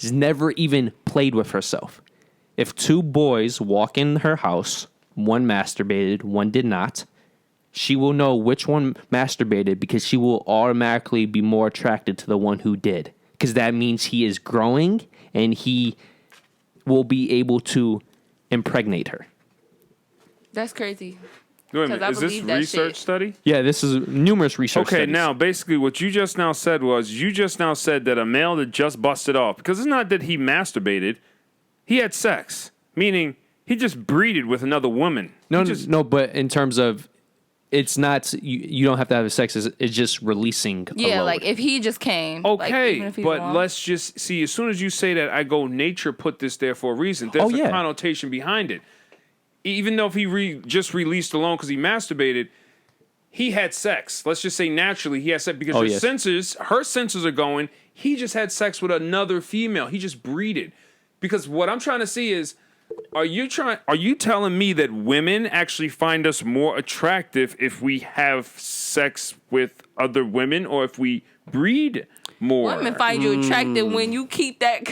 [SPEAKER 1] has never even played with herself. If two boys walk in her house, one masturbated, one did not, she will know which one masturbated because she will automatically be more attracted to the one who did. Because that means he is growing and he will be able to impregnate her.
[SPEAKER 3] That's crazy.
[SPEAKER 4] Wait a minute, is this research study?
[SPEAKER 1] Yeah, this is numerous research studies.
[SPEAKER 4] Okay, now basically what you just now said that a male that just busted off, because it's not that he masturbated, he had sex, meaning he just breeded with another woman.
[SPEAKER 1] No, but in terms of, it's not, you don't have to have sex, it's just releasing a load.
[SPEAKER 3] Like if he just came.
[SPEAKER 4] Okay,
[SPEAKER 3] like,
[SPEAKER 4] but let's just see, as soon as you say that, I go, nature put this there for a reason. There's a connotation behind it. Even though if he just released alone because he masturbated, he had sex. Let's just say naturally he had sex because her senses are going, he just had sex with another female. He just breeded. Because what I'm trying to see is, are you telling me that women actually find us more attractive if we have sex with other women or if we breed more?
[SPEAKER 3] Women find you attractive when you keep that.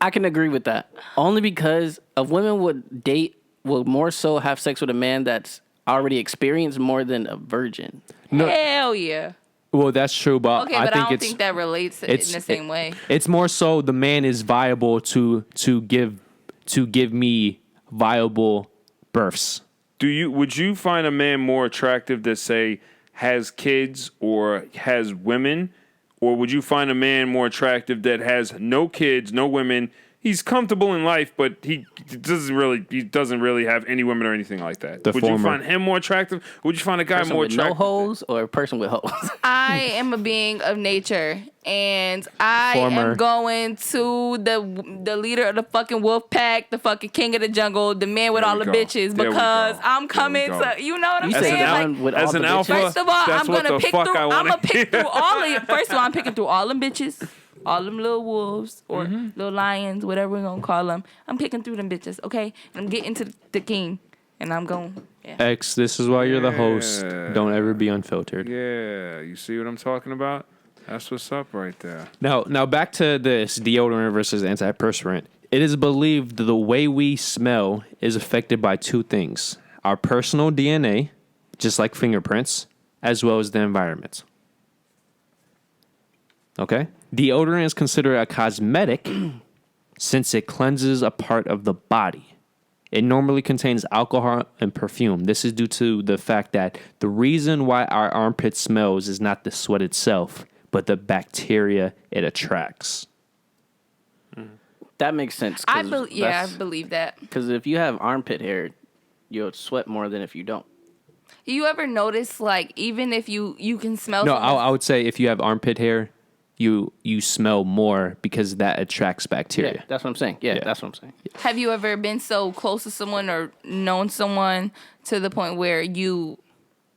[SPEAKER 2] I can agree with that. Only because a woman would more so have sex with a man that's already experienced more than a virgin.
[SPEAKER 3] No. Hell yeah.
[SPEAKER 1] Well, that's true, but
[SPEAKER 3] I don't think that relates in the same way.
[SPEAKER 1] It's more so the man is viable to give me viable births.
[SPEAKER 4] Would you find a man more attractive that say has kids or has women, or would you find a man more attractive that has no kids, no women? He's comfortable in life, but he doesn't really have any women or anything like that. Would you find him more attractive? Would you find a guy more attractive?
[SPEAKER 2] No hoes or a person with hoes?
[SPEAKER 3] I am a being of nature, and I am going to the leader of the fucking wolf pack, the fucking king of the jungle, the man with all the bitches, because I'm coming to, you know what I'm saying?
[SPEAKER 4] As an alpha,
[SPEAKER 3] first of all, I'm gonna pick through. I'm gonna pick through all of. First of all, I'm picking through all them bitches. All them little wolves or little lions, whatever we're going to call them. I'm picking through them bitches, okay? And I'm getting to the king. And I'm going,
[SPEAKER 1] X, this is why you're the host. Don't ever be unfiltered.
[SPEAKER 4] Yeah, you see what I'm talking about? That's what's up right there.
[SPEAKER 1] Now back to this deodorant versus antiperspirant. It is believed the way we smell is affected by two things. Our personal DNA, just like fingerprints, as well as the environment. Okay? Deodorant is considered a cosmetic since it cleanses a part of the body. It normally contains alcohol and perfume. This is due to the fact that the reason why our armpit smells is not the sweat itself, but the bacteria it attracts.
[SPEAKER 2] That makes sense.
[SPEAKER 3] I believe that.
[SPEAKER 2] Because if you have armpit hair, you'll sweat more than if you don't.
[SPEAKER 3] You ever notice, like, even if you can smell...
[SPEAKER 1] No, I would say if you have armpit hair... You smell more because that attracts bacteria.
[SPEAKER 2] Yeah, that's what I'm saying. Yeah, that's what I'm saying.
[SPEAKER 3] Have you ever been so close to someone or known someone to the point where you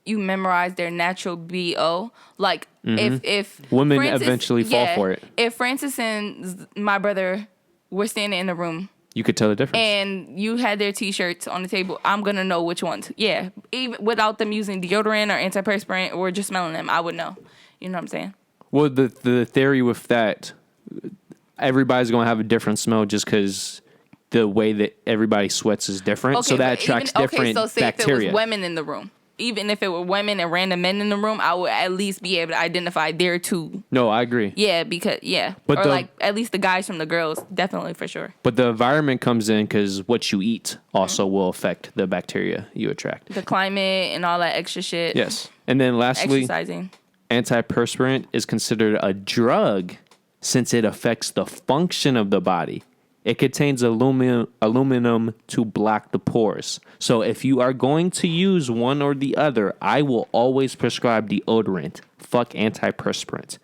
[SPEAKER 3] memorize their natural BO? Like if
[SPEAKER 1] women
[SPEAKER 3] Francis,
[SPEAKER 1] eventually fall for it.
[SPEAKER 3] If Francis and my brother were standing in the room,
[SPEAKER 1] you could tell the difference.
[SPEAKER 3] And you had their T-shirts on the table, I'm gonna know which ones. Yeah, even without them using deodorant or antiperspirant or just smelling them, I would know. You know what I'm saying?
[SPEAKER 1] Well, the theory with that, everybody's going to have a different smell just because the way that everybody sweats is different. Okay, so that attracts different bacteria. So say if it was
[SPEAKER 3] women in the room. Even if it were women and random men in the room, I would at least be able to identify their two.
[SPEAKER 1] No, I agree.
[SPEAKER 3] Yeah, because, But like at least the guys from the girls, definitely for sure.
[SPEAKER 1] But the environment comes in because what you eat also will affect the bacteria you attract.
[SPEAKER 3] The climate and all that extra shit.
[SPEAKER 1] Yes. And then lastly...
[SPEAKER 3] Exercising.
[SPEAKER 1] Antiperspirant is considered a drug since it affects the function of the body. It contains aluminum to block the pores. So if you are going to use one or the other, I will always prescribe deodorant. Fuck antiperspirant.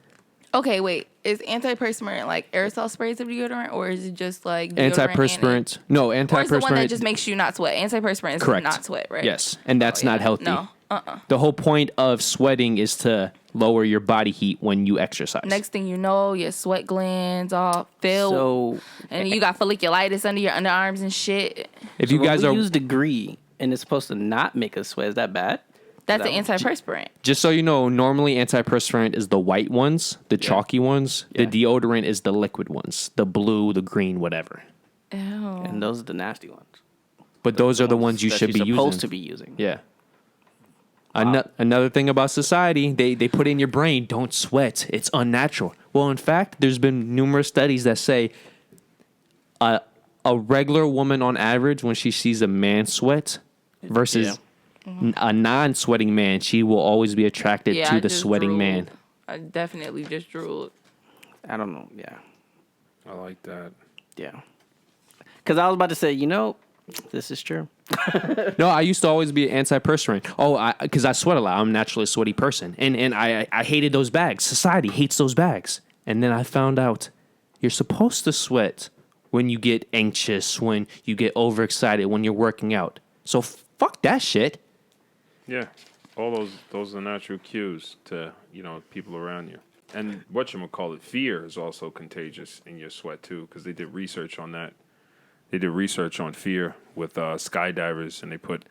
[SPEAKER 3] Okay, wait. Is antiperspirant like aerosol sprays of deodorant, or is it just like
[SPEAKER 1] antiperspirant? No, antiperspirant. Or is the one
[SPEAKER 3] that just makes you not sweat? Antiperspirant is
[SPEAKER 1] correct.
[SPEAKER 3] Not sweat, right?
[SPEAKER 1] Yes, and that's not healthy.
[SPEAKER 3] No.
[SPEAKER 1] The whole point of sweating is to lower your body heat when you exercise.
[SPEAKER 3] Next thing you know, your sweat glands all filled, and you got folliculitis under your underarms and shit.
[SPEAKER 1] If you guys
[SPEAKER 2] use degree and it's supposed to not make us sweat, is that bad?
[SPEAKER 3] That's an antiperspirant.
[SPEAKER 1] Just so you know, normally antiperspirant is the white ones, the chalky ones. Yeah. The deodorant is the liquid ones, the blue, the green, whatever.
[SPEAKER 3] Ew.
[SPEAKER 2] And those are the nasty ones.
[SPEAKER 1] But those are the ones you should be using.
[SPEAKER 2] Supposed to be using.
[SPEAKER 1] Yeah. Another thing about society, they put in your brain, don't sweat. It's unnatural. Well, in fact, there's been numerous studies that say a regular woman on average, when she sees a man sweat versus a non-sweating man, she will always be attracted to the sweating man.
[SPEAKER 3] I definitely just drooled.
[SPEAKER 2] I don't know. Yeah.
[SPEAKER 4] I like that.
[SPEAKER 2] Yeah. Because I was about to say, this is true.
[SPEAKER 1] No, I used to always be antiperspirant. Oh, because I sweat a lot. I'm a naturally sweaty person. And I hated those bags. Society hates those bags. And then I found out you're supposed to sweat when you get anxious, when you get overexcited, when you're working out. So fuck that shit.
[SPEAKER 4] Yeah. All those are natural cues to, people around you. And whatchamacallit, fear is also contagious in your sweat too, because they did research on that. They did research on fear with skydivers, and they put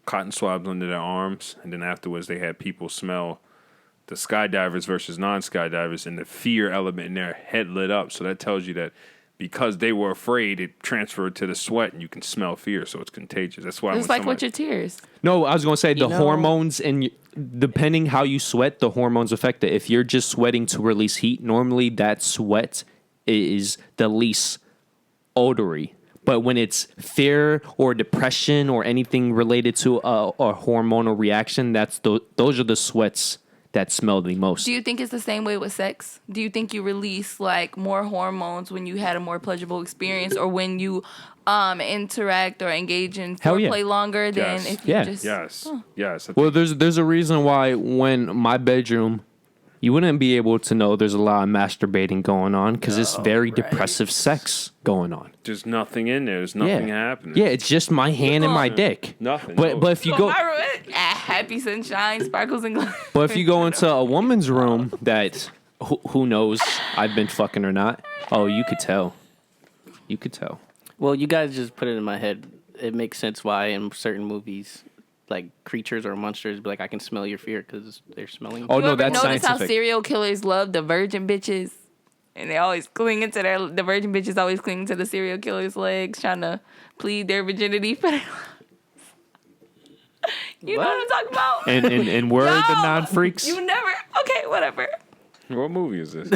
[SPEAKER 4] cotton swabs under their arms, and then afterwards they had people smell the skydivers versus non-skydivers, and the fear element in their head lit up. So that tells you that because they were afraid, it transferred to the sweat, and you can smell fear, so it's contagious. That's why
[SPEAKER 3] it's like with your tears.
[SPEAKER 1] No, I was going to say the hormones, and depending how you sweat, the hormones affect it. If you're just sweating to release heat, normally that sweat is the least odory. But when it's fear or depression or anything related to a hormonal reaction, those are the sweats that smell the most.
[SPEAKER 3] Do you think it's the same way with sex? Do you think you release like more hormones when you had a more pleasurable experience, or when you interact or engage in foreplay longer than if you just...
[SPEAKER 4] Yes.
[SPEAKER 1] Well, there's a reason why when my bedroom, you wouldn't be able to know there's a lot of masturbating going on because it's very depressive sex going on.
[SPEAKER 4] There's nothing in there. There's nothing happening.
[SPEAKER 1] Yeah, it's just my hand and my dick.
[SPEAKER 4] Nothing.
[SPEAKER 1] But if you go...
[SPEAKER 3] happy sunshine, sparkles and glitter.
[SPEAKER 1] But if you go into a woman's room that... Who knows I've been fucking or not? Oh, you could tell. You could tell.
[SPEAKER 2] Well, you guys just put it in my head. It makes sense why in certain movies... like creatures or monsters be like, I can smell your fear because they're smelling.
[SPEAKER 1] Oh, no, that's
[SPEAKER 3] scientific.
[SPEAKER 1] Notice
[SPEAKER 3] how serial killers love the virgin bitches, and they always cling into the virgin bitches always cling to the serial killer's legs, trying to plead their virginity for their You know what I'm talking about?
[SPEAKER 1] And we're the non-freaks?
[SPEAKER 3] You never... Okay, whatever.
[SPEAKER 4] What movie is this?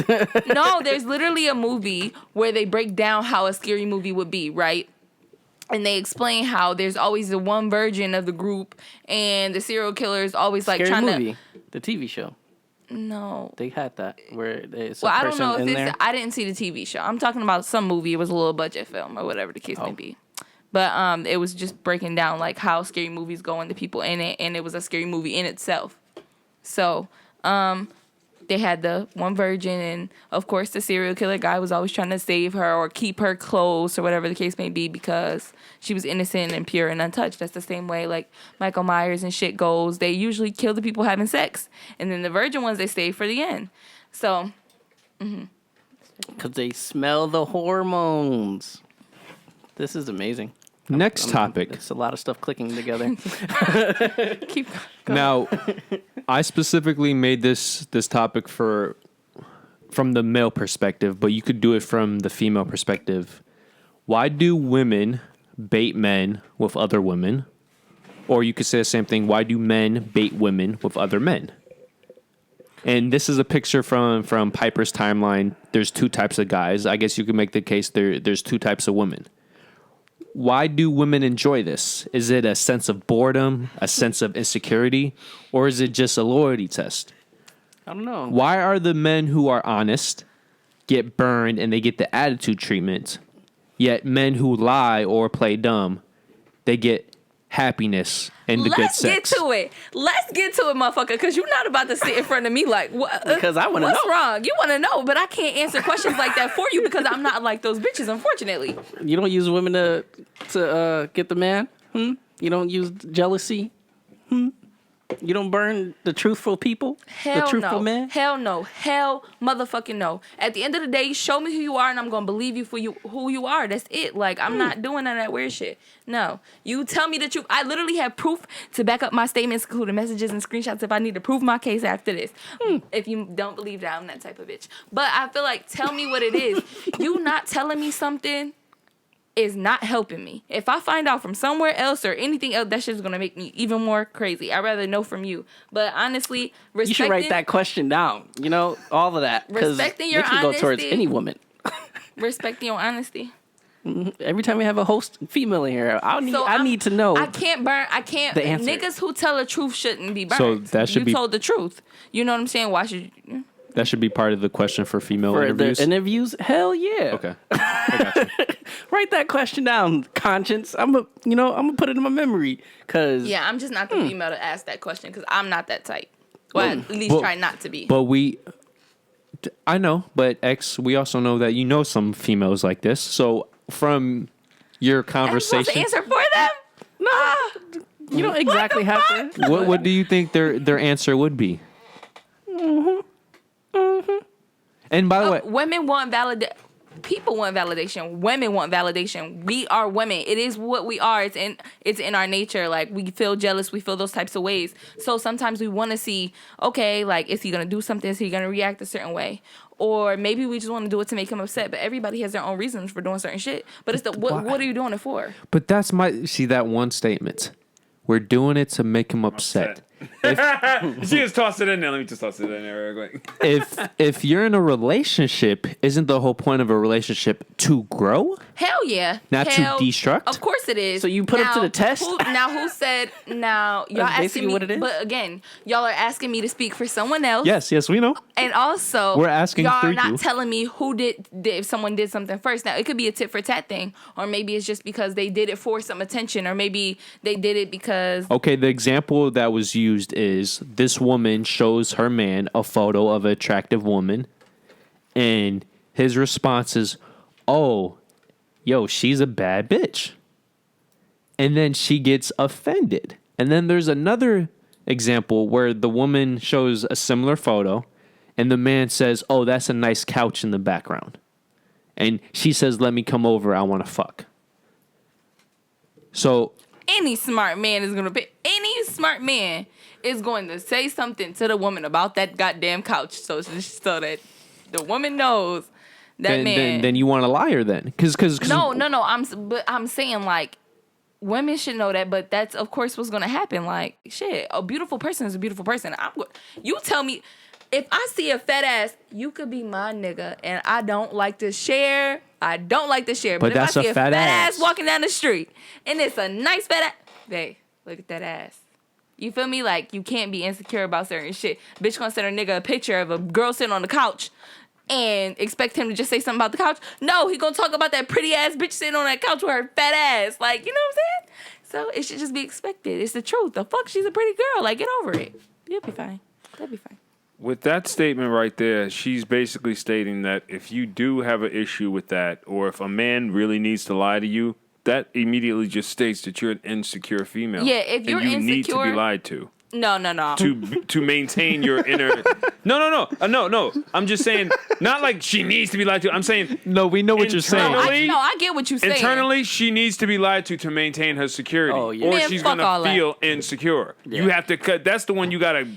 [SPEAKER 3] No, there's literally a movie where they break down how a scary movie would be, right? And they explain how there's always the one virgin of the group, and the serial killer is always like
[SPEAKER 2] Scary
[SPEAKER 3] trying
[SPEAKER 2] movie. The TV show.
[SPEAKER 3] No.
[SPEAKER 2] They had that where it's
[SPEAKER 3] well,
[SPEAKER 2] a
[SPEAKER 3] I
[SPEAKER 2] person
[SPEAKER 3] don't know if
[SPEAKER 2] in
[SPEAKER 3] this.
[SPEAKER 2] there.
[SPEAKER 3] I didn't see the TV show. I'm talking about some movie. It was a low budget film or whatever the case may be. But it was just breaking down like how scary movies go and the people in it, and it was a scary movie in itself. So they had the one virgin, and of course the serial killer guy was always trying to save her or keep her close or whatever the case may be because she was innocent and pure and untouched. That's the same way like Michael Myers and shit goes. They usually kill the people having sex, and then the virgin ones they save for the end. So,
[SPEAKER 2] because they smell the hormones. This is amazing.
[SPEAKER 1] Next topic.
[SPEAKER 2] It's a lot of stuff clicking together.
[SPEAKER 3] keep going.
[SPEAKER 1] Now, I specifically made this topic from the male perspective, but you could do it from the female perspective. Why do women bait men with other women? Or you could say the same thing. Why do men bait women with other men? And this is a picture from Piper's timeline. There's two types of guys. I guess you could make the case there's two types of women. Why do women enjoy this? Is it a sense of boredom, a sense of insecurity, or is it just a loyalty test?
[SPEAKER 2] I don't know.
[SPEAKER 1] Why are the men who are honest get burned and they get the attitude treatment. Yet men who lie or play dumb, they get happiness and the good sex.
[SPEAKER 3] Let's get to it, motherfucker, because you're not about to sit in front of me like, what?
[SPEAKER 2] Because I want to know.
[SPEAKER 3] What's wrong? You want to know, but I can't answer questions like that for you because I'm not like those bitches, unfortunately.
[SPEAKER 2] You don't use women to get the man? You don't use jealousy? You don't burn the truthful people?
[SPEAKER 3] Hell
[SPEAKER 2] the truthful
[SPEAKER 3] no.
[SPEAKER 2] man?
[SPEAKER 3] Hell no. Hell motherfucking no. At the end of the day, show me who you are and I'm going to believe you for who you are. That's it. Like, I'm not doing none of that weird shit. No. You tell me the truth. I literally have proof to back up my statements, including messages and screenshots if I need to prove my case after this. If you don't believe that, I'm that type of bitch. But I feel like, tell me what it is. You not telling me something is not helping me. If I find out from somewhere else or anything else, that shit's gonna make me even more crazy. I'd rather know from you. But honestly,
[SPEAKER 2] you should write that question down. You know, all of that.
[SPEAKER 3] Respecting your honesty.
[SPEAKER 2] It can go towards any woman.
[SPEAKER 3] Respecting your honesty.
[SPEAKER 2] Every time we have a host female in here, I need to know.
[SPEAKER 3] I can't.
[SPEAKER 2] The answer.
[SPEAKER 3] Niggas who tell the truth shouldn't be burned.
[SPEAKER 1] So that should
[SPEAKER 3] you
[SPEAKER 1] be.
[SPEAKER 3] You told the truth. You know what I'm saying? Why should you?
[SPEAKER 1] That should be part of the question for female
[SPEAKER 2] for
[SPEAKER 1] interviews.
[SPEAKER 2] The interviews? Hell yeah.
[SPEAKER 1] Okay. I got you.
[SPEAKER 2] Write that question down, conscience. I'm gonna put it in my memory. Cause
[SPEAKER 3] I'm just not the female to ask that question because I'm not that type. Well, at least try not to be.
[SPEAKER 1] But I know, but we also know that you know some females like this. So from your conversation,
[SPEAKER 3] I'm supposed to answer for them?
[SPEAKER 2] No, you don't exactly have to.
[SPEAKER 1] What do you think their answer would be? And by the way,
[SPEAKER 3] women want validation. People want validation. Women want validation. We are women. It is what we are. It's in our nature. Like, we feel jealous. We feel those types of ways. So sometimes we want to see, okay, like, is he going to do something? Is he going to react a certain way? Or maybe we just want to do it to make him upset. But everybody has their own reasons for doing certain shit. But it's what are you doing it for?
[SPEAKER 1] But that's that one statement. We're doing it to make him upset.
[SPEAKER 4] She just tossed it in there. Let me just toss it in there real quick.
[SPEAKER 1] If you're in a relationship, isn't the whole point of a relationship to grow?
[SPEAKER 3] Hell yeah.
[SPEAKER 1] Not to destruct?
[SPEAKER 3] Of course it is.
[SPEAKER 2] So you put up to the test?
[SPEAKER 3] Who said, y'all asking me,
[SPEAKER 2] what it is?
[SPEAKER 3] but again, y'all are asking me to speak for someone else.
[SPEAKER 1] Yes, we know.
[SPEAKER 3] And also,
[SPEAKER 1] we're asking
[SPEAKER 3] y'all
[SPEAKER 1] through
[SPEAKER 3] are not
[SPEAKER 1] you.
[SPEAKER 3] telling me who did if someone did something first. Now, it could be a tit for tat thing, or maybe it's just because they did it for some attention, or maybe they did it because...
[SPEAKER 1] Okay, the example that was used is this woman shows her man a photo of an attractive woman, and his response is, oh, yo, she's a bad bitch. And then she gets offended. And then there's another example where the woman shows a similar photo, and the man says, oh, that's a nice couch in the background. And she says, let me come over, I want to fuck. So...
[SPEAKER 3] Any smart man is going to say something to the woman about that goddamn couch so that the woman knows that man.
[SPEAKER 1] Then you want a liar then? Cause
[SPEAKER 3] No. I'm saying, like, women should know that, but that's, of course, what's going to happen. Like, shit, a beautiful person is a beautiful person. You tell me, if I see a fat ass, you could be my nigga, and I don't like to share. But if I see a fat ass walking down the street, and it's a nice fat ass, babe, look at that ass. You feel me? Like, you can't be insecure about certain shit. Bitch gonna send her nigga a picture of a girl sitting on the couch and expect him to just say something about the couch. No, he gonna talk about that pretty ass bitch sitting on that couch with her fat ass. Like, you know what I'm saying? So it should just be expected. It's the truth. The fuck, she's a pretty girl. Like, get over it. You'll be fine. That'll be fine.
[SPEAKER 4] With that statement right there, she's basically stating that if you do have an issue with that, or if a man really needs to lie to you, that immediately just states that you're an insecure female.
[SPEAKER 3] Yeah, if you're insecure,
[SPEAKER 4] and you need to be lied to.
[SPEAKER 3] No.
[SPEAKER 4] To maintain your inner... No. I'm just saying, not like she needs to be lied to. I'm saying...
[SPEAKER 1] No, we know what you're saying.
[SPEAKER 3] I get what you're saying.
[SPEAKER 4] Internally, she needs to be lied to maintain her security.
[SPEAKER 2] Oh, yeah.
[SPEAKER 4] Or
[SPEAKER 3] Man,
[SPEAKER 4] she's going to feel insecure.
[SPEAKER 2] Yeah.
[SPEAKER 4] You have to cut... That's the one you got to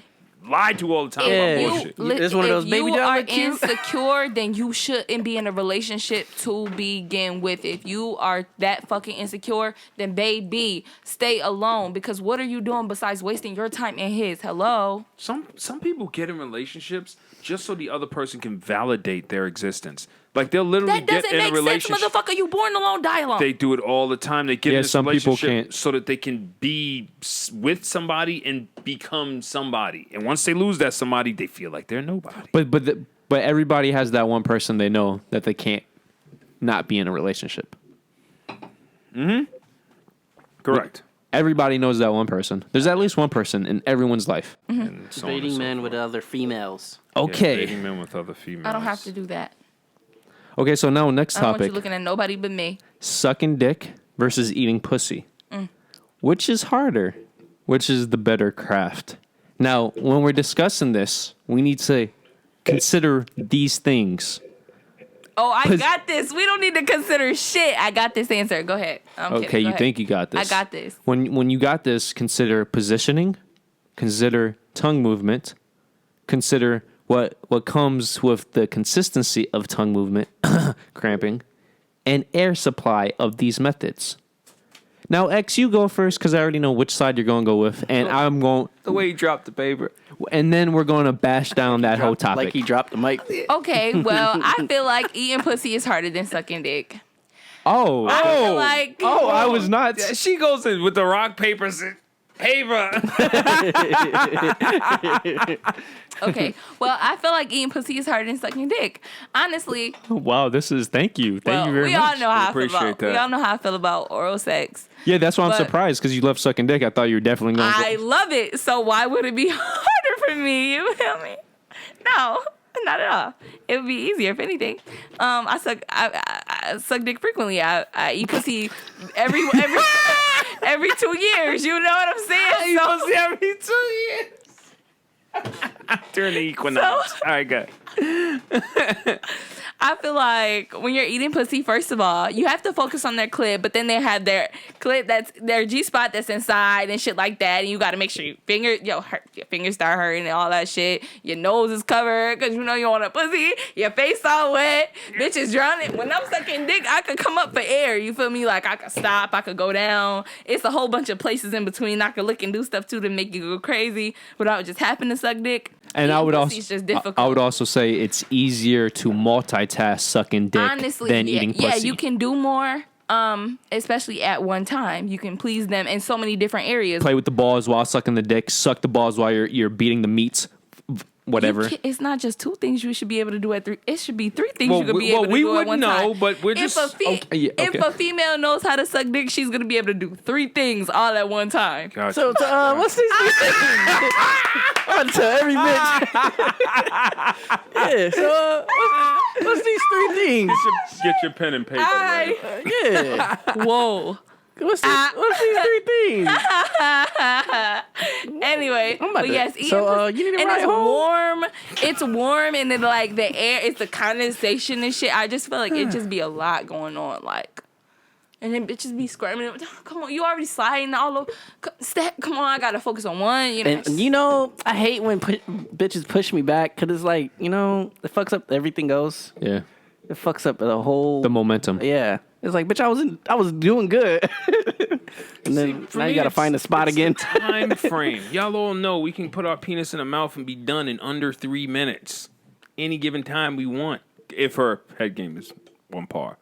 [SPEAKER 4] lie to all the time about bullshit.
[SPEAKER 2] This one of those baby doll
[SPEAKER 3] If you are insecure, then you shouldn't be in a relationship to begin with. If you are that fucking insecure, then baby, stay alone. Because what are you doing besides wasting your time and his? Hello?
[SPEAKER 4] Some people get in relationships just so the other person can validate their existence. Like, they'll literally get in a relationship.
[SPEAKER 3] That doesn't make sense, motherfucker. You born alone, die alone.
[SPEAKER 4] They do it all the time. They get in this
[SPEAKER 1] some people
[SPEAKER 4] relationship
[SPEAKER 1] can't.
[SPEAKER 4] so that they can be with somebody and become somebody. And once they lose that somebody, they feel like they're nobody.
[SPEAKER 1] But everybody has that one person they know that they can't not be in a relationship.
[SPEAKER 4] Correct.
[SPEAKER 1] Everybody knows that one person. There's at least one person in everyone's life.
[SPEAKER 4] And so on and
[SPEAKER 2] Dating
[SPEAKER 4] so
[SPEAKER 2] men
[SPEAKER 4] forth.
[SPEAKER 2] with other females.
[SPEAKER 1] Okay.
[SPEAKER 4] Dating men with other females.
[SPEAKER 3] I don't have to do that.
[SPEAKER 1] Okay, so now next
[SPEAKER 3] I don't want
[SPEAKER 1] topic.
[SPEAKER 3] you looking at nobody but me.
[SPEAKER 1] Sucking dick versus eating pussy. Which is harder? Which is the better craft? Now, when we're discussing this, we need to consider these things.
[SPEAKER 3] Oh, I got this. We don't need to consider shit. I got this answer. Go ahead. I'm
[SPEAKER 1] Okay,
[SPEAKER 3] kidding. Go
[SPEAKER 1] you
[SPEAKER 3] ahead.
[SPEAKER 1] think you got this.
[SPEAKER 3] I got this.
[SPEAKER 1] When you got this, consider positioning, consider tongue movement, consider what comes with the consistency of tongue movement, cramping, and air supply of these methods. Now, X, you go first because I already know which side you're going to go with, and I'm going.
[SPEAKER 4] The way you dropped the paper.
[SPEAKER 1] And then we're going to bash down that whole topic.
[SPEAKER 2] Like he dropped the mic.
[SPEAKER 3] Okay, well, I feel like eating pussy is harder than sucking dick.
[SPEAKER 1] Oh,
[SPEAKER 3] I feel like
[SPEAKER 1] I was not.
[SPEAKER 4] Yeah, she goes in with the rock, paper, paper.
[SPEAKER 3] okay. Well, I feel like eating pussy is harder than sucking dick. Honestly,
[SPEAKER 1] Wow, this is. Thank you
[SPEAKER 3] well,
[SPEAKER 1] you very
[SPEAKER 3] we
[SPEAKER 1] much.
[SPEAKER 3] all know how I feel
[SPEAKER 4] Appreciate
[SPEAKER 3] about.
[SPEAKER 4] that.
[SPEAKER 3] We all know how I feel about oral sex.
[SPEAKER 1] Yeah, that's why I'm
[SPEAKER 3] But-
[SPEAKER 1] surprised because you love sucking dick. I thought you were definitely going.
[SPEAKER 3] I love it. So why would it be harder for me? You feel me? No, not at all. It would be easier if anything. I suck dick frequently. I eat pussy every 2 years. You know what I'm saying? So,
[SPEAKER 4] every 2 years. During the equinox. All right, good.
[SPEAKER 3] I feel like when you're eating pussy, first of all, you have to focus on their clit, but then they have their clit that's their G spot that's inside and shit like that, and you got to make sure your fingers start hurting and all that shit. Your nose is covered because you know you want a pussy. Your face all wet. Bitch is drowning. When I'm sucking dick, I could come up for air. You feel me? Like I could stop. I could go down. It's a whole bunch of places in between I could lick and do stuff too to make you go crazy without just happen to suck dick.
[SPEAKER 1] And I would also,
[SPEAKER 3] Pussy's just difficult.
[SPEAKER 1] I would also say it's easier to multitask sucking dick
[SPEAKER 3] Honestly,
[SPEAKER 1] than
[SPEAKER 3] yeah,
[SPEAKER 1] eating pussy.
[SPEAKER 3] yeah, you can do more, especially at one time. You can please them in so many different areas.
[SPEAKER 1] Play with the balls while sucking the dick. Suck the balls while you're beating the meats. Whatever.
[SPEAKER 3] It's not just 2 things you should be able to do at 3. It should be 3 things you could be able to
[SPEAKER 4] we
[SPEAKER 3] do at
[SPEAKER 4] wouldn't
[SPEAKER 3] one
[SPEAKER 4] know,
[SPEAKER 3] time.
[SPEAKER 4] but we're
[SPEAKER 3] If
[SPEAKER 4] just.
[SPEAKER 3] if a female knows how to suck dick, she's gonna be able to do 3 things all at one time.
[SPEAKER 4] Gotcha.
[SPEAKER 2] So, what's these 3 things? I'm gonna tell every bitch. Yeah. So, what's these 3 things?
[SPEAKER 4] Get your pen and paper. ready.
[SPEAKER 2] Yeah.
[SPEAKER 3] Whoa.
[SPEAKER 2] What's these 3 things?
[SPEAKER 3] Anyway,
[SPEAKER 2] I'm about
[SPEAKER 3] but
[SPEAKER 2] to-
[SPEAKER 3] yes, eating
[SPEAKER 2] so,
[SPEAKER 3] pussy-
[SPEAKER 2] you need to
[SPEAKER 3] and
[SPEAKER 2] ride
[SPEAKER 3] it's
[SPEAKER 2] home?
[SPEAKER 3] warm. It's warm, and then like the air, it's the condensation and shit. I just feel like it just be a lot going on, like, and then bitches be screaming. Come on, you already sliding all over. Come on, I gotta focus on one. You know,
[SPEAKER 2] And you know, I hate when bitches push me back because it's like, you know, it fucks up everything goes.
[SPEAKER 1] Yeah.
[SPEAKER 2] It fucks up the whole
[SPEAKER 1] The momentum.
[SPEAKER 2] Yeah, it's like, bitch, I was doing good, and then
[SPEAKER 4] For
[SPEAKER 2] now
[SPEAKER 4] me,
[SPEAKER 2] you gotta
[SPEAKER 4] it's-
[SPEAKER 2] find a spot
[SPEAKER 4] it's
[SPEAKER 2] again.
[SPEAKER 4] the time frame. Y'all all know we can put our penis in the mouth and be done in under 3 minutes. Any given time we want. If her head game is on par.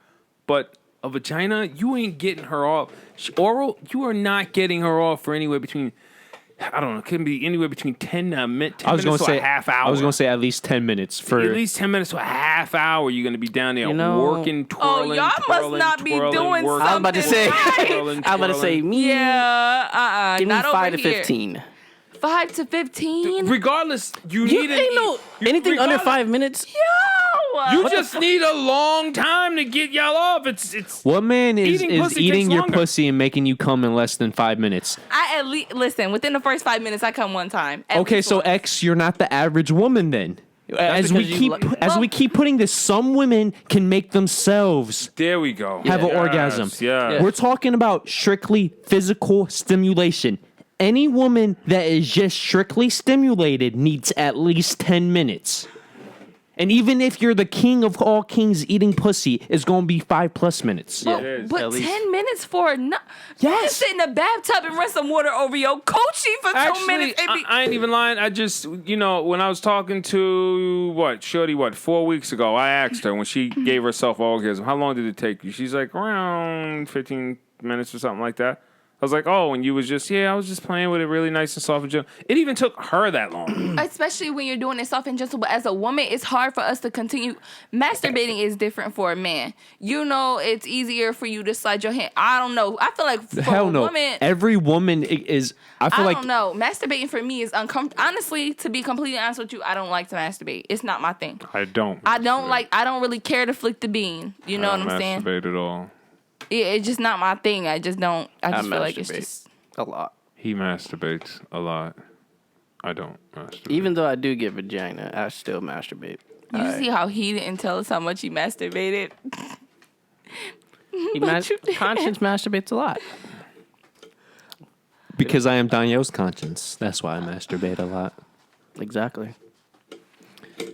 [SPEAKER 4] But a vagina, you ain't getting her off. Oral, you are not getting her off for anywhere between, I don't know, it can be anywhere between 10 minutes to a half hour.
[SPEAKER 1] I was going to say at least 10 minutes for
[SPEAKER 4] at least 10 minutes to a half hour. You're going to be down there
[SPEAKER 2] You know-
[SPEAKER 4] working, twirling,
[SPEAKER 3] y'all must
[SPEAKER 4] twirling,
[SPEAKER 3] not be
[SPEAKER 4] twirling,
[SPEAKER 3] doing
[SPEAKER 4] working,
[SPEAKER 2] I was about to say,
[SPEAKER 3] Something
[SPEAKER 2] I'm about to say, me,
[SPEAKER 3] yeah,
[SPEAKER 2] give me
[SPEAKER 3] not
[SPEAKER 2] 5
[SPEAKER 3] over
[SPEAKER 2] to
[SPEAKER 3] here.
[SPEAKER 2] 15.
[SPEAKER 3] 5 to 15.
[SPEAKER 4] Regardless, you
[SPEAKER 2] You
[SPEAKER 4] need
[SPEAKER 2] ain't no anything under 5 minutes.
[SPEAKER 4] You just need a long time to get y'all off. It's
[SPEAKER 1] what man is
[SPEAKER 4] Eating
[SPEAKER 1] is
[SPEAKER 4] pussy
[SPEAKER 1] eating
[SPEAKER 4] takes
[SPEAKER 1] your
[SPEAKER 4] longer.
[SPEAKER 1] pussy and making you come in less than 5 minutes?
[SPEAKER 3] I at least listen within the first 5 minutes. I come one time. At
[SPEAKER 1] Okay,
[SPEAKER 3] least
[SPEAKER 1] so
[SPEAKER 3] once.
[SPEAKER 1] X, you're not the average woman then. As we
[SPEAKER 2] because you
[SPEAKER 1] keep we keep putting this, some women can make themselves
[SPEAKER 4] there we go.
[SPEAKER 1] have an
[SPEAKER 4] Yes,
[SPEAKER 1] orgasm.
[SPEAKER 4] Yeah.
[SPEAKER 1] We're talking about strictly physical stimulation. Any woman that is just strictly stimulated needs at least 10 minutes. And even if you're the king of all kings eating pussy, it's going to be 5+ minutes.
[SPEAKER 2] Yeah.
[SPEAKER 4] It is.
[SPEAKER 3] But
[SPEAKER 2] At least.
[SPEAKER 3] 10 minutes for no.
[SPEAKER 1] Yes.
[SPEAKER 3] You sit in the bathtub and run some water over your coochie for 2
[SPEAKER 4] Actually,
[SPEAKER 3] minutes. It be-
[SPEAKER 4] I ain't even lying. I just, when I was talking to, Shorty, 4 weeks ago, I asked her when she gave herself orgasm, how long did it take you? She's like, around 15 minutes or something like that. I was like, oh, and you was just, I was just playing with it really nice and soft and gentle. It even took her that long.
[SPEAKER 3] Especially when you're doing it soft and gentle. But as a woman, it's hard for us to continue. Masturbating is different for a man. You know, it's easier for you to slide your hand. I don't know. I feel like for a woman.
[SPEAKER 1] Every woman is, I
[SPEAKER 3] don't know. Masturbating for me is uncomfortable. Honestly, to be completely honest with you, I don't like to masturbate. It's not my thing.
[SPEAKER 4] I don't
[SPEAKER 3] really care to flick the bean. You know what I'm saying?
[SPEAKER 4] I don't masturbate at all.
[SPEAKER 3] It's just not my thing. I just don't. I just feel like it's just
[SPEAKER 2] a lot.
[SPEAKER 4] He masturbates a lot. I don't masturbate.
[SPEAKER 2] Even though I do get vagina, I still masturbate.
[SPEAKER 3] You see how he didn't tell us how much he masturbated?
[SPEAKER 2] Conscience masturbates a lot.
[SPEAKER 1] Because I am Donyhal's conscience. That's why I masturbate a lot.
[SPEAKER 2] Exactly.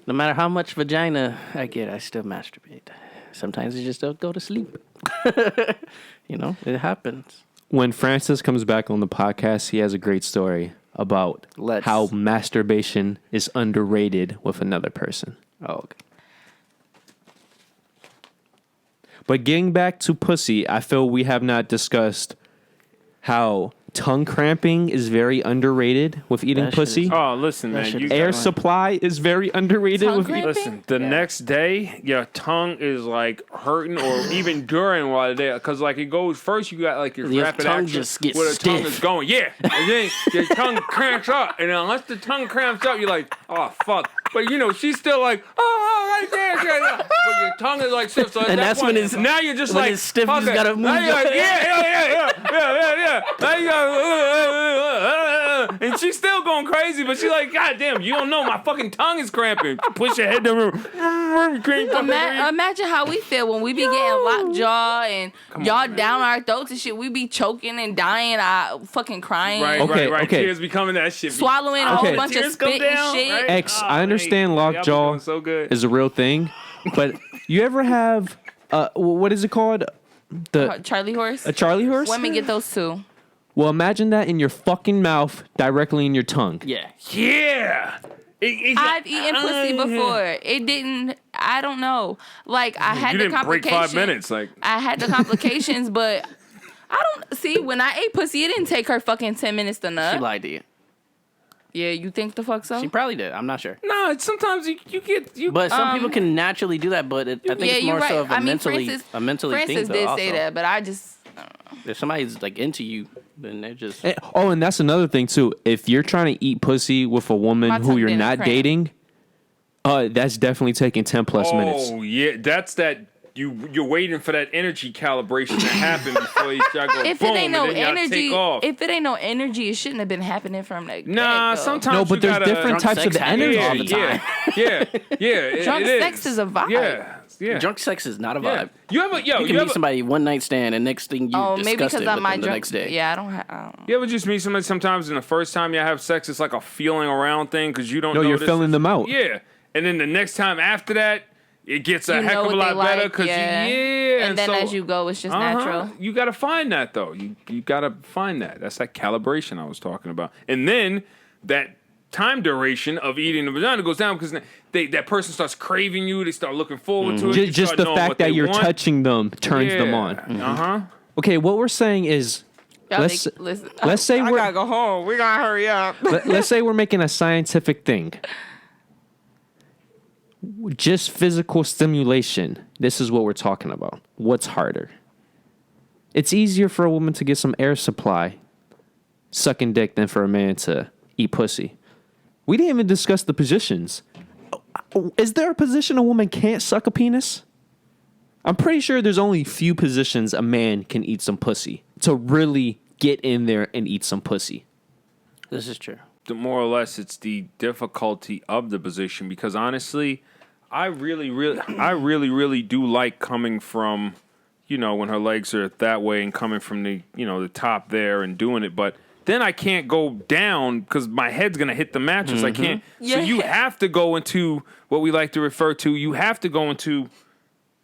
[SPEAKER 2] No matter how much vagina I get, I still masturbate. Sometimes I just don't go to sleep. You know, it happens.
[SPEAKER 1] When Francis comes back on the podcast, he has a great story about how masturbation is underrated with another person.
[SPEAKER 2] Oh, okay.
[SPEAKER 1] But getting back to pussy, I feel we have not discussed how tongue cramping is very underrated with eating pussy.
[SPEAKER 4] Oh, listen, man.
[SPEAKER 1] Air supply is very underrated
[SPEAKER 3] tongue
[SPEAKER 1] with
[SPEAKER 3] cramping?
[SPEAKER 4] Listen, the next day, your tongue is like hurting, or even during while they're, because like it goes first, you got like your rapid
[SPEAKER 2] tongue
[SPEAKER 4] action
[SPEAKER 2] just gets
[SPEAKER 4] where the
[SPEAKER 2] stiff.
[SPEAKER 4] tongue is going, and then your tongue cramps up, and unless the tongue cramps up, you're like, oh fuck. But you know, she's still like, right there. But your tongue is like stiff, so at
[SPEAKER 2] and
[SPEAKER 4] that
[SPEAKER 2] that's
[SPEAKER 4] point,
[SPEAKER 2] when it's
[SPEAKER 4] now you're just
[SPEAKER 2] when
[SPEAKER 4] like,
[SPEAKER 2] it's stiff. You just gotta move.
[SPEAKER 4] Now you're like, yeah. Now you got, and she's still going crazy, but she's like, God damn, you don't know, my fucking tongue is cramping. Push your head down.
[SPEAKER 3] Imagine how we feel when we be getting lockjaw and y'all down our throats and shit. We be choking and dying, fucking crying.
[SPEAKER 4] Right. Tears be coming, that shit.
[SPEAKER 3] Swallowing a whole bunch of spit and shit.
[SPEAKER 4] Right?
[SPEAKER 1] X, I understand lockjaw is a real thing, but you ever have, what is it called?
[SPEAKER 3] Charlie horse?
[SPEAKER 1] A Charlie horse?
[SPEAKER 3] Women get those too.
[SPEAKER 1] Well, imagine that in your fucking mouth, directly in your tongue.
[SPEAKER 2] Yeah.
[SPEAKER 3] I've eaten pussy before. It didn't. I don't know. Like I had the complications.
[SPEAKER 4] Break 5 minutes. Like
[SPEAKER 3] I had the complications, but I don't see when I ate pussy. It didn't take her fucking 10 minutes to nut.
[SPEAKER 2] She lied to you.
[SPEAKER 3] Yeah, you think the fuck so?
[SPEAKER 2] She probably did. I'm not sure.
[SPEAKER 4] No, sometimes you get.
[SPEAKER 2] But some people can naturally do that. But I think it's more so of a mentally thing.
[SPEAKER 3] Francis did say that, but I just.
[SPEAKER 2] If somebody's like into you, then they're just.
[SPEAKER 1] And that's another thing too. If you're trying to eat pussy with a woman who you're not dating, that's definitely taking 10 plus minutes.
[SPEAKER 4] Oh yeah, that's that. You're waiting for that energy calibration to happen before y'all go
[SPEAKER 3] if
[SPEAKER 4] boom,
[SPEAKER 3] it ain't no
[SPEAKER 4] and then
[SPEAKER 3] energy,
[SPEAKER 4] take off.
[SPEAKER 3] if it ain't no energy, it shouldn't have been happening from the
[SPEAKER 4] Nah,
[SPEAKER 3] get-go.
[SPEAKER 4] sometimes
[SPEAKER 1] no, but there's different types of energy
[SPEAKER 2] all the time.
[SPEAKER 4] Yeah.
[SPEAKER 3] Drunk sex is a vibe.
[SPEAKER 4] Yeah.
[SPEAKER 2] Drunk sex is not a vibe.
[SPEAKER 4] You can
[SPEAKER 2] meet somebody one night stand, and next thing you
[SPEAKER 3] maybe
[SPEAKER 2] discuss
[SPEAKER 3] because
[SPEAKER 2] it
[SPEAKER 3] I'm
[SPEAKER 2] with them the
[SPEAKER 3] drunk.
[SPEAKER 2] next day.
[SPEAKER 3] Yeah, I don't.
[SPEAKER 4] You ever just meet somebody sometimes in the first time you have sex, it's like a feeling around thing because you don't know.
[SPEAKER 1] No, you're filling them out.
[SPEAKER 4] Yeah. And then the next time after that, it gets a heck of a lot better because
[SPEAKER 3] and then as you go, it's just natural.
[SPEAKER 4] You got to find that though. You got to find that. That's that calibration I was talking about. And then that time duration of eating the vagina goes down because that person starts craving you. They start looking forward to it.
[SPEAKER 1] Just the fact that you're touching them turns them on. Okay, what we're saying is, let's say
[SPEAKER 3] I gotta go home. We gotta hurry up.
[SPEAKER 1] Let's say we're making a scientific thing. Just physical stimulation. This is what we're talking about. What's harder? It's easier for a woman to get some air supply sucking dick than for a man to eat pussy. We didn't even discuss the positions. Is there a position a woman can't suck a penis? I'm pretty sure there's only few positions a man can eat some pussy to really get in there and eat some pussy.
[SPEAKER 2] This is true.
[SPEAKER 4] More or less, it's the difficulty of the position because honestly, I really do like coming from, when her legs are that way and coming from the, the top there and doing it, but then I can't go down because my head's going to hit the mattress. I can't.
[SPEAKER 3] Yeah.
[SPEAKER 4] So you have to go into what we like to refer to. You have to go into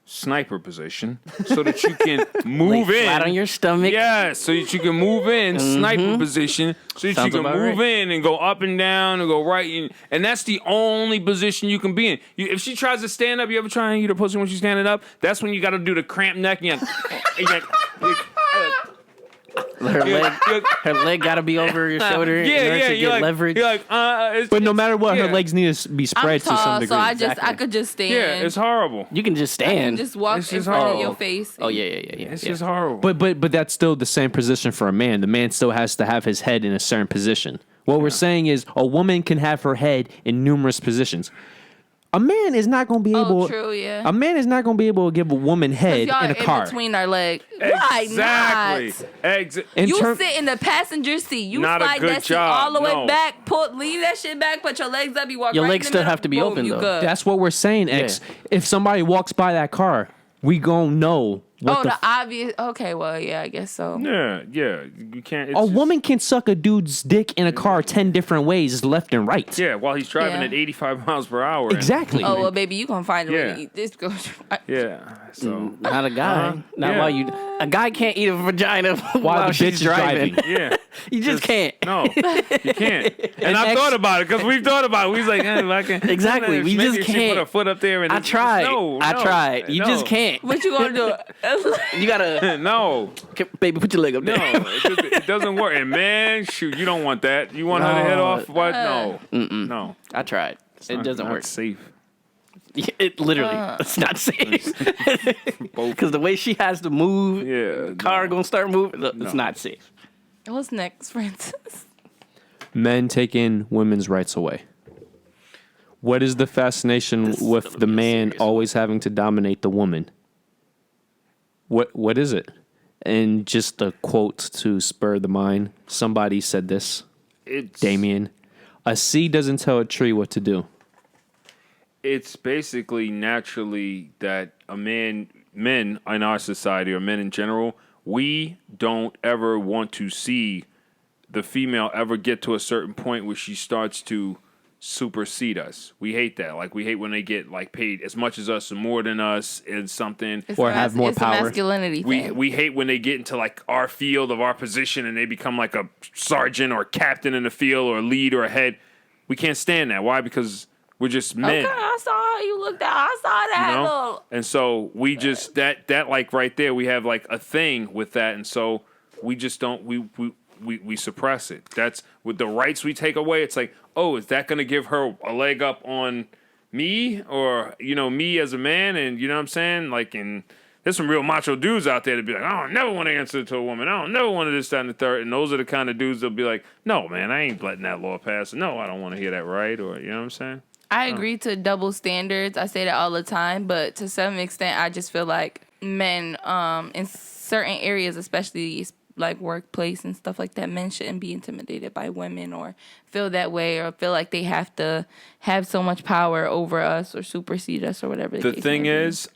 [SPEAKER 4] sniper position so that you can move in.
[SPEAKER 2] Flat on your stomach.
[SPEAKER 4] Yeah, so that you can move in, sniper position, so that
[SPEAKER 2] Sounds
[SPEAKER 4] you can move in and go up and down and go right in. And that's the only position you can be in. If she tries to stand up, you ever try and eat her pussy when she's standing up? That's when you got to do the cramp neck. And
[SPEAKER 2] Her leg got to be over your shoulder in order to get leverage.
[SPEAKER 1] But no matter what, her legs need to be spread to some degree.
[SPEAKER 3] So I could just stand.
[SPEAKER 4] Yeah, it's horrible.
[SPEAKER 2] You can just stand.
[SPEAKER 3] Just walk in front of your face.
[SPEAKER 2] Oh yeah.
[SPEAKER 4] It's just horrible.
[SPEAKER 1] But that's still the same position for a man. The man still has to have his head in a certain position. What we're saying is a woman can have her head in numerous positions. A man is not going to be able.
[SPEAKER 3] Oh, true, yeah.
[SPEAKER 1] A man is not going to be able to give a woman head in a car.
[SPEAKER 3] Between our legs.
[SPEAKER 4] Exactly.
[SPEAKER 3] Why not? You sit in the passenger seat. You slide that shit all the way back. Leave that shit back. Put your legs up. You walk.
[SPEAKER 2] Your legs still have to be open though.
[SPEAKER 3] Good.
[SPEAKER 1] That's what we're saying, X. Yeah. If somebody walks by that car, we gonna know.
[SPEAKER 3] The obvious. Okay, well, yeah, I guess so.
[SPEAKER 4] Yeah. You can't.
[SPEAKER 1] A woman can suck a dude's dick in a car 10 different ways, left and right.
[SPEAKER 4] Yeah, while he's driving at 85 miles per hour.
[SPEAKER 1] Exactly.
[SPEAKER 3] Oh well, baby, you gonna find a way to eat this.
[SPEAKER 4] Yeah. So
[SPEAKER 2] not a guy. Not while you. A guy can't eat a vagina while
[SPEAKER 1] the bitch is driving.
[SPEAKER 4] Yeah.
[SPEAKER 2] You just can't.
[SPEAKER 4] No, you can't. And I thought about it because we've thought about it. We was like, I can't.
[SPEAKER 2] Exactly. We just can't.
[SPEAKER 4] Put a foot up there and
[SPEAKER 2] I tried. I tried. You just can't.
[SPEAKER 3] What you gonna do?
[SPEAKER 2] You gotta.
[SPEAKER 4] No.
[SPEAKER 2] Baby, put your leg up there.
[SPEAKER 4] No, it doesn't work. And man, shoot, you don't want that. You want her to head off? What? No. No.
[SPEAKER 2] I tried. It doesn't work.
[SPEAKER 4] It's safe.
[SPEAKER 2] It literally, it's not safe. Because the way she has to move, the car gonna start moving. It's not safe.
[SPEAKER 3] What's next, Francis?
[SPEAKER 1] Men taking women's rights away. What is the fascination with the man always having to dominate the woman? What is it? And just a quote to spur the mind. Somebody said this. Damien. A sea doesn't tell a tree what to do.
[SPEAKER 4] It's basically naturally that men in our society, or men in general, we don't ever want to see the female ever get to a certain point where she starts to supersede us. We hate that. Like, we hate when they get like paid as much as us or more than us in something,
[SPEAKER 1] or have more power.
[SPEAKER 3] It's a masculinity thing.
[SPEAKER 4] We hate when they get into like our field of our position and they become like a sergeant or captain in the field or a lead or a head. We can't stand that. Why? Because we're just men.
[SPEAKER 3] Okay, I saw how you looked at. I saw that.
[SPEAKER 4] You know? And so we just that like right there, we have like a thing with that, and so we just don't we suppress it. That's with the rights we take away. It's like, oh, is that going to give her a leg up on me, or me as a man? And you know what I'm saying? Like, and there's some real macho dudes out there to be like, I don't never want to answer to a woman. I don't never want to this, that, and the third. And those are the kind of dudes that'll be like, no, man, I ain't letting that law pass. No, I don't want to hear that right, or you know what I'm saying?
[SPEAKER 3] I agree to double standards. I say that all the time, but to some extent, I just feel like men, in certain areas, especially like workplace and stuff like that, men shouldn't be intimidated by women or feel that way or feel like they have to have so much power over us or supersede us or whatever.
[SPEAKER 4] The thing is,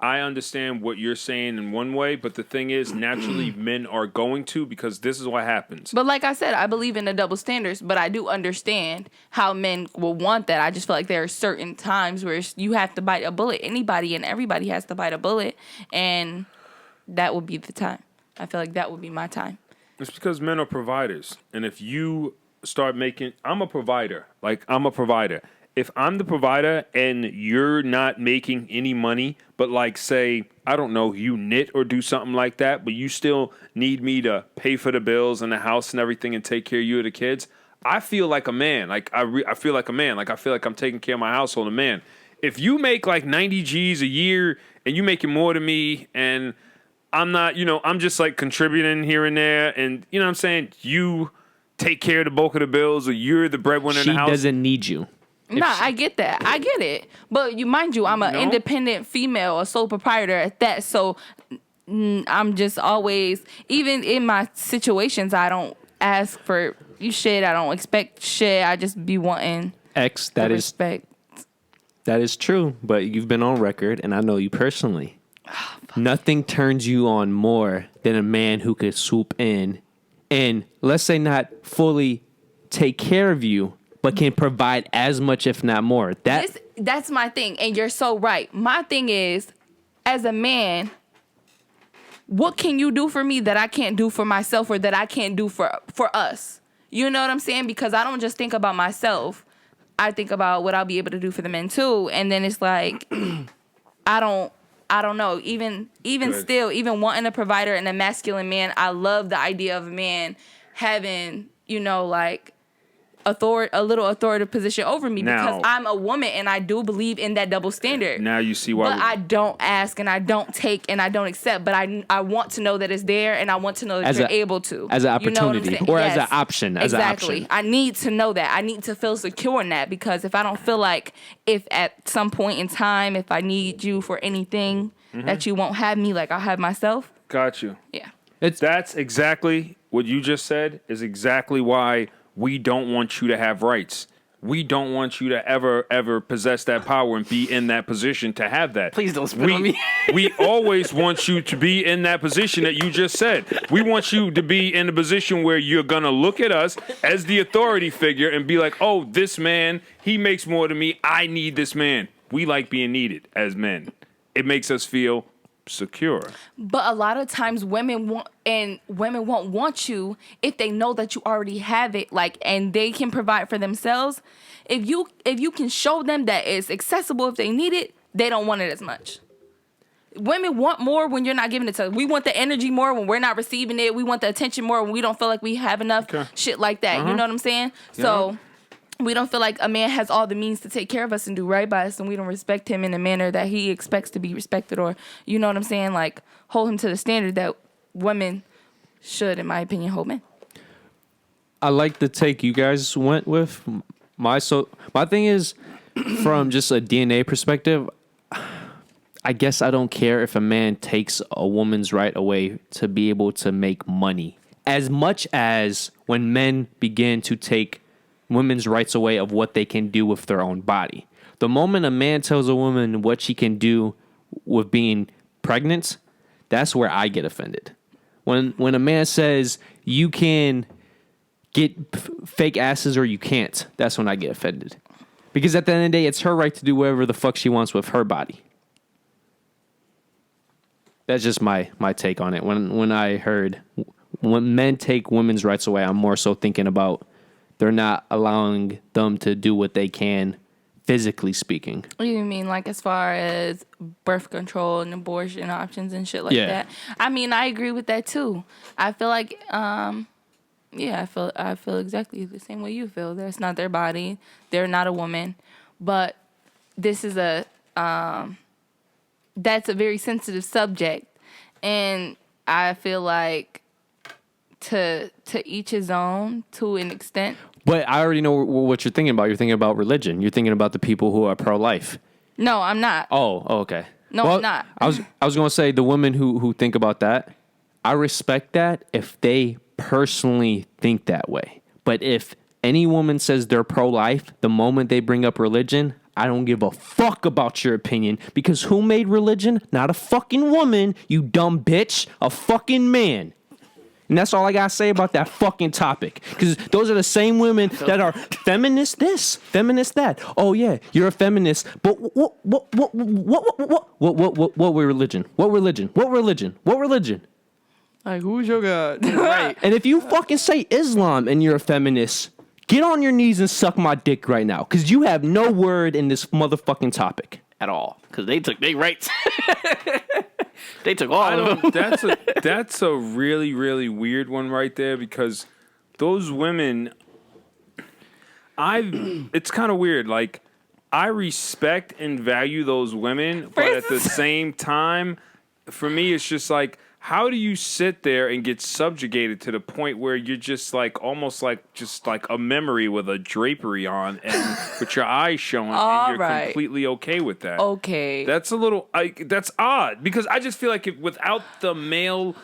[SPEAKER 4] I understand what you're saying in one way, but the thing is, naturally, men are going to, because this is what happens.
[SPEAKER 3] But like I said, I believe in the double standards, but I do understand how men will want that. I just feel like there are certain times where you have to bite a bullet. Anybody and everybody has to bite a bullet, and that would be the time. I feel like that would be my time.
[SPEAKER 4] It's because men are providers. And if you start I'm a provider. Like, I'm a provider. If I'm the provider and you're not making any money, but like, say, I don't know, you knit or do something like that, but you still need me to pay for the bills and the house and everything and take care of you and the kids, I feel like a man. Like, I feel like a man. Like, I feel like I'm taking care of my household, a man. If you make like 90 G's a year and you making more than me, and I'm not, I'm just like contributing here and there, and you know what I'm saying? You take care of the bulk of the bills, or you're the breadwinner in the house.
[SPEAKER 1] She doesn't need you.
[SPEAKER 3] I get that. I get it. But mind you, I'm an independent female, a sole proprietor at that. So I'm just always, even in my situations, I don't ask for shit. I don't expect shit. I just be wanting respect.
[SPEAKER 1] That is true. But you've been on record, and I know you personally. Nothing turns you on more than a man who could swoop in and, let's say, not fully take care of you, but can provide as much, if not more.
[SPEAKER 3] That's my thing, and you're so right. My thing is, as a man, what can you do for me that I can't do for myself, or that I can't do for us? You know what I'm saying? Because I don't just think about myself. I think about what I'll be able to do for the men too. And then it's like, I don't know. Even still, even wanting a provider and a masculine man, I love the idea of a man having, like a little authoritative position over me because I'm a woman and I do believe in that double standard.
[SPEAKER 4] Now you see why.
[SPEAKER 3] But I don't ask and I don't take and I don't accept. But I want to know that it's there and I want to know that you're able to.
[SPEAKER 1] As an opportunity or as an option.
[SPEAKER 3] Exactly. I need to know that. I need to feel secure in that because if I don't feel like if at some point in time, if I need you for anything that you won't have me like I'll have myself.
[SPEAKER 4] Got you.
[SPEAKER 3] Yeah.
[SPEAKER 4] That's exactly what you just said is exactly why we don't want you to have rights. We don't want you to ever possess that power and be in that position to have that.
[SPEAKER 2] Please don't spit on me.
[SPEAKER 4] We always want you to be in that position that you just said. We want you to be in a position where you're going to look at us as the authority figure and be like, oh, this man, he makes more than me. I need this man. We like being needed as men. It makes us feel secure.
[SPEAKER 3] But a lot of times women won't want you if they know that you already have it, like, and they can provide for themselves. If you can show them that it's accessible if they need it, they don't want it as much. Women want more when you're not giving it to us. We want the energy more when we're not receiving it. We want the attention more when we don't feel like we have enough shit like that. You know what I'm saying? Yeah. So we don't feel like a man has all the means to take care of us and do right by us, and we don't respect him in a manner that he expects to be respected, or, you know what I'm saying, like, hold him to the standard that women should, in my opinion, hold men.
[SPEAKER 1] I like the take you guys went with. My thing is, from just a DNA perspective, I guess I don't care if a man takes a woman's right away to be able to make money. As much as when men begin to take women's rights away of what they can do with their own body. The moment a man tells a woman what she can do with being pregnant, that's where I get offended. When a man says you can get fake asses or you can't, that's when I get offended. Because at the end of the day, it's her right to do whatever the fuck she wants with her body. That's just my take on it. When I heard when men take women's rights away, I'm more so thinking about they're not allowing them to do what they can, physically speaking.
[SPEAKER 3] You mean like as far as birth control and abortion options and shit like that? I mean, I agree with that too. I feel like, I feel exactly the same way you feel. That's not their body. They're not a woman. But this is that's a very sensitive subject. And I feel like to each his own to an extent.
[SPEAKER 1] But I already know what you're thinking about. You're thinking about religion. You're thinking about the people who are pro-life.
[SPEAKER 3] No, I'm not.
[SPEAKER 1] Oh, okay.
[SPEAKER 3] No, I'm not.
[SPEAKER 1] I was going to say the women who think about that, I respect that if they personally think that way. But if any woman says they're pro-life, the moment they bring up religion, I don't give a fuck about your opinion. Because who made religion? Not a fucking woman, you dumb bitch. A fucking man. And that's all I gotta say about that fucking topic. Because those are the same women that are feminist this, feminist that. Oh yeah, you're a feminist, but what religion? What religion? What religion? What religion?
[SPEAKER 2] Like, who's your God? Right.
[SPEAKER 1] And if you fucking say Islam and you're a feminist, get on your knees and suck my dick right now. Because you have no word in this motherfucking topic.
[SPEAKER 2] At all. Because they took their rights. They took all of them.
[SPEAKER 4] That's a really, really weird one right there because those women, it's kind of weird. Like, I respect and value those women, but at the same time, for me, it's just like, how do you sit there and get subjugated to the point where you're just like almost like just like a memory with a drapery on and with your eyes showing and you're completely okay with that?
[SPEAKER 3] Okay.
[SPEAKER 4] That's a little that's odd because I just feel like without the male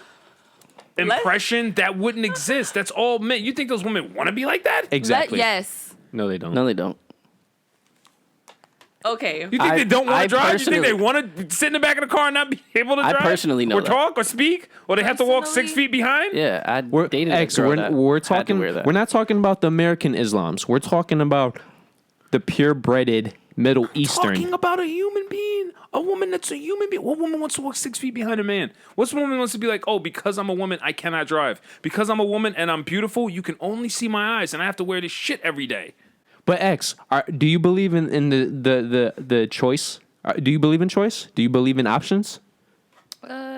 [SPEAKER 4] impression that wouldn't exist. That's all men. You think those women want to be like that?
[SPEAKER 1] Exactly.
[SPEAKER 3] Yes.
[SPEAKER 1] No, they don't.
[SPEAKER 2] No, they don't.
[SPEAKER 3] Okay.
[SPEAKER 4] You think they don't want to drive? You think they want to sit in the back of the car and not be able to drive?
[SPEAKER 2] I personally know
[SPEAKER 4] or
[SPEAKER 2] that.
[SPEAKER 4] talk or speak? Or they have to walk 6 feet behind?
[SPEAKER 2] Yeah,
[SPEAKER 1] we're
[SPEAKER 2] dated a girl that
[SPEAKER 1] we're
[SPEAKER 2] had to
[SPEAKER 1] talking.
[SPEAKER 2] wear that.
[SPEAKER 1] We're not talking about the American Islams. We're talking about the purebreded Middle Eastern.
[SPEAKER 4] Talking about a human being, a woman that's a human being. What woman wants to walk 6 feet behind a man? What woman wants to be like, oh, because I'm a woman, I cannot drive. Because I'm a woman and I'm beautiful, you can only see my eyes, and I have to wear this shit every day.
[SPEAKER 1] But X, do you believe in the choice Do you believe in choice? Do you believe in options?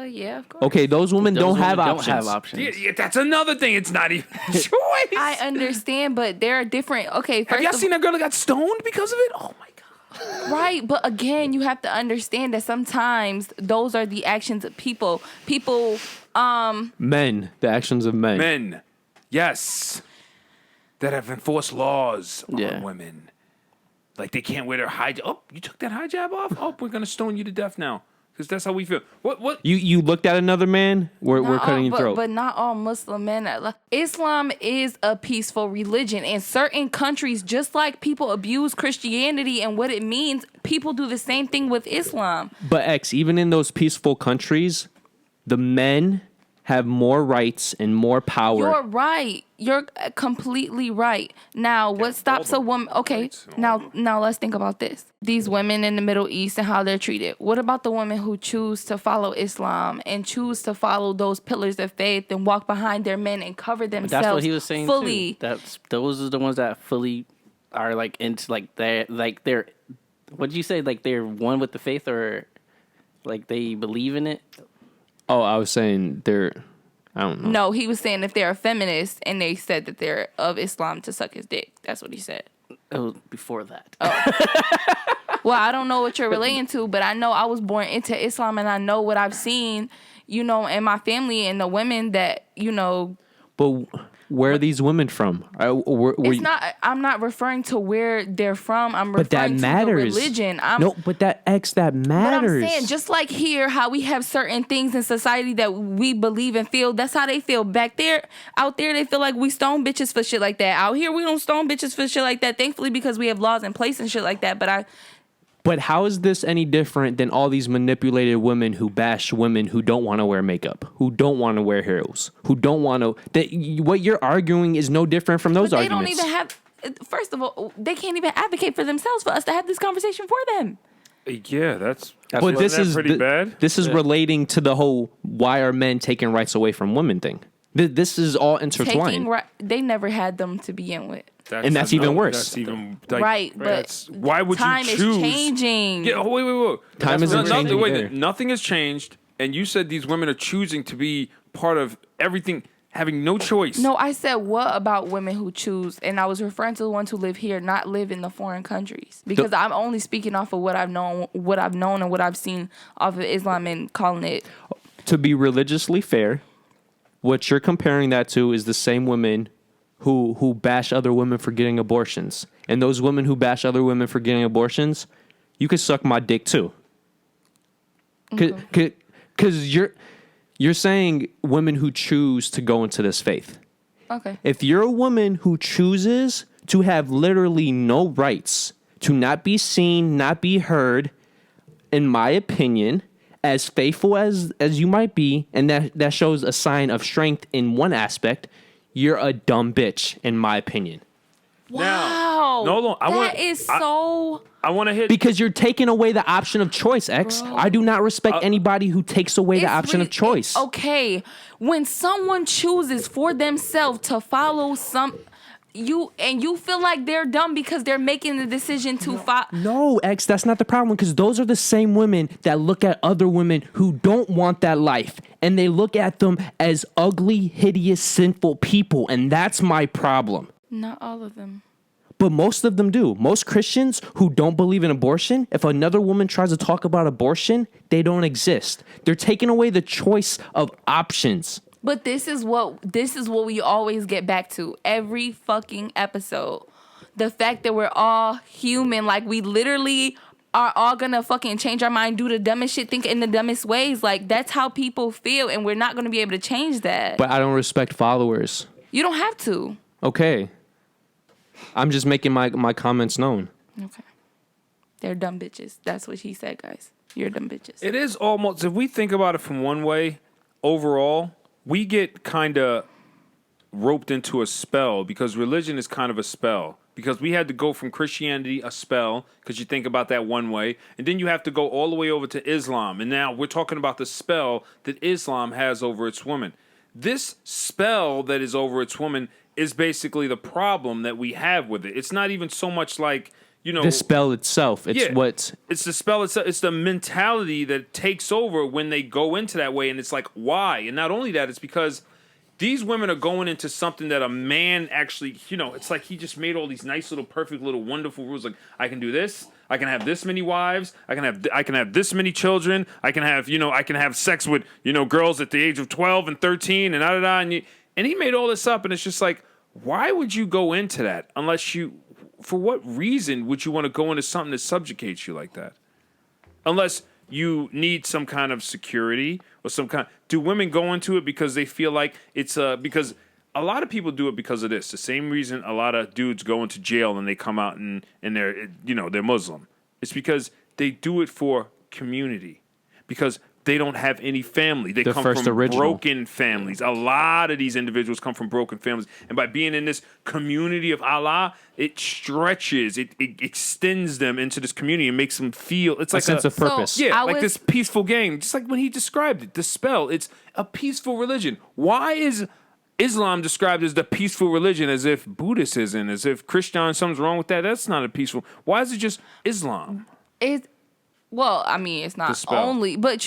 [SPEAKER 3] Yeah, of course.
[SPEAKER 1] Okay, those women don't have options.
[SPEAKER 4] Yeah, that's another thing. It's not even choice.
[SPEAKER 3] I understand, but there are different. Okay,
[SPEAKER 4] have y'all seen that girl that got stoned because of it? Oh my god.
[SPEAKER 3] Right, but again, you have to understand that sometimes those are the actions of people.
[SPEAKER 1] Men, the actions of men.
[SPEAKER 4] Men, yes, that have enforced laws on women. Like they can't wear their hijab. Oh, you took that hijab off? Oh, we're gonna stone you to death now. Because that's how we feel. What?
[SPEAKER 1] You looked at another man? We're cutting your throat.
[SPEAKER 3] But not all Muslim men. Islam is a peaceful religion. In certain countries, just like people abuse Christianity and what it means, people do the same thing with Islam.
[SPEAKER 1] But even in those peaceful countries, the men have more rights and more power.
[SPEAKER 3] You're right. You're completely right. Now, what stops a woman? Okay, now let's think about this. These women in the Middle East and how they're treated. What about the women who choose to follow Islam and choose to follow those pillars of faith and walk behind their men and cover themselves fully?
[SPEAKER 2] That's what he was saying too. Those are the ones that fully are like into they're what did you say? Like they're one with the faith, or like they believe in it?
[SPEAKER 1] Oh, I was saying I don't know.
[SPEAKER 3] No, he was saying if they're a feminist and they said that they're of Islam to suck his dick. That's what he said.
[SPEAKER 2] It was before that.
[SPEAKER 3] Oh. Well, I don't know what you're relating to, but I know I was born into Islam and I know what I've seen, in my family and the women that,
[SPEAKER 1] But where are these women from?
[SPEAKER 3] I'm not referring to where they're from. I'm referring to the religion.
[SPEAKER 1] But that matters.
[SPEAKER 3] But I'm saying, just like here, how we have certain things in society that we believe and feel, that's how they feel. Out there, they feel like we stone bitches for shit like that. Out here, we don't stone bitches for shit like that, thankfully, because we have laws in place and shit like that.
[SPEAKER 1] But how is this any different than all these manipulated women who bash women who don't want to wear makeup, who don't want to wear heels, who don't want to... What you're arguing is no different from those arguments.
[SPEAKER 3] They don't even have... First of all, they can't even advocate for themselves for us to have this conversation for them.
[SPEAKER 4] Yeah, that's
[SPEAKER 1] this is
[SPEAKER 4] pretty bad.
[SPEAKER 1] This is relating to the whole why are men taking rights away from women thing. This is all intertwined.
[SPEAKER 3] They never had them to begin with.
[SPEAKER 1] That's even worse.
[SPEAKER 3] That's even right, but
[SPEAKER 4] why would
[SPEAKER 3] time
[SPEAKER 4] you choose?
[SPEAKER 3] Is changing.
[SPEAKER 4] Yeah, wait.
[SPEAKER 1] Time isn't changing.
[SPEAKER 4] Wait, nothing has changed, and you said these women are choosing to be part of everything, having no choice.
[SPEAKER 3] No, I said what about women who choose, and I was referring to the ones who live here, not live in the foreign countries, because I'm only speaking off of what I've known and what I've seen off of Islam and calling it.
[SPEAKER 1] To be religiously fair, what you're comparing that to is the same women who bash other women for getting abortions. And those women who bash other women for getting abortions, you could suck my dick too. Because you're saying women who choose to go into this faith.
[SPEAKER 3] Okay.
[SPEAKER 1] If you're a woman who chooses to have literally no rights, to not be seen, not be heard, in my opinion, as faithful as you might be, and that shows a sign of strength in one aspect, you're a dumb bitch, in my opinion.
[SPEAKER 3] Wow.
[SPEAKER 4] No,
[SPEAKER 3] I
[SPEAKER 4] want to hit...
[SPEAKER 1] Because you're taking away the option of choice, X. Bro. I do not respect anybody who takes away the option of choice.
[SPEAKER 3] Okay. When someone chooses for themselves to follow you feel like they're dumb because they're making the decision to follow.
[SPEAKER 1] No, X, that's not the problem, because those are the same women that look at other women who don't want that life, and they look at them as ugly, hideous, sinful people, and that's my problem.
[SPEAKER 3] Not all of them.
[SPEAKER 1] But most of them do. Most Christians who don't believe in abortion, if another woman tries to talk about abortion, they don't exist. They're taking away the choice of options.
[SPEAKER 3] But this is what we always get back to every fucking episode. The fact that we're all human, like we literally are all gonna fucking change our mind, do the dumbest shit, think in the dumbest ways. Like that's how people feel, and we're not gonna be able to change that.
[SPEAKER 1] But I don't respect followers.
[SPEAKER 3] You don't have to.
[SPEAKER 1] Okay. I'm just making my comments known.
[SPEAKER 3] Okay. They're dumb bitches. That's what he said, guys. You're dumb bitches.
[SPEAKER 4] It is almost, if we think about it from one way, overall, we get kind of roped into a spell because religion is kind of a spell. Because we had to go from Christianity, a spell, because you think about that one way, and then you have to go all the way over to Islam. And now we're talking about the spell that Islam has over its woman. This spell that is over its woman is basically the problem that we have with it. It's not even so much like,
[SPEAKER 1] the spell itself. It's
[SPEAKER 4] it's the spell itself. It's the mentality that takes over when they go into that way, and it's like, why? And not only that, it's because these women are going into something that a man actually, it's like he just made all these nice little, perfect little, wonderful rules. Like, I can do this. I can have this many wives. I can have this many children. I can have sex with, girls at the age of 12 and 13 and and he made all this up. And it's just like, why would you go into that for what reason would you want to go into something that subjugates you like that? Unless you need some kind of security or some kind. Do women go into it because they feel like it's because a lot of people do it because of this. The same reason a lot of dudes go into jail and they come out and they're Muslim. It's because they do it for community. Because they don't have any family. They come from broken families. A lot of these individuals come from broken families. And by being in this community of Allah, it stretches, it extends them into this community and makes them feel it's like
[SPEAKER 1] a sense of purpose.
[SPEAKER 4] So, this peaceful game. Just like when he described it, the spell, it's a peaceful religion. Why is Islam described as the peaceful religion, as if Buddhist isn't, as if Christian, something's wrong with that? That's not a peaceful. Why is it just Islam?
[SPEAKER 3] Well, I mean, it's not only, but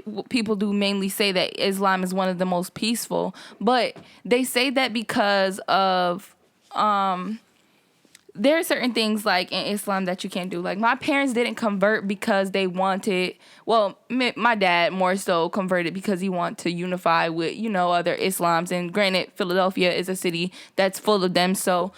[SPEAKER 3] what people do mainly say that Islam is one of the most peaceful, but they say that because of, there are certain things like in Islam that you can't do. Like my parents didn't convert because they wanted, my dad more so converted because he wanted to unify with, other Islams. And granted, Philadelphia is a city that's full of them. So,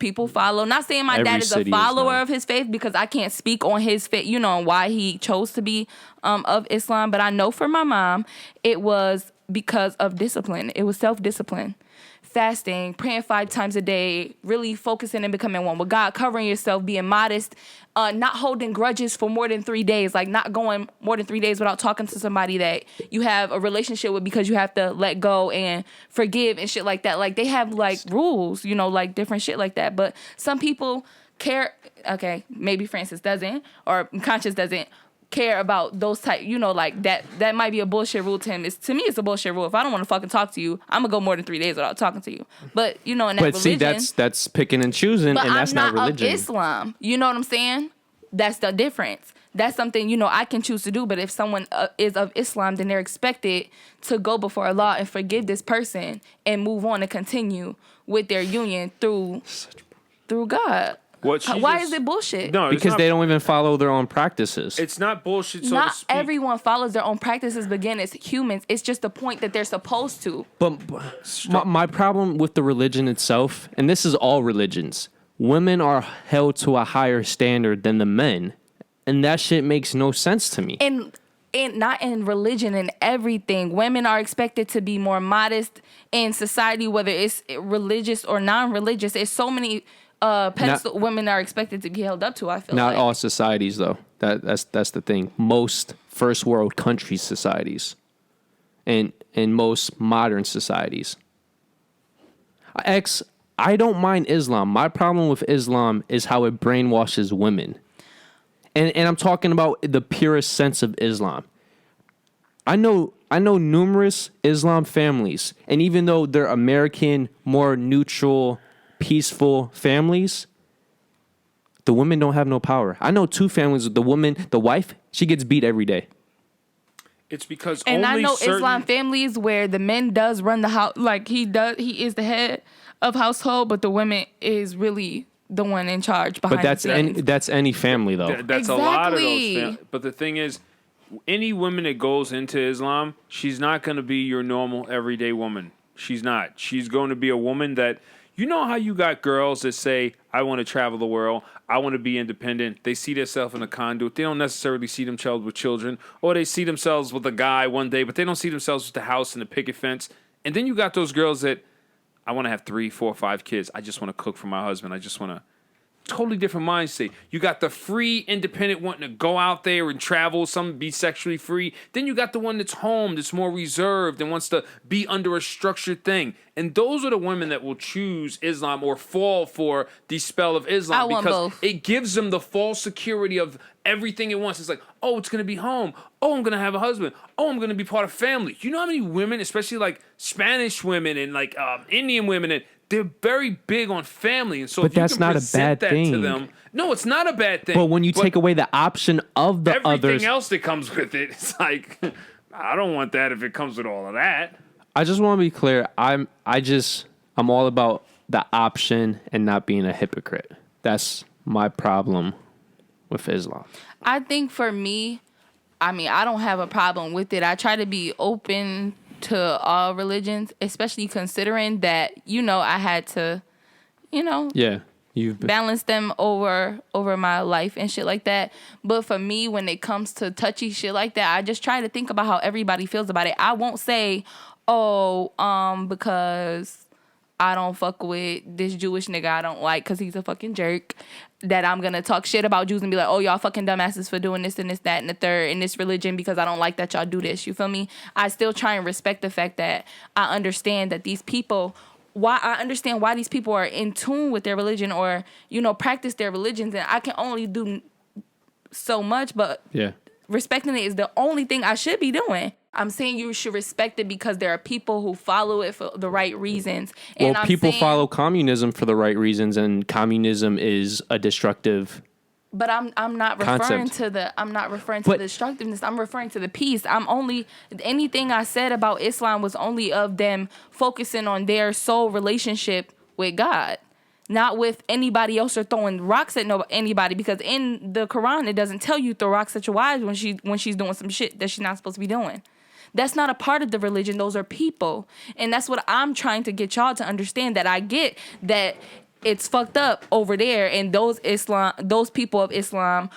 [SPEAKER 3] people follow. Not saying my dad is a follower of his faith because I can't speak on his faith, and why he chose to be of Islam. But I know for my mom, it was because of discipline. It was self-discipline. Fasting, praying 5 times a day, really focusing and becoming one with God, covering yourself, being modest, not holding grudges for more than 3 days, like not going more than 3 days without talking to somebody that you have a relationship with because you have to let go and forgive and shit like that. Like they have like rules, like different shit like that. But some people care. Okay, maybe Francis doesn't or Conscious doesn't care about those type, like that might be a bullshit rule to him. To me, it's a bullshit rule. If I don't want to fucking talk to you, I'm gonna go more than 3 days without talking to you. But in that religion,
[SPEAKER 1] that's picking and choosing, and that's not religion.
[SPEAKER 3] Of Islam, you know what I'm saying? That's the difference. That's something I can choose to do. But if someone is of Islam, then they're expected to go before Allah and forgive this person and move on and continue with their union through God. Why is it bullshit?
[SPEAKER 1] No, because they don't even follow their own practices.
[SPEAKER 4] It's not bullshit. So
[SPEAKER 3] not everyone follows their own practices. Again, it's humans. It's just the point that they're supposed to.
[SPEAKER 1] But my problem with the religion itself, and this is all religions, women are held to a higher standard than the men, and that shit makes no sense to me.
[SPEAKER 3] And not in religion and everything. Women are expected to be more modest in society, whether it's religious or non-religious. There's so many pedestal women are expected to be held up to. I feel
[SPEAKER 1] not all societies though. That's the thing. Most first world country societies, and most modern societies. I don't mind Islam. My problem with Islam is how it brainwashes women, and I'm talking about the purest sense of Islam. I know numerous Islam families, and even though they're American, more neutral, peaceful families, the women don't have no power. I know 2 families with the wife, she gets beat every day.
[SPEAKER 4] It's because
[SPEAKER 3] and I know Islam families where the man does run the house, like he is the head of household, but the woman is really the one in charge behind.
[SPEAKER 1] But that's any family though.
[SPEAKER 4] That's exactly. A lot of those. But the thing is, any woman that goes into Islam, she's not going to be your normal everyday woman. She's not. She's going to be a woman that. You know how you got girls that say, I want to travel the world, I want to be independent. They see themselves in a conduit. They don't necessarily see themselves with children. Or they see themselves with a guy one day, but they don't see themselves with the house and the picket fence. And then you got those girls that, I want to have 3, 4, 5 kids. I just want to cook for my husband. I just want to. Totally different mindset. You got the free, independent wanting to go out there and travel, some be sexually free. Then you got the one that's home, that's more reserved and wants to be under a structured thing. And those are the women that will choose Islam or fall for the spell of Islam because it gives them the false security of everything it wants. It's like, oh, it's going to be home. Oh, I'm going to have a husband. Oh, I'm going to be part of family. You know how many women, especially like Spanish women and like Indian women, and they're very big on family, and so
[SPEAKER 1] but
[SPEAKER 4] if you
[SPEAKER 1] that's
[SPEAKER 4] can
[SPEAKER 1] not a
[SPEAKER 4] present
[SPEAKER 1] bad
[SPEAKER 4] that
[SPEAKER 1] thing
[SPEAKER 4] to them, no, it's not a bad thing.
[SPEAKER 1] But when you take away the option of the
[SPEAKER 4] everything
[SPEAKER 1] others,
[SPEAKER 4] else that comes with it, it's like I don't want that if it comes with all of that.
[SPEAKER 1] I just want to be clear. I'm all about the option and not being a hypocrite. That's my problem with Islam.
[SPEAKER 3] I think for me, I mean, I don't have a problem with it. I try to be open to all religions, especially considering that, I had to,
[SPEAKER 1] Yeah, you've been.
[SPEAKER 3] balance them over my life and shit like that. But for me, when it comes to touchy shit like that, I just try to think about how everybody feels about it. I won't say, because I don't fuck with this Jewish nigga I don't like because he's a fucking jerk, that I'm gonna talk shit about Jews and be like, oh, y'all fucking dumbasses for doing this and this, that, and the third in this religion because I don't like that y'all do this. You feel me? I still try and respect the fact that I understand that these people, why these people are in tune with their religion or, practice their religions, and I can only do so much, but
[SPEAKER 1] Yeah.
[SPEAKER 3] respecting it is the only thing I should be doing. I'm saying you should respect it because there are people who follow it for the right reasons. And
[SPEAKER 1] Well, people follow communism for the right reasons, and communism is a destructive.
[SPEAKER 3] But I'm not referring
[SPEAKER 1] concept.
[SPEAKER 3] to the destructiveness. I'm referring to the peace. Anything I said about Islam was only of them focusing on their soul relationship with God, not with anybody else or throwing rocks at anybody. Because in the Quran, it doesn't tell you throw rocks at your wives when she's doing some shit that she's not supposed to be doing. That's not a part of the religion. Those are people. And that's what I'm trying to get y'all to understand, that I get that it's fucked up over there and those people of Islam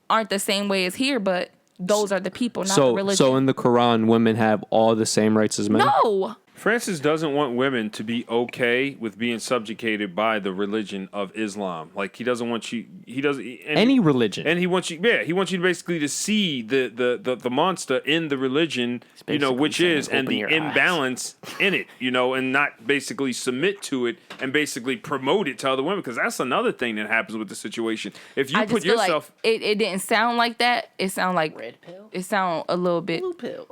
[SPEAKER 3] aren't the same way as here, but those are the people, not the religion.
[SPEAKER 1] So in the Quran, women have all the same rights as men?
[SPEAKER 3] No.
[SPEAKER 4] Francis doesn't want women to be okay with being subjugated by the religion of Islam. Like he doesn't want you. He doesn't
[SPEAKER 1] Any religion.
[SPEAKER 4] And he wants you. Yeah, he wants you basically to see the monster in the religion, which is and the imbalance in it, and not basically submit to it and basically promote it to other women, because that's another thing that happens with the situation. If you put yourself,
[SPEAKER 3] like it didn't sound like that. It sounded like
[SPEAKER 2] Red pill,
[SPEAKER 3] it sounded a little bit
[SPEAKER 2] blue pill.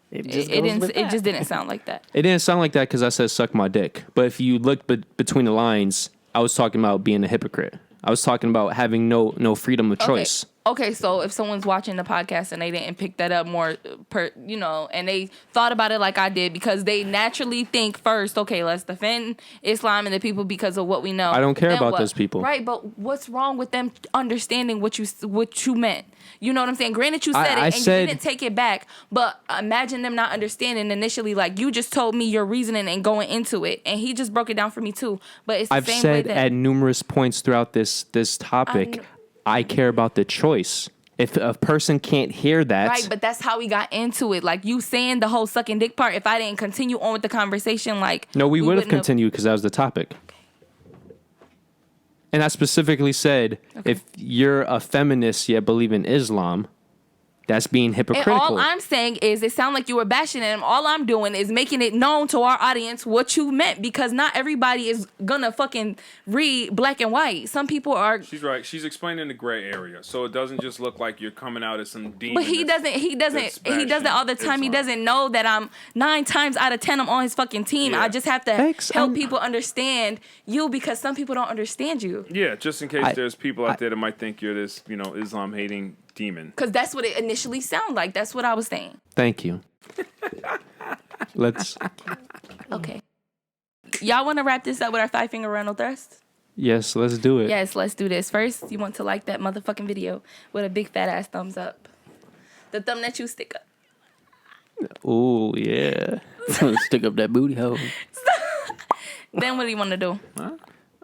[SPEAKER 2] It
[SPEAKER 3] just didn't sound like that.
[SPEAKER 1] It didn't sound like that because I said suck my dick. But if you look between the lines, I was talking about being a hypocrite. I was talking about having no freedom of choice.
[SPEAKER 3] Okay, so if someone's watching the podcast and they didn't pick that up more, and they thought about it like I did, because they naturally think first, okay, let's defend Islam and the people because of what we know.
[SPEAKER 1] I don't care
[SPEAKER 3] Then
[SPEAKER 1] about
[SPEAKER 3] what?
[SPEAKER 1] those people.
[SPEAKER 3] Right, but what's wrong with them understanding what you meant? You know what I'm saying? Granted, you said you didn't take it back, but imagine them not understanding initially. Like, you just told me your reasoning and going into it, and he just broke it down for me too. But it's the
[SPEAKER 1] I've
[SPEAKER 3] same
[SPEAKER 1] said
[SPEAKER 3] way that
[SPEAKER 1] at numerous points throughout this topic, I care about the choice. If a person can't hear that,
[SPEAKER 3] right, but that's how we got into it. Like, you saying the whole sucking dick part, if I didn't continue on with the conversation, like...
[SPEAKER 1] No, we would have continued because that was the topic. Okay. And I specifically said, if you're a feminist yet believe in Islam, that's being hypocritical.
[SPEAKER 3] And all I'm saying is, it sounds like you were bashing him. All I'm doing is making it known to our audience what you meant, because not everybody is gonna fucking read black and white. Some people are.
[SPEAKER 4] She's right. She's explaining the gray area, so it doesn't just look like you're coming out as some demon.
[SPEAKER 3] But he does it all the time.
[SPEAKER 4] Islam.
[SPEAKER 3] He doesn't know that I'm 9 times out of 10 I'm on his fucking team.
[SPEAKER 4] Yeah.
[SPEAKER 3] I just have to help people understand you, because some people don't understand you.
[SPEAKER 4] Yeah, just in case there's people out there that might think you're this, Islam hating demon.
[SPEAKER 3] Because that's what it initially sounded like. That's what I was saying.
[SPEAKER 1] Thank you. Let's.
[SPEAKER 3] Okay. Y'all want to wrap this up with our 5-finger Ronald thrust?
[SPEAKER 1] Yes, let's do it.
[SPEAKER 3] Yes, let's do this. First, you want to like that motherfucking video with a big fat ass thumbs up. The thumb that you stick up.
[SPEAKER 1] Oh, yeah.
[SPEAKER 2] Stick up that booty hole.
[SPEAKER 3] Then what do you want to do?
[SPEAKER 2] Huh?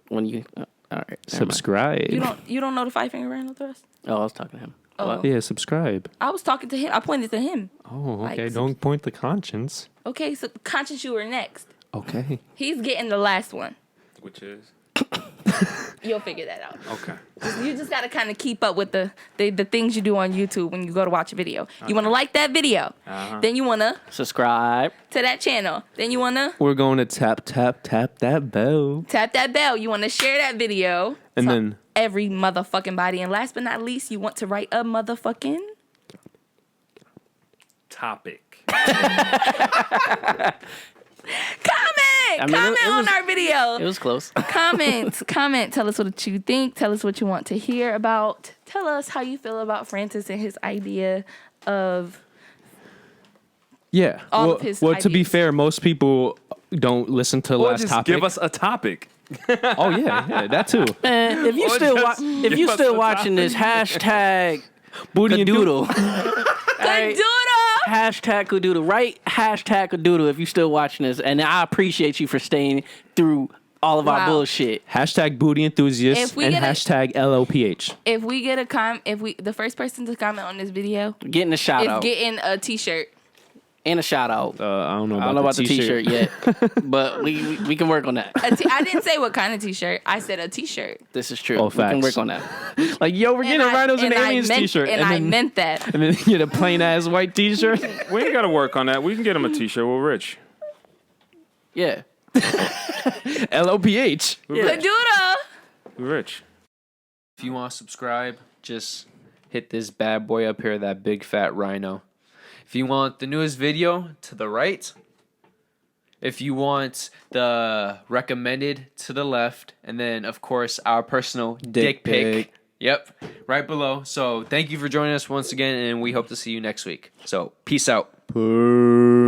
[SPEAKER 2] When you... all right.
[SPEAKER 1] Subscribe.
[SPEAKER 3] You don't know the 5-finger Ronald thrust?
[SPEAKER 2] Oh, I was talking to him.
[SPEAKER 3] Oh.
[SPEAKER 1] Yeah, subscribe.
[SPEAKER 3] I was talking to him. I pointed to him.
[SPEAKER 1] Oh, okay. Don't point the conscience.
[SPEAKER 3] Okay, so Conscience, you were next.
[SPEAKER 1] Okay.
[SPEAKER 3] He's getting the last one.
[SPEAKER 4] Which is?
[SPEAKER 3] You'll figure that out.
[SPEAKER 4] Okay.
[SPEAKER 3] You just got to kind of keep up with the things you do on YouTube when you go to watch a video. Okay. You want to like that video. Uh-huh. Then you want to
[SPEAKER 2] subscribe
[SPEAKER 3] to that channel. Then you want to...
[SPEAKER 1] We're going to tap that bell.
[SPEAKER 3] Tap that bell. You want to share that video.
[SPEAKER 1] And then...
[SPEAKER 3] every motherfucking body. And last but not least, you want to write a motherfucking...
[SPEAKER 4] topic.
[SPEAKER 3] Comment!
[SPEAKER 2] I mean,
[SPEAKER 3] comment on our video.
[SPEAKER 2] It was close.
[SPEAKER 3] Comment. Tell us what you think. Tell us what you want to hear about. Tell us how you feel about Francis and his idea of
[SPEAKER 1] Well,
[SPEAKER 3] of his
[SPEAKER 1] to be
[SPEAKER 3] ideas.
[SPEAKER 1] fair, most people don't listen to
[SPEAKER 4] Or
[SPEAKER 1] last
[SPEAKER 4] just
[SPEAKER 1] topic.
[SPEAKER 4] give us a topic.
[SPEAKER 1] Oh yeah, that too.
[SPEAKER 2] And if you
[SPEAKER 4] Or
[SPEAKER 2] still
[SPEAKER 4] just
[SPEAKER 2] if you
[SPEAKER 4] give us
[SPEAKER 2] still
[SPEAKER 4] a
[SPEAKER 2] watching this, hashtag
[SPEAKER 1] Booty and
[SPEAKER 2] Cadoodle.
[SPEAKER 3] Good doodle.
[SPEAKER 2] Hashtag Cadoodle. Right? Hashtag Cadoodle if you still watching this. And I appreciate you for staying through all of our
[SPEAKER 3] Wow.
[SPEAKER 2] bullshit.
[SPEAKER 1] Hashtag booty enthusiasts
[SPEAKER 3] If we
[SPEAKER 1] and
[SPEAKER 3] get a-
[SPEAKER 1] hashtag LOPH.
[SPEAKER 3] If we get the first person to comment on this video
[SPEAKER 2] Getting a shout
[SPEAKER 3] is
[SPEAKER 2] out.
[SPEAKER 3] getting a t-shirt.
[SPEAKER 2] And a shout out.
[SPEAKER 1] I don't know
[SPEAKER 2] I don't know about the t-shirt yet. But we can work on that.
[SPEAKER 3] I didn't say what kind of t-shirt. I said a t-shirt.
[SPEAKER 2] This is true.
[SPEAKER 1] Oh,
[SPEAKER 2] we can
[SPEAKER 1] facts.
[SPEAKER 2] work on that.
[SPEAKER 1] Like, yo, we're getting a Rhinos and Aliens t-shirt.
[SPEAKER 3] I
[SPEAKER 1] then,
[SPEAKER 3] meant that.
[SPEAKER 1] And then you get a plain ass white t-shirt.
[SPEAKER 4] We ain't got to work on that. We can get him a t-shirt. We're rich.
[SPEAKER 2] Yeah.
[SPEAKER 1] LOPH.
[SPEAKER 3] Good doodle.
[SPEAKER 4] We're rich.
[SPEAKER 1] If you want to subscribe, just hit this bad boy up here, that big fat rhino. If you want the newest video, to the right. If you want the recommended, to the left. And then, of course, our personal dick pic. Yep, right below. So thank you for joining us once again, and we hope to see you next week. So peace out.
[SPEAKER 4] Peace.